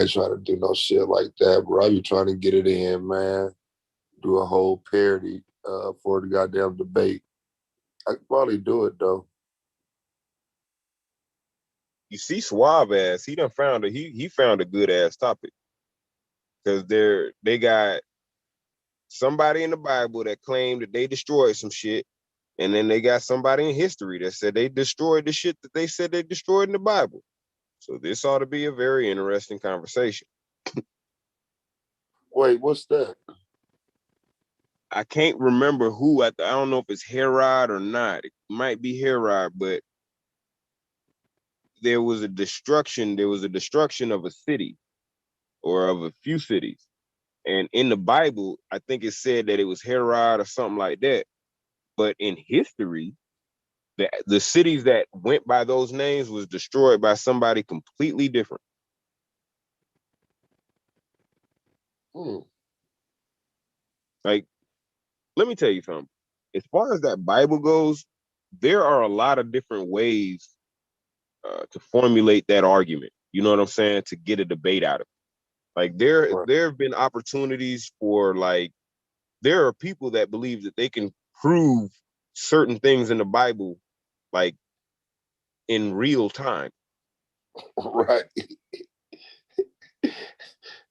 trying to do no shit like that, bro. I be trying to get it in, man. Do a whole parody for the goddamn debate. I could probably do it though. You see Suave ass, he done found he found a good ass topic. Cause they got somebody in the Bible that claimed that they destroyed some shit. And then they got somebody in history that said they destroyed the shit that they said they destroyed in the Bible. So this ought to be a very interesting conversation. Wait, what's that? I can't remember who. I don't know if it's Herod or not. It might be Herod, but there was a destruction. There was a destruction of a city or of a few cities. And in the Bible, I think it said that it was Herod or something like that. But in history, the cities that went by those names was destroyed by somebody completely different. Hmm. Like, let me tell you something. As far as that Bible goes, there are a lot of different ways to formulate that argument. You know what I'm saying? To get a debate out of it. Like Right. there have been opportunities for like there are people that believe that they can prove certain things in the Bible like in real time. Right.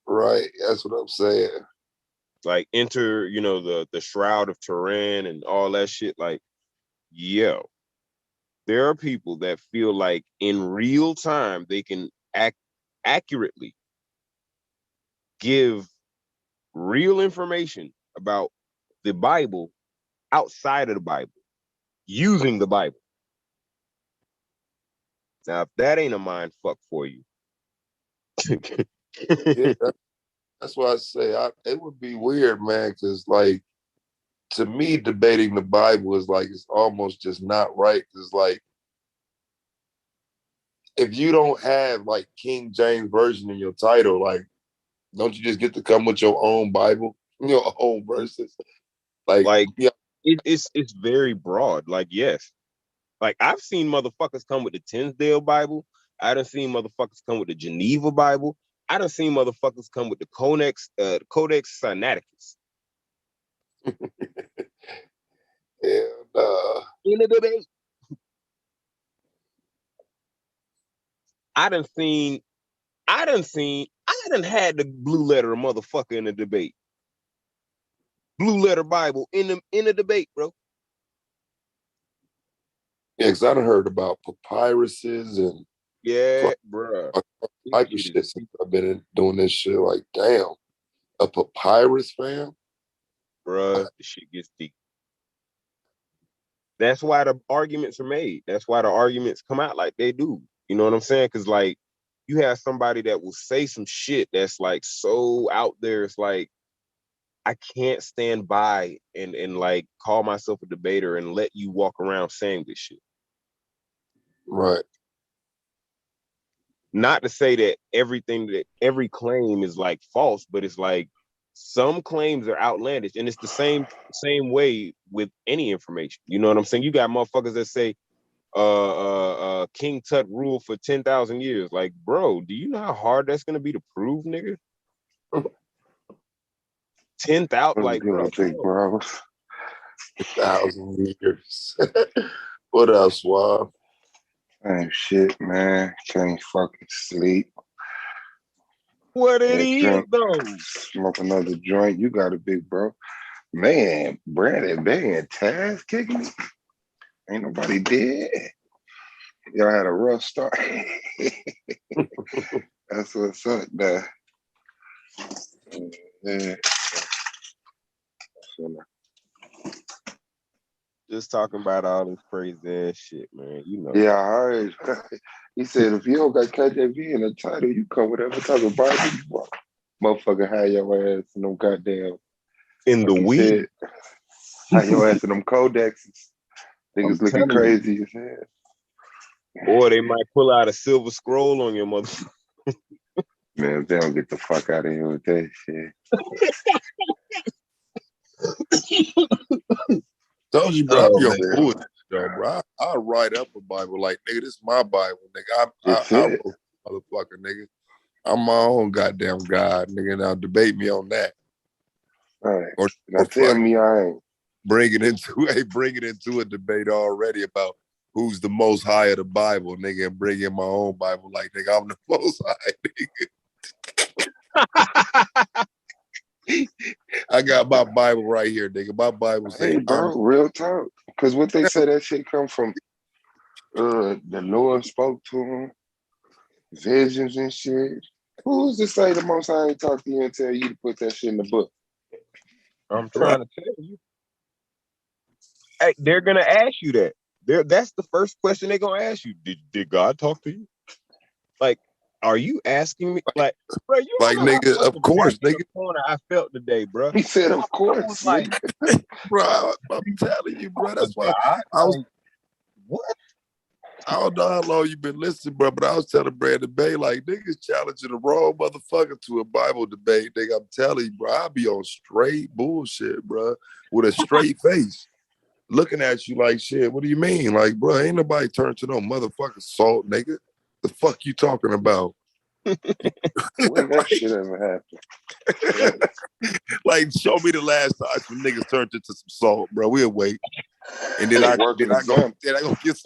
Right. That's what I'm saying. Like enter, you know, the Shroud of Turin and all that shit. Like, yo, there are people that feel like in real time they can accurately give real information about the Bible outside of the Bible, using the Bible. Now, if that ain't a mind fuck for you. Yeah, that's why I say it would be weird, man, because like to me, debating the Bible is like it's almost just not right. Because like if you don't have like King James version in your title, like don't you just get to come with your own Bible, your own verses? Like, Like yeah, it's very broad. Like, yes. Like I've seen motherfuckers come with the Tinsdale Bible. I done seen motherfuckers come with the Geneva Bible. I done seen motherfuckers come with the Codex Sinaiticus. and In the debate. I done had the blue letter motherfucker in the debate. Blue letter Bible in the debate, bro. Yeah, because I done heard about papyruses and Yeah, bro. type of shit since I've been doing this shit. Like, damn, a papyrus, fam? Bruh, the shit gets deep. That's why the arguments are made. That's why the arguments come out like they do. You know what I'm saying? Because like you have somebody that will say some shit that's like so out there. It's like I can't stand by and like call myself a debater and let you walk around saying this shit. Right. Not to say that every claim is like false, but it's like some claims are outlandish, and it's the same way with any information. You know what I'm saying? You got motherfuckers that say King Tut ruled for 10,000 years. Like, bro, do you know how hard that's gonna be to prove, nigga? 10,000, like, bro. 1,000 years. What else, Suave? Same shit, man. Can't fucking sleep. What it is, though? Smoke another joint. You got a big bro. Man, Brandon Bay Taz kicking me. Ain't nobody dead. Y'all had a rough start. That's what's up, man. Yeah. Just talking about all this crazy ass shit, man. You know. Yeah, I heard. He said if you don't got KJV in the title, you come whatever type of Bible you want. Motherfucker, have your ass in them goddamn. In the weed. Have your ass in them codexes. Niggas looking crazy as hell. Or they might pull out a silver scroll on your mother. Man, if they don't get the fuck out of here with that shit. Told you, bro, I be on bullshit, though, bro. I write up a Bible like, nigga, this is my Bible, nigga. I wrote motherfucker, nigga. I'm my own goddamn God, nigga. Now debate me on that. All right. Or tell me I ain't. Bring it into a debate already about who's the most high of the Bible, nigga, and bring in my own Bible like, nigga, I'm the most high, nigga. I got my Bible right here, nigga. My Bible says, hey, bro, real talk. Because what they say that shit come from, the Lord spoke to him, visions and shit. Who's to say the Most High ain't talk to you and tell you to put that shit in the book? I'm trying to tell you. Hey, they're gonna ask you that. That's the first question they're gonna ask you. Did God talk to you? Like, are you asking me? Like, bro, you like, nigga, of course, nigga. Corner I felt today, bro. He said, of course. Like, bro, I'm telling you, bro. That's why I was. What? I don't know how long you've been listening, bro, but I was telling Brandon Bay, like, niggas challenging the wrong motherfucker to a Bible debate, nigga. I'm telling you, bro, I be on straight bullshit, bro, with a straight face, looking at you like, shit, what do you mean? Like, bro, ain't nobody turned to no motherfucking salt, nigga. The fuck you talking about? When that shit ever happened? Like, show me the last time some niggas turned into some salt, bro. We'll wait. And then I go get some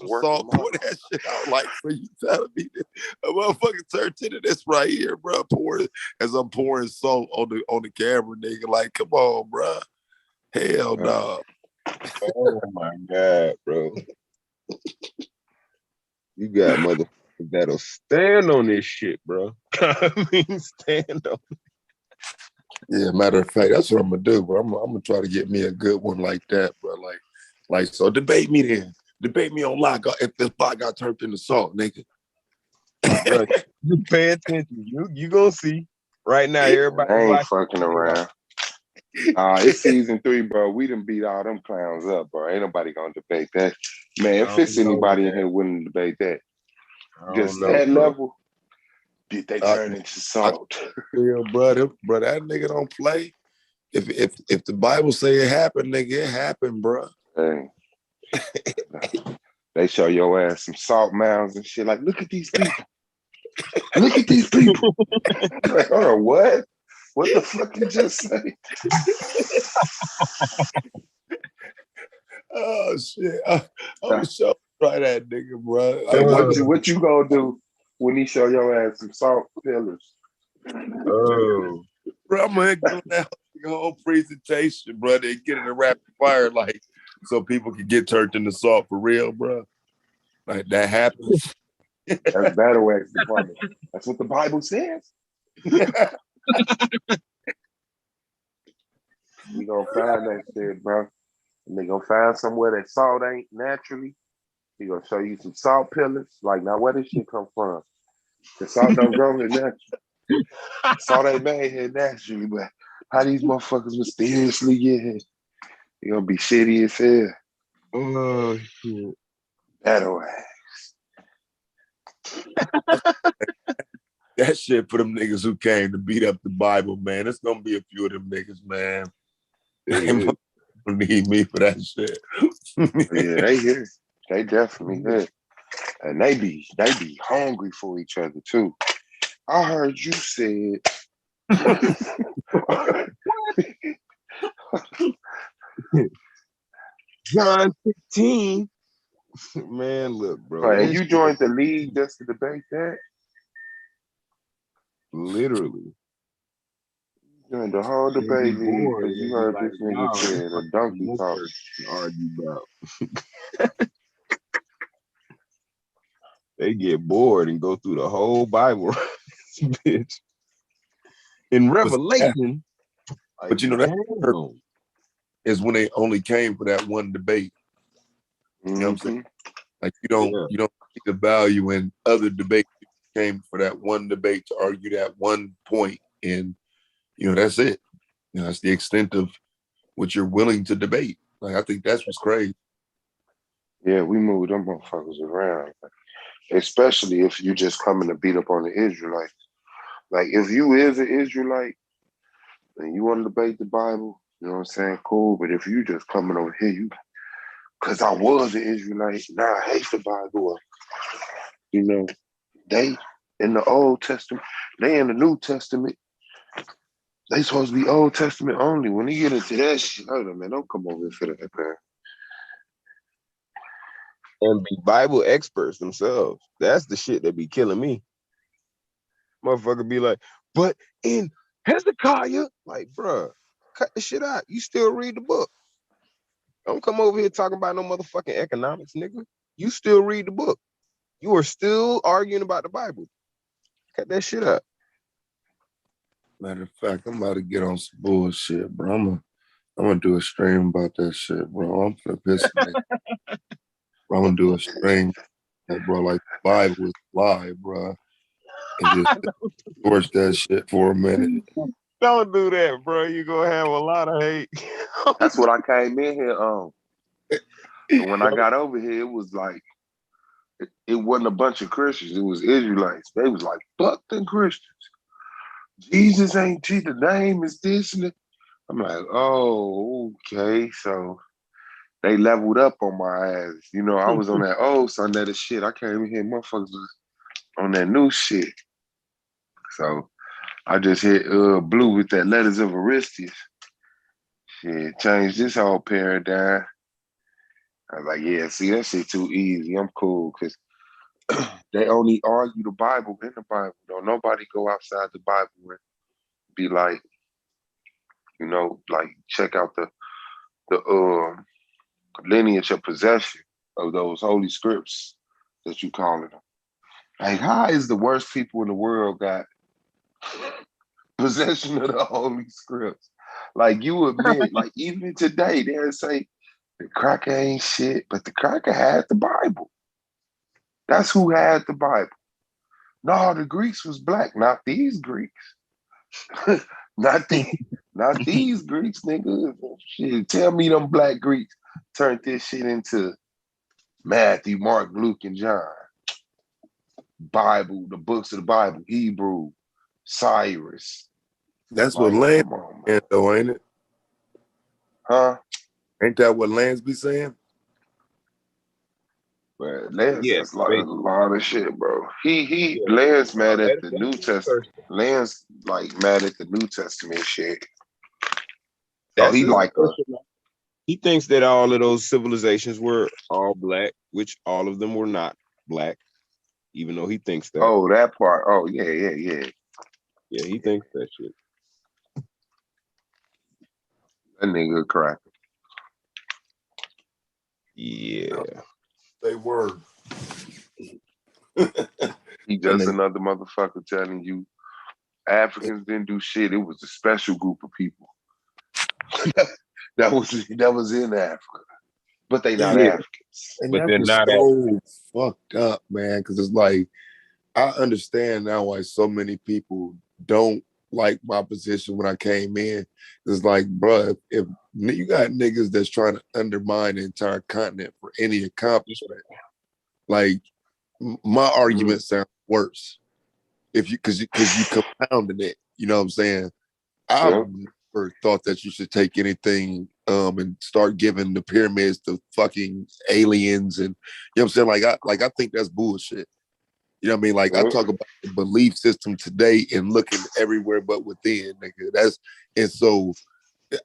salt, pour that shit out. Like, so you telling me that a motherfucker turned into this right here, bro? Pour it as I'm pouring salt on the camera, nigga. Like, come on, bro. Hell no. Oh my God, bro. You got motherfuckers that'll stand on this shit, bro. I mean, stand on it. Yeah, matter of fact, that's what I'm gonna do, bro. I'm gonna try to get me a good one like that, bro. Like, so debate me then. Debate me on lock if this pot got turned into salt, nigga. Bro, you pay attention. You gonna see right now. Everybody ain't fucking around. It's season 3, bro. We done beat all them clowns up, bro. Ain't nobody gonna debate that. Man, if it's anybody in here willing to debate that, just that level, did they turn into salt? Yeah, bro, that nigga don't play. If the Bible say it happened, nigga, it happened, bro. Hey. They show your ass some salt mounds and shit. Like, look at these people. Look at these people. Like, oh, what? What the fuck you just say? Oh shit! I'm sure try that nigga, bro. Hey, what you gonna do? when he show your ass some salt pillars. Oh, Bro, I'm gonna do that whole presentation, bro. They get in a rapid fire, like, so people can get turned into salt for real, bro. Like that happens. That's battle wax department. That's what the Bible says. We gonna find that shit, bro. And they gonna find somewhere that salt ain't naturally. He gonna show you some salt pillars. Like, now where this shit come from? The salt don't grow here naturally. Salt ain't made here naturally, but how these motherfuckers mysteriously get here? They gonna be shitty as hell. oh shit. Battle wax. That shit for them niggas who came to beat up the Bible, man. It's gonna be a few of them niggas, man. They need me for that shit. Yeah, they here. They definitely here. And they be hungry for each other too. I heard you said John 15. Man, look, bro. and you joined the league just to debate that? Literally. Joined the whole debate league because you heard this nigga said a donkey talk. Argue about. They get bored and go through the whole Bible, bitch. In Revelation, But you know that is when they only came for that one debate. You know what I'm saying? Like you don't see the value in other debates. You came for that one debate to argue that one point, and you know that's it. You know, that's the extent of what you're willing to debate. Like I think that's what's crazy. Yeah, we move them motherfuckers around, especially if you just coming to beat up on the Israelites. Like if you is an Israelite and you want to debate the Bible, you know what I'm saying? Cool. But if you just coming over here, because I was an Israelite, now I hate the Bible. You know, they in the Old Testament, they in the New Testament. They supposed to be Old Testament only. When you get into that shit, hold on, man, don't come over here for that, man. And be Bible experts themselves. That's the shit that be killing me. Motherfucker be like, but in Hezekiah, like, bruh, cut the shit out. You still read the book. Don't come over here talking about no motherfucking economics, nigga. You still read the book. You are still arguing about the Bible. Cut that shit up. Matter of fact, I'm about to get on some bullshit, bro. I'm gonna do a stream about that shit, bro. I'm gonna piss me. Bro, I'm gonna do a stream, bro. Like the Bible is a lie, bro. And just torch that shit for a minute. Don't do that, bro. You're gonna have a lot of hate. That's what I came in here on. And when I got over here, it was like, it wasn't a bunch of Christians. It was Israelites. They was like, fuck them Christians. Jesus ain't the name is this and that. I'm like, oh, okay. So they leveled up on my ass. You know, I was on that old Sunday of shit. I came in here, motherfuckers was on that new shit. So I just hit Blue with that Letters of Aristides. Shit, changed this whole paradigm. I was like, yeah, see, that shit too easy. I'm cool because they only argue the Bible in the Bible. Don't nobody go outside the Bible and be like, you know, like check out the lineage of possession of those holy scripts that you calling them. Like, how is the worst people in the world got possession of the holy scripts? Like you admit, like even today, they'll say the cracker ain't shit, but the cracker had the Bible. That's who had the Bible. No, the Greeks was black, not these Greeks. not these Greeks, nigga. Shit, tell me them black Greeks turned this shit into Matthew, Mark, Luke, and John. Bible, the books of the Bible, Hebrew, Cyrus. That's what Lance is, though, ain't it? Huh? Ain't that what Lance be saying? But Lance is like a lot of shit, bro. Lance mad at the New Testament. Lance like mad at the New Testament shit. That's he like he thinks that all of those civilizations were all black, which all of them were not black. even though he thinks that. Oh, that part. Oh, yeah. Yeah, he thinks that shit. That nigga crack. Yeah. They were. He just another motherfucker telling you Africans didn't do shit. It was a special group of people that was in Africa, but they not Yeah. Africans. And But they're that's not so fucked up, man. Because it's like I understand now why so many people don't like my position when I came in. It's like, bruh, if you got niggas that's trying to undermine the entire continent for any accomplishment, like my argument sounds worse if you because you compounded it. You know what I'm saying? I've Yeah. never thought that you should take anything and start giving the pyramids to fucking aliens and you know what I'm saying? I think that's bullshit. You know what I mean? Like I talk about the belief system today and looking everywhere but within, nigga. And so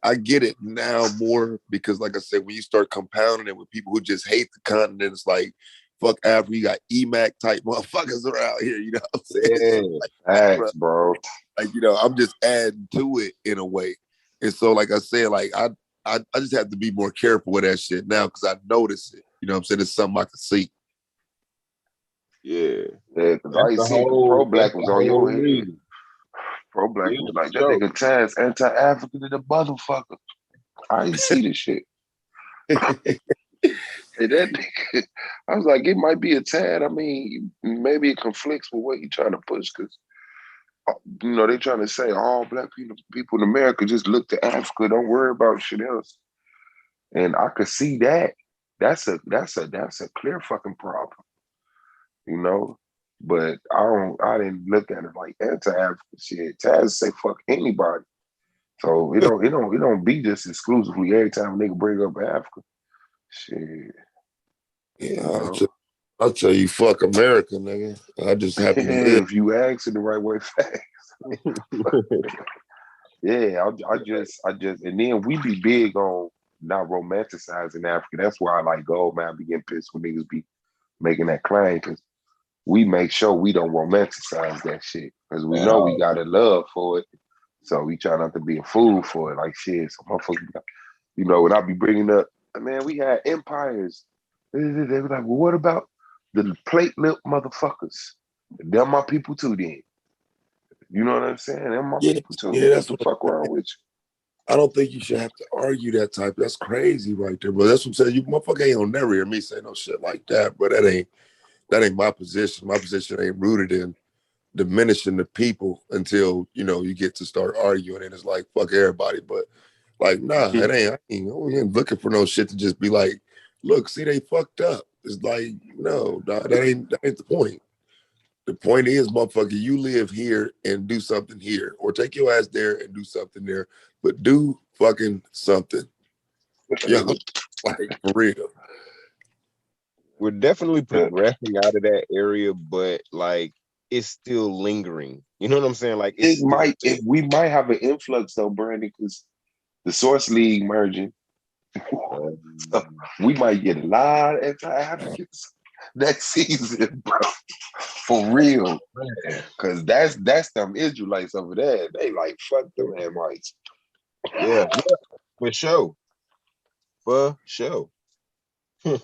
I get it now more because, like I said, when you start compounding it with people who just hate the continent, it's like, fuck Africa, you got EMAC type motherfuckers around here. You know what I'm saying? Yeah. Facts, bro. Like, I'm just adding to it in a way. And so, like I said, like I just have to be more careful with that shit now because I notice it. You know what I'm saying? It's something I can see. Yeah, because I That's ain't the seen whole Pro Black that's was the on whole your head. reason. Pro Black Yeah, was like, that so nigga Taz anti-African to the motherfucker. I ain't see this shit. And that nigga, I was like, it might be a tad. I mean, maybe it conflicts with what you trying to push because, they trying to say all black people in America just look to Africa. Don't worry about shit else. And I could see that. That's a clear fucking problem, But I didn't look at it like anti-African shit. Taz say fuck anybody. So it don't be just exclusively every time a nigga bring up Africa. Shit. Yeah, I'll tell you, fuck America, nigga. I just happen to live. If you ask in the right way, facts. Yeah, I just, and then we be big on not romanticizing Africa. That's why I like Gold Man be getting pissed when niggas be making that claim because we make sure we don't romanticize that shit because we know we got a love for it. So we try not to be a fool for it. Like shit, so motherfuckers, when I be bringing up, man, we had empires. They were like, well, what about the plate lip motherfuckers? They're my people too, then. You know what I'm saying? They're my people too. Yeah, that's What the fuck wrong with you? I don't think you should have to argue that type. That's crazy right there, bro. That's what I'm saying. You motherfucker ain't gonna never hear me say no shit like that, bro. That ain't my position. My position ain't rooted in diminishing the people until you get to start arguing and it's like fuck everybody. But like, nah, I ain't looking for no shit to just be like, look, see, they fucked up. It's like, no, nah, that ain't the point. The point is, motherfucker, you live here and do something here, or take your ass there and do something there, but do fucking something. Yeah, like for real. we're definitely progressing out of that area, but like it's still lingering. You know what I'm saying? Like it's We might have an influx though, Brandon, because the Source League merging. So we might get a lot of anti-Africans next season, bro. For real. Cause that's them Israelites over there. They like fuck them Hamites. yeah, for sure. For sure. Is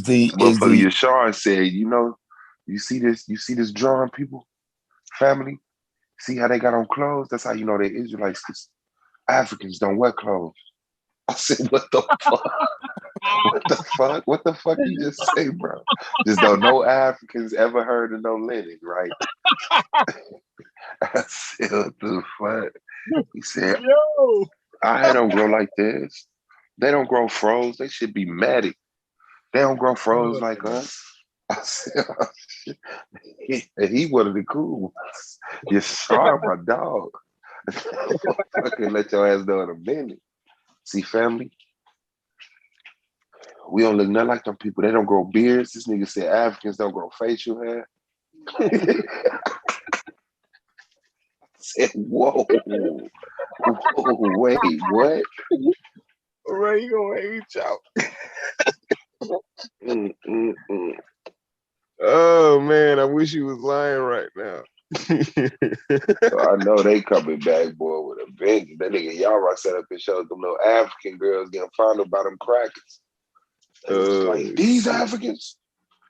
the Motherfucker Yashar said, you see this drawing people, family? See how they got on clothes? That's how you know they Israelites, because Africans don't wear clothes. I said, what the fuck? What the fuck? What the fuck you just say, bro? Just don't know Africans ever heard of no linen, right? I said, what the fuck? He said, Yo. I don't grow like this. They don't grow froze. They should be matted. They don't grow froze like us. I said, oh, shit. He one of the cool ones. You're sharp, my dog. Fucking let your ass know in a minute. See, family, we don't look nothing like them people. They don't grow beards. This nigga said Africans don't grow facial hair. I said, whoa, wait, what? All right, you gonna hate me out. Oh man, I wish he was lying right now. So I know they coming back, boy, with a vengeance. That nigga Yara set up and showed them little African girls getting fondled by them crackers. They was like, these Shit. Africans,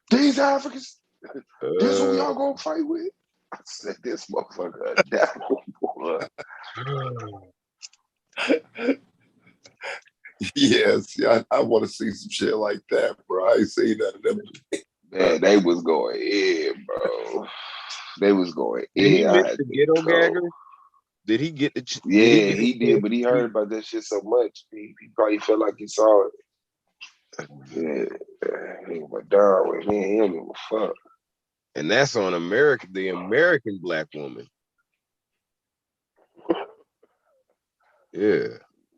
this who y'all gonna fight with? I said, this motherfucker a devil, boy. Yes, yeah, I want to see some shit like that, bro. I ain't seen none of them. Man, they was going in, bro. They was going Did he in. I miss had the to ghetto go. gagger? Did he get the? Yeah, he did, but he heard about that shit so much. He probably felt like he saw it. Yeah, he went down with me. He don't give a fuck. And that's on the American black woman. Yeah.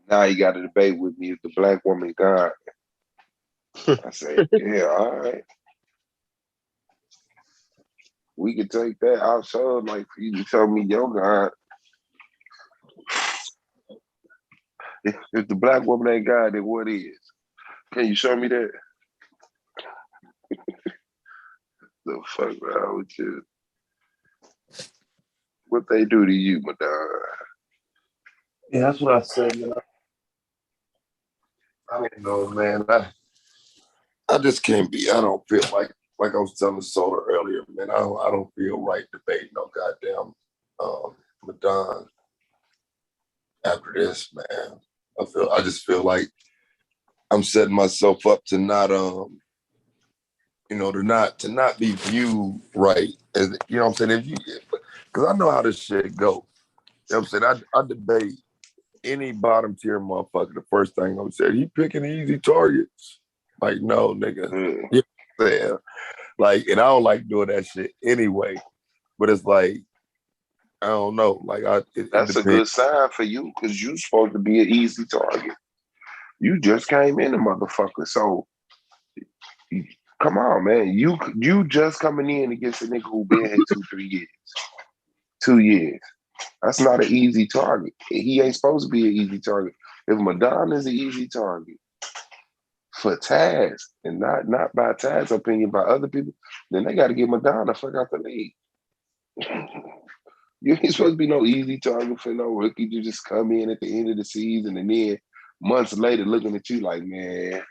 Now he got a debate with me if the black woman God. I say, yeah, all right. We can take that. I'll show him, like, for you to show me your God. If the black woman ain't God, then what is? Can you show me that? The fuck wrong with you? What they do to you, Madonna? Yeah, that's what I said, man. I don't know, man. I just can't be. I don't feel like I was telling Solar earlier, man. I don't feel right debating no goddamn Madonna after this, man. I just feel like I'm setting myself up to not to not be viewed right. As you know what I'm saying? Because I know how this shit go. You know what I'm saying? I debate any bottom tier motherfucker. The first thing I'm saying, he picking easy targets. Like, no, nigga. Mm. You know what I'm saying? Like, and I don't like doing that shit anyway. But it's like, I don't know. Like, it That's a depends. good sign for you because you supposed to be an easy target. You just came in, the motherfucker. So come on, man. You just coming in against a nigga who been here 2-3 years. 2 years. That's not an easy target. He ain't supposed to be an easy target. If Madonna is an easy target for Taz, and not by Taz's opinion, by other people, then they got to get Madonna fuck out the league. You ain't supposed to be no easy target for no rookie. You just come in at the end of the season and then months later looking at you like, man,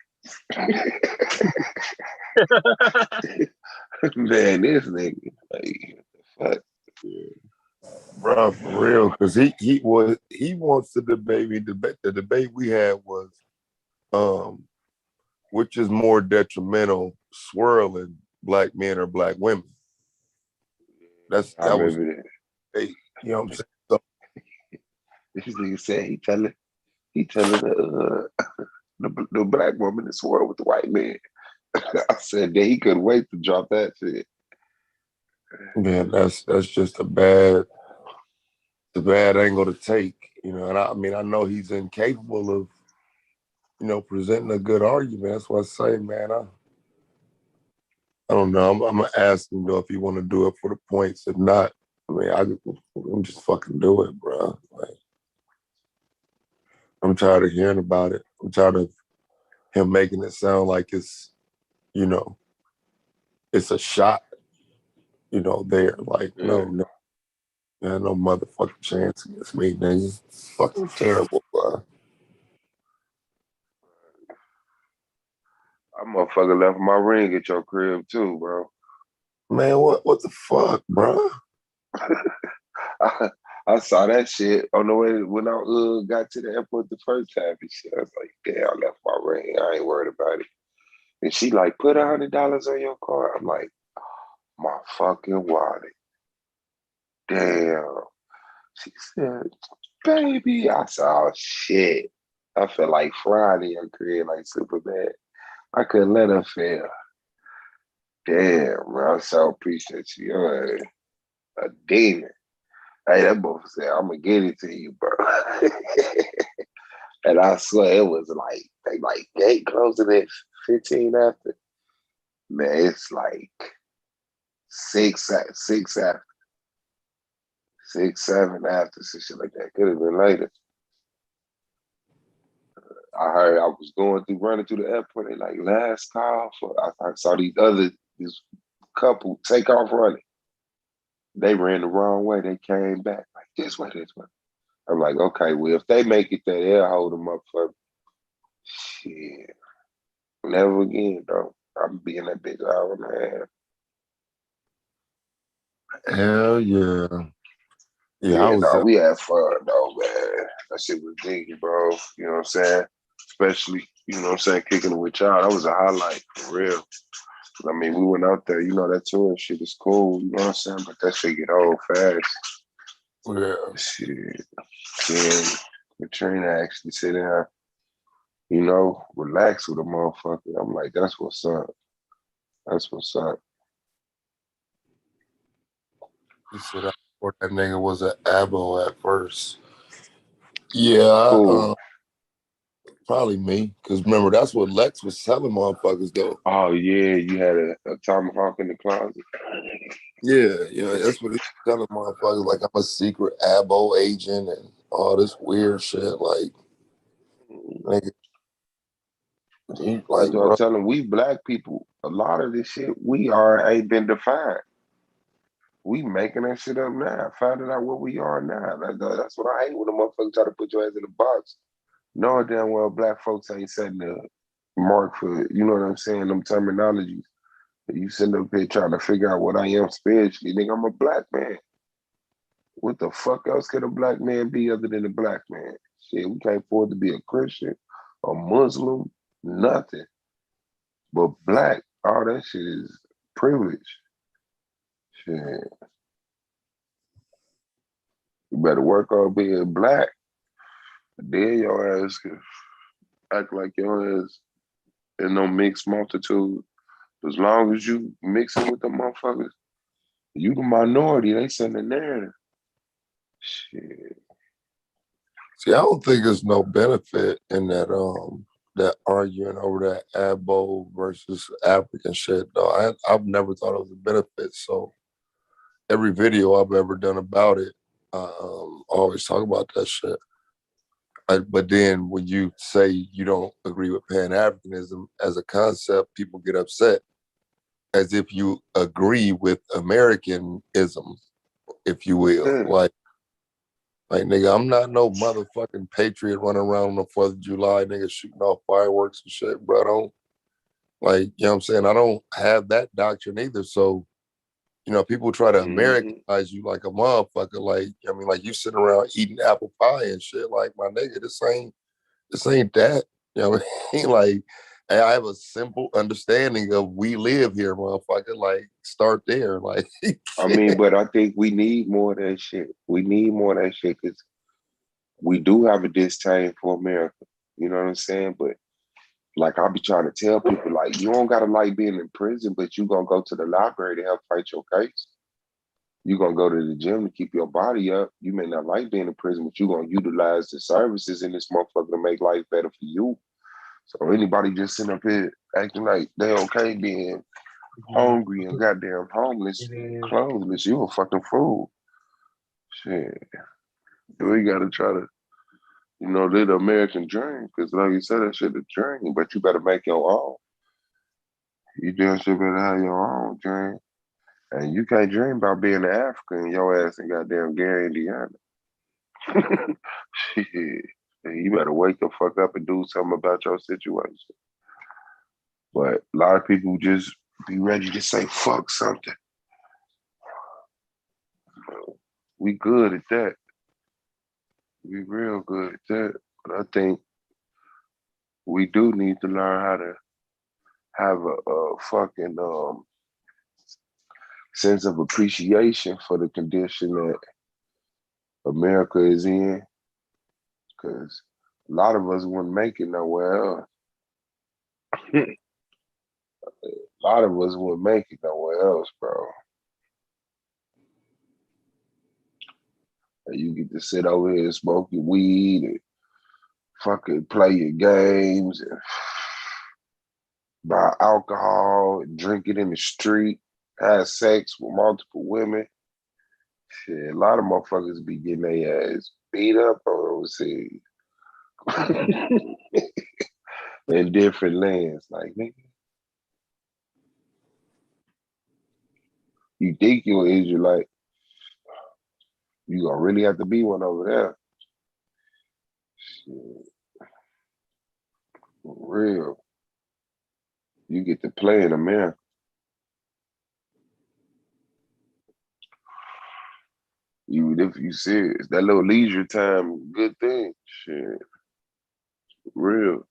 man, this nigga, like, what the fuck? Bro, for real, because he wants to debate me. The debate we had was which is more detrimental, swirling black men or black women. I That was remember that. you know what I'm saying? So, This nigga said he telling the black woman to swirl with the white man. I said that he couldn't wait to drop that shit. man, that's just a bad angle to take, you know. And I mean, I know he's incapable of, presenting a good argument. That's what I say, man. I don't know. I'm gonna ask him though if he want to do it for the points. If not, I mean, I'm just fucking do it, bro. Like, I'm tired of hearing about it. I'm tired of him making it sound like it's, it's a shot, there. Like, no, man, no motherfucking chance against me, nigga. Fucking terrible, bro. I motherfucker left my ring at your crib too, bro. Man, what the fuck, bro? I saw that shit on the way when I got to the airport the first time and shit. I was like, damn, I left my ring. I ain't worried about it. And she like, put $100 on your card. I'm like, my fucking wallet. Damn. She said, baby. I said, oh shit. I felt like Friday in crib, like super bad. I couldn't let her fail. Damn, bro. I so appreciate you. You're a demon. Hey, that boy said, I'm gonna get it to you, bro. And I swear it was like they like gate closing at 15 after. Man, it's like 6 after, 6, 7 after, some shit like that. Could have been later. I heard I was running through the airport. They like last call for. I saw these couple take off running. They ran the wrong way. They came back like this way, this way. I'm like, okay, well, if they make it there, they'll hold them up for me. Shit. Never again, though. I'm being that bitch hour and a half. Hell yeah. Yeah, I was no, we had fun though, man. That shit was dingy, bro. You know what I'm saying? Especially, you know what I'm saying, kicking it with y'all. That was a highlight for real. I mean, we went out there, you know, that touring shit is cool, you know what I'm saying? But that shit get old fast. Yeah. Shit. Then Katrina actually sit there, you know, relax with a motherfucker. I'm like, that's what's up. That's what's up. He said I thought that nigga was an abo at first. Yeah, Cool. probably me. Because remember, that's what Lex was telling motherfuckers, though. Oh, yeah, you had a tomahawk in the closet. Yeah, that's what he was telling motherfuckers. Like, I'm a secret abo agent and all this weird shit. Like, nigga, he, That's like, what I'm bro. telling. We black people, a lot of this shit, ain't been defined. We making that shit up now. Finding out what we are now. That's what I hate when a motherfucker try to put your ass in a box. Knowing damn well black folks ain't setting the mark for, you know what I'm saying, them terminologies. You sitting up here trying to figure out what I am spiritually. Nigga, I'm a black man. What the fuck else could a black man be other than a black man? Shit, we can't afford to be a Christian, a Muslim, nothing. But black, all that shit is privilege. Shit. You better work on being black. Then your ass can act like your ass in no mixed multitude. As long as you mixing with the motherfuckers, you the minority, they send the narrative. Shit. See, I don't think there's no benefit in that arguing over that abo versus African shit, though. I've never thought it was a benefit. So every video I've ever done about it, always talk about that shit. But then when you say you don't agree with Pan-Africanism as a concept, people get upset as if you agree with Americanism, if you will. Yeah. Like, nigga, I'm not no motherfucking patriot running around on the 4th of July, nigga, shooting off fireworks and shit, bro. I don't, like, you know what I'm saying? I don't have that doctrine either. So, you know, people try to Americanize you like a motherfucker. Like, I mean, like you sitting around eating apple pie and shit. Like, my nigga, this ain't that. You know what I mean? Like, I have a simple understanding of we live here, motherfucker. Like, start there. Like, I mean, but I think we need more of that shit. We need more of that shit because we do have a disdain for America. You know what I'm saying? But like I be trying to tell people, like, you don't gotta like being in prison, but you gonna go to the library to help fight your case. You gonna go to the gym to keep your body up. You may not like being in prison, but you gonna utilize the services in this motherfucker to make life better for you. So anybody just sitting up here acting like they okay being hungry and goddamn homeless, clothesless, you a fucking fool. Shit. We gotta try to, live the American dream. Cause like you said, that shit a dream, but you better make your own. You damn sure better have your own dream. And you can't dream about being an African, your ass in goddamn Gary, Indiana. Shit. You better wake the fuck up and do something about your situation. But a lot of people just be ready to say fuck something. We good at that. We real good at that. But I think we do need to learn how to have a fucking sense of appreciation for the condition that America is in. Because a lot of us wouldn't make it nowhere else. A lot of us wouldn't make it nowhere else, bro. And you get to sit over here and smoke your weed and fucking play your games and buy alcohol and drink it in the street, have sex with multiple women. Shit, a lot of motherfuckers be getting their ass beat up overseas. In different lands, like, nigga. You think you're an Israelite, you gonna really have to be one over there. Shit, for real. You get to play in America. Even if you serious, that little leisure time, good thing. Shit, real.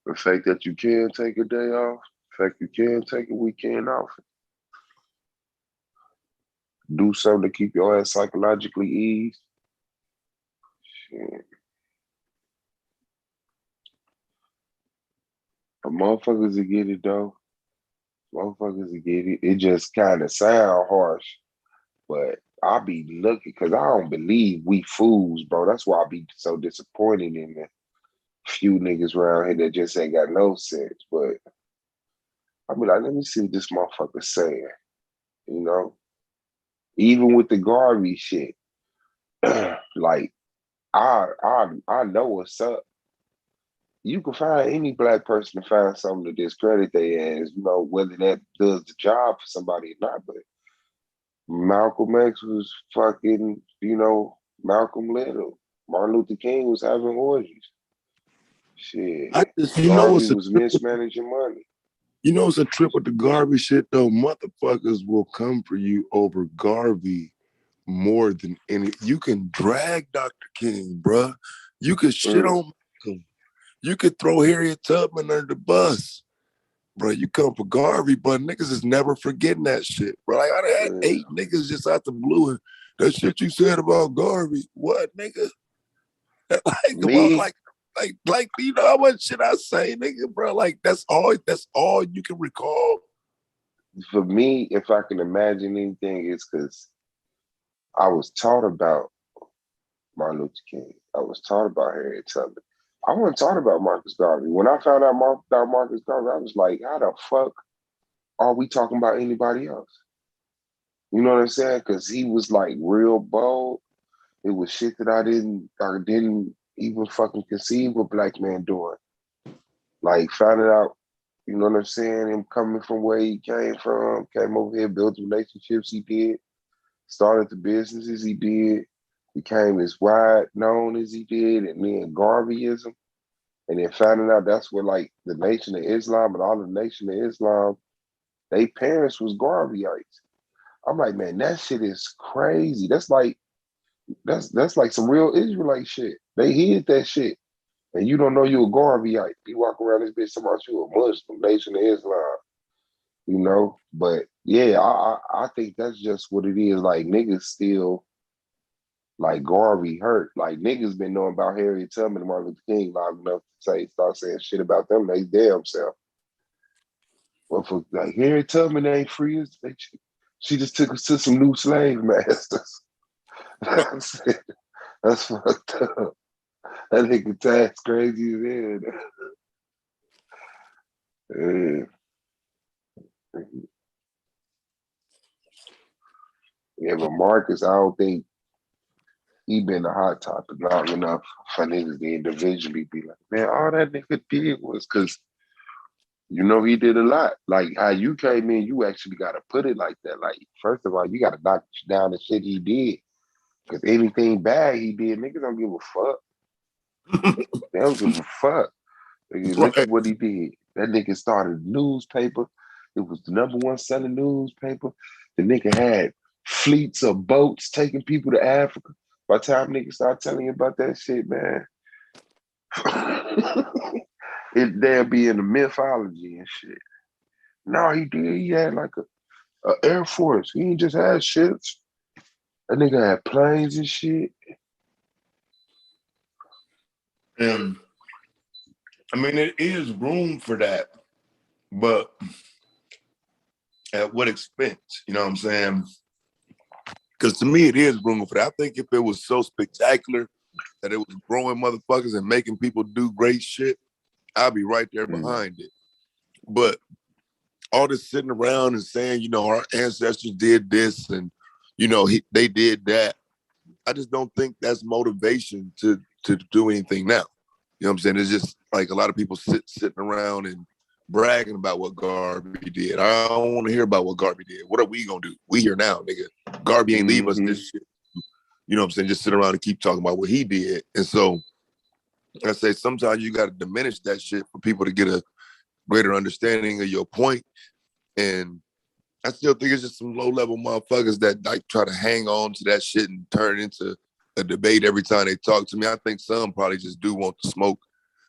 The fact that you can take a day off, the fact you can take a weekend off, do something to keep your ass psychologically eased. Shit. The motherfuckers will get it though. Motherfuckers will get it. It just kind of sound harsh, but I be looking because I don't believe we fools, bro. That's why I be so disappointed in the few niggas around here that just ain't got no sense. But I be like, let me see what this motherfucker saying. You know, even with the Garvey shit, like I know what's up. You can find any black person to find something to discredit their ass, you know, whether that does the job for somebody or not. But Malcolm X was fucking, you know, Malcolm Little. Martin Luther King was having orgies. Shit. Garvey was mismanaging money. You know, it's a trip with the Garvey shit, though. Motherfuckers will come for you over Garvey more than any. You can drag Dr. King, bruh. You can shit on Malcolm. You could throw Harriet Tubman under the bus. Bro, you come for Garvey, but niggas is never forgetting that shit. Bro, like, I had 8 niggas just out the blue and that shit you said about Garvey. What, nigga? Like, you know how much shit I say, nigga, bro? Like, that's all you can recall. For me, if I can imagine anything, it's because I was taught about Martin Luther King. I was taught about Harriet Tubman. I wasn't taught about Marcus Garvey. When I found out about Marcus Garvey, I was like, how the fuck are we talking about anybody else? You know what I'm saying? Because he was like real bold. It was shit that I didn't even fucking conceive a black man doing. Like finding out, you know what I'm saying, him coming from where he came from, came over here, built the relationships he did, started the businesses he did, became as wide known as he did, and then Garveyism. And then finding out that's where like the Nation of Islam and all the Nation of Islam, they parents was Garveyites. I'm like, man, that shit is crazy. That's like some real Israelite shit. They hid that shit. And you don't know you a Garveyite. You walk around this bitch talking about you a Muslim, Nation of Islam. You know? But yeah, I think that's just what it is. Like niggas still like Garvey hurt. Like niggas been knowing about Harriet Tubman and Martin Luther King long enough to start saying shit about them, they damn self. But for like Harriet Tubman ain't free, she just took us to some new slave masters. That's fucked up. That nigga tax crazy as hell. Yeah, but Marcus, I don't think he been a hot topic long enough for niggas to individually be like, man, all that nigga did was because, you know, he did a lot. Like how you came in, you actually got to put it like that. Like, first of all, you got to knock down the shit he did. Because anything bad he did, niggas don't give a fuck. They don't give a fuck. Look at what he did. That nigga started a newspaper. It was the #1 selling newspaper. The nigga had fleets of boats taking people to Africa. By the time niggas start telling you about that shit, man, it damn be in the mythology and shit. No, he did. He had like a Air Force. He ain't just had ships. That nigga had planes and shit. And I mean, it is room for that, but at what expense? You know what I'm saying? Because to me, it is room for that. I think if it was so spectacular that it was growing motherfuckers and making people do great shit, I'd be right there behind it. But all this sitting around and saying, you know, our ancestors did this and, you know, they did that. I just don't think that's motivation to do anything now. You know what I'm saying? It's just like a lot of people sitting around and bragging about what Garvey did. I don't want to hear about what Garvey did. What are we gonna do? We here now, nigga. Garvey ain't leave us this shit. You know what I'm saying? Just sit around and keep talking about what he did. And so I say sometimes you got to diminish that shit for people to get a greater understanding of your point. And I still think it's just some low-level motherfuckers that like try to hang on to that shit and turn it into a debate every time they talk to me. I think some probably just do want to smoke.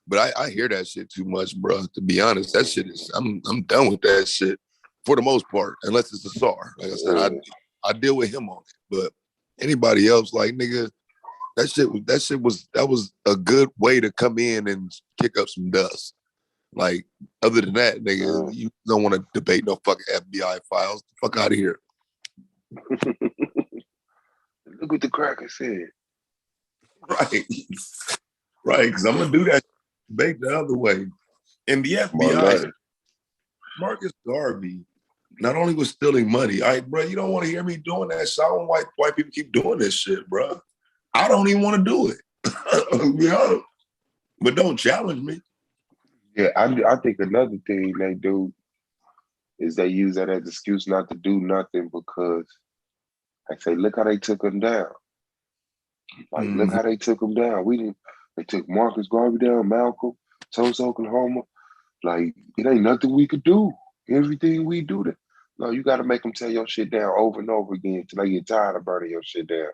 But I hear that shit too much, bro. To be honest, that shit is I'm done with that shit for the most part, unless it's a SAR. Like I said, I deal with him on it. But anybody else, like nigga, that was a good way to come in and kick up some dust. Like other than that, nigga, you don't want to debate no fucking FBI files. The fuck out of here. Look what the cracker said. Right. Right, because I'm gonna do that debate the other way. And the FBI, Marcus Garvey, not only was stealing money, bro, you don't want to hear me doing that shit. I don't like white people keep doing this shit, bro. I don't even want to do it. You know? But don't challenge me. Yeah, I think another thing they do is they use that as excuse not to do nothing because I say, look how they took him down. Like, look how they took him down. They took Marcus Garvey down, Malcolm, Tulsa, Oklahoma. Like, it ain't nothing we could do. Everything we do. No, you got to make them tell your shit down over and over again till they get tired of burning your shit down.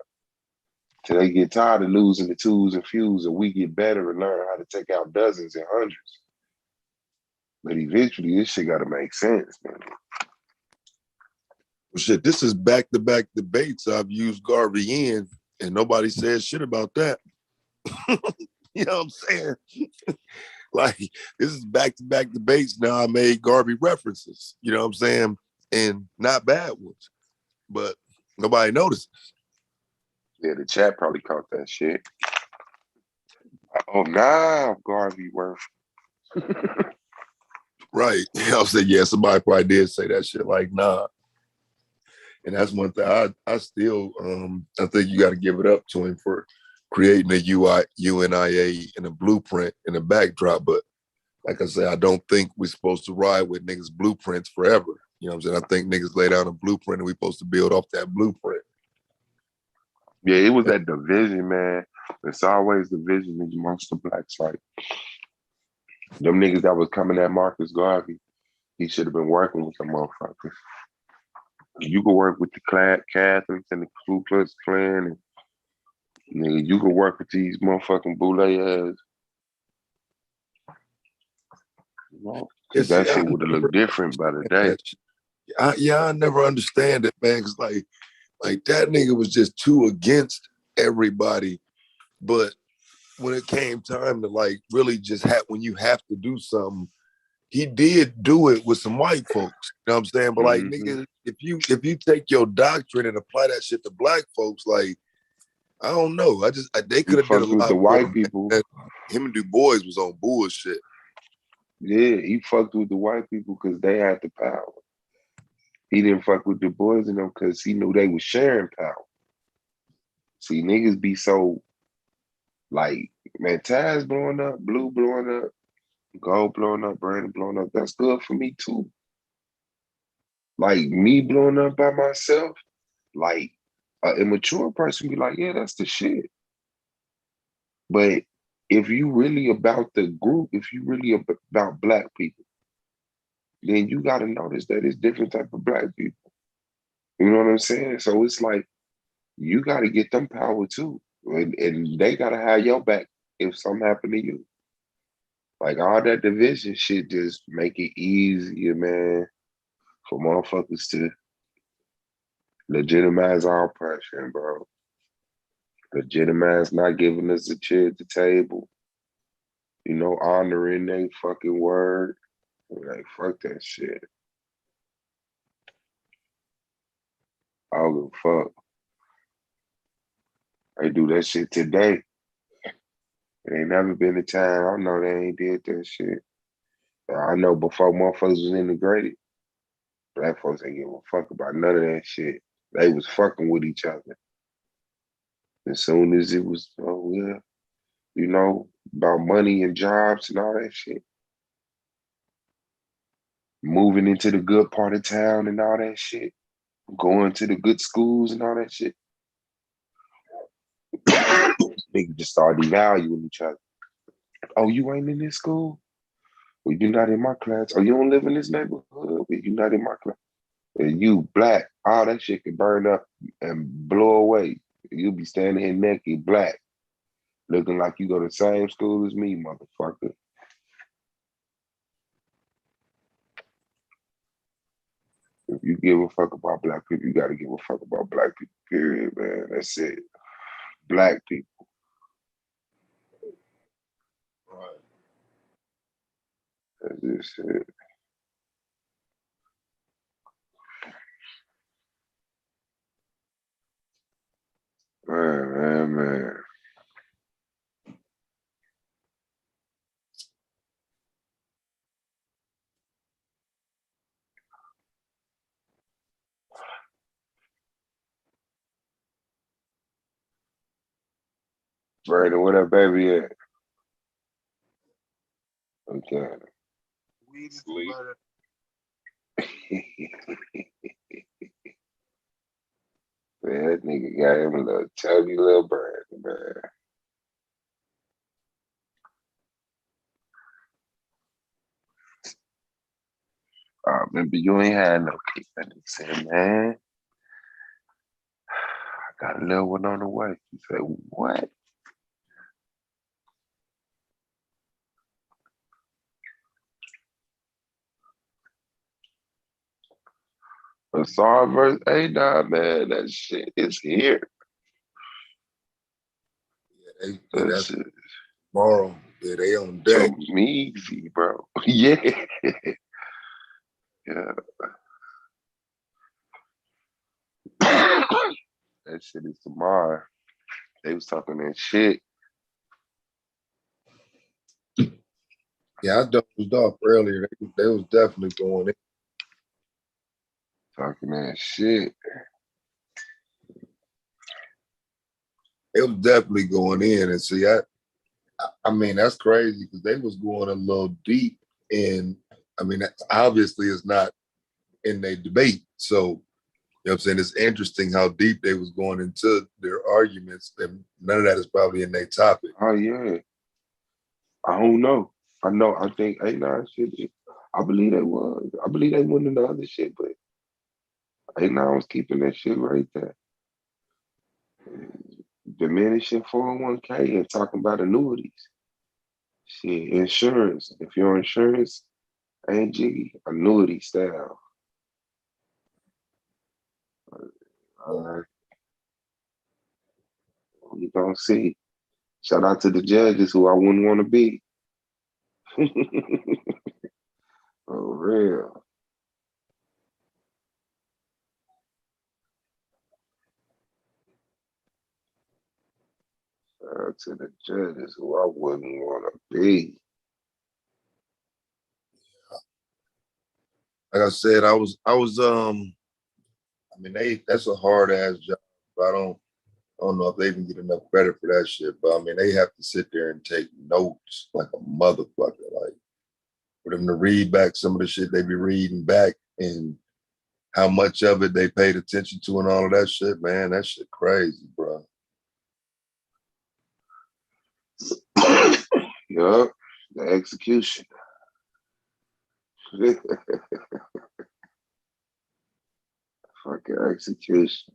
Till they get tired of losing the twos and fews and we get better and learn how to take out dozens and hundreds. But eventually, this shit got to make sense, man. Well, shit, this is back-to-back debates I've used Garvey in, and nobody says shit about that. You know what I'm saying? Like, this is back-to-back debates. Now I made Garvey references, you know what I'm saying? And not bad ones. But nobody notices. Yeah, the chat probably caught that shit. Oh, nah, Garvey worth. Right. You know what I'm saying? Yeah, somebody probably did say that shit like, nah. And that's one thing I still, I think you got to give it up to him for creating a UNIA and a blueprint and a backdrop. But like I said, I don't think we're supposed to ride with niggas' blueprints forever. You know what I'm saying? I think niggas lay down a blueprint and we're supposed to build off that blueprint. Yeah, it was that division, man. It's always division amongst the blacks. Like, them niggas that was coming at Marcus Garvey, he should have been working with them motherfuckers. You could work with the Catholics and the Ku Klux Klan, and nigga, you could work with these motherfucking boule ass. You know, that shit would have looked different by the day. I never understand it, man. Cause like that nigga was just too against everybody. But when it came time to like really just when you have to do something, he did do it with some white folks. You know what I'm saying? But like, nigga, if you take your doctrine and apply that shit to black folks, like, I don't know. They could have did a lot the white people. Him and Du Bois was on bullshit. Yeah, he fucked with the white people because they had the power. He didn't fuck with Du Bois and them because he knew they was sharing power. See, niggas be so like, man, Taz blowing up, Blue blowing up, Gold blowing up, Brandon blowing up. That's good for me too. Like me blowing up by myself, like an immature person be like, yeah, that's the shit. But if you really about the group, if you really about black people, then you got to notice that it's different type of black people. You know what I'm saying? So it's like, you got to get them power too. And they got to have your back if something happen to you. Like all that division shit just make it easier, man, for motherfuckers to legitimize our oppression, bro. Legitimize not giving us a chair at the table. You know, honoring their fucking word. Like, fuck that shit. I don't give a fuck. They do that shit today. It ain't never been a time I know they ain't did that shit. I know before motherfuckers was integrated, black folks ain't give a fuck about none of that shit. They was fucking with each other. As soon as it was, oh yeah, you know, about money and jobs and all that shit. moving into the good part of town and all that shit, going to the good schools and all that shit. Niggas just start devaluing each other. Oh, you ain't in this school? Well, you're not in my class. Oh, you don't live in this neighborhood? Well, you're not in my class. And you black, all that shit can burn up and blow away. You'll be standing here naked, black, looking like you go to the same school as me, motherfucker. If you give a fuck about black people, you gotta give a fuck about black people, period, man. That's it. Black people. Right. That's just it. Man. Brandon, where that baby at? Okay. Sleep. Man, that nigga got him a little chubby little bird, man. I remember you ain't had no kick. And he said, man, I got a little one on the way. He said, what? Asar versus A-Dot, man, that shit is here. Yeah, That that's shit tomorrow. Yeah, they on is deck. so easy, bro. Yeah. Yeah. That shit is tomorrow. They was talking that shit. Yeah, I dozed off earlier. They was definitely going in. Talking that shit. It was definitely going in. And see, I mean, that's crazy because they was going a little deep in, I mean, obviously it's not in their debate. So, you know what I'm saying? It's interesting how deep they was going into their arguments, and none of that is probably in their topic. Oh, yeah. I don't know. I think A9 shit. I believe they was. I believe they went into other shit, but A9 was keeping that shit right there. Diminishing 401k and talking about annuities. Shit, insurance. If your insurance ain't jiggy, annuity style. All right. You gonna see. Shout out to the judges who I wouldn't want to be. For real. Shout out to the judges who I wouldn't want to be. Like I said, I mean, that's a hard ass job. I don't know if they even get enough credit for that shit, but I mean, they have to sit there and take notes like a motherfucker. Like for them to read back some of the shit they be reading back and how much of it they paid attention to and all of that shit, man, that shit crazy, bro. Yup, the execution. Fucking execution.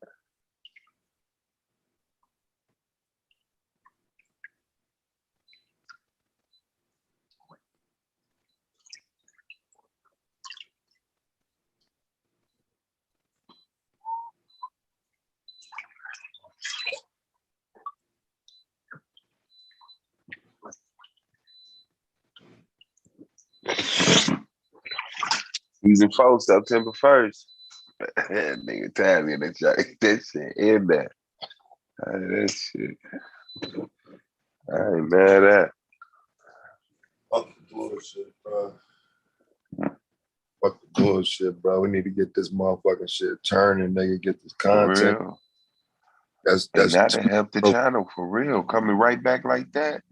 Season 4, September 1st. Nigga tell me that shit in there. That shit. I ain't mad at. Fuck the bullshit, bro. Fuck the bullshit, bro. We need to get this motherfucking shit turning, nigga. Get this For content. real. That's And that'll help the channel for real. Coming right back like that.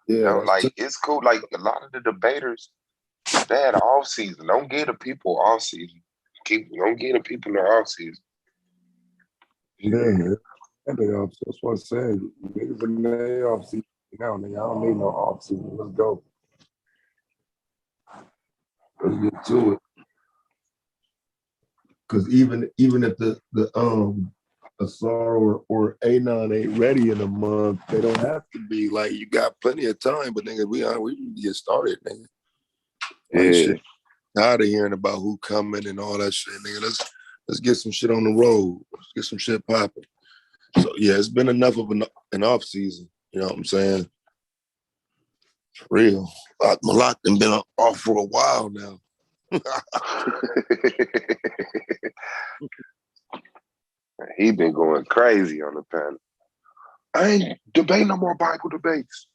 Yeah, You know, like it's cool. Like a lot of the debaters They had an off season. Don't get the people off season. Don't get the people in the off season. Yeah, they off. That's what I said. Niggas in the off season now, nigga. I don't need no off season. Let's go. Let's get to it. Because even if the Asar or Anon ain't ready in a month, they don't have to be. Like, you got plenty of time, but nigga, we need to get started, nigga. Like, shit, tired of hearing about who coming and all that shit, nigga. Let's get some shit on the road. Let's get some shit popping. So yeah, it's been enough of an off season. You know what I'm saying? For real. Malak done been off for a while now. He been going crazy on the panel. I ain't debate no more Bible debates.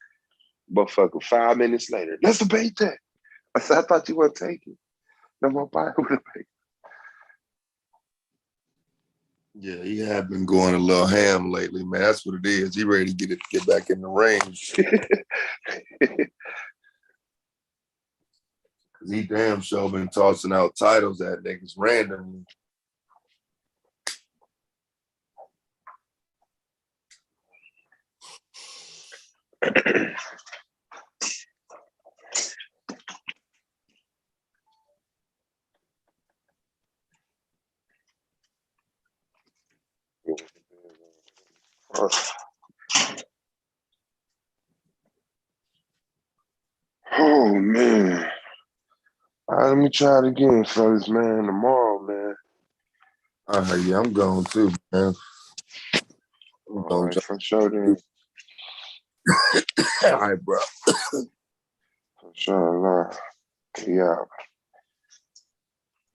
But fucking 5 minutes later, let's debate that. I said, I thought you weren't taking no more Bible debate. Yeah, he had been going a little ham lately, man. That's what it is. He ready to get back in the range. Cause he damn sure been tossing out titles at niggas randomly. Oh man. All right, let me try it again, fellas, man. Tomorrow, man. Yeah, I'm going too, man. All right, for sure then. All right, bro. For sure, yeah.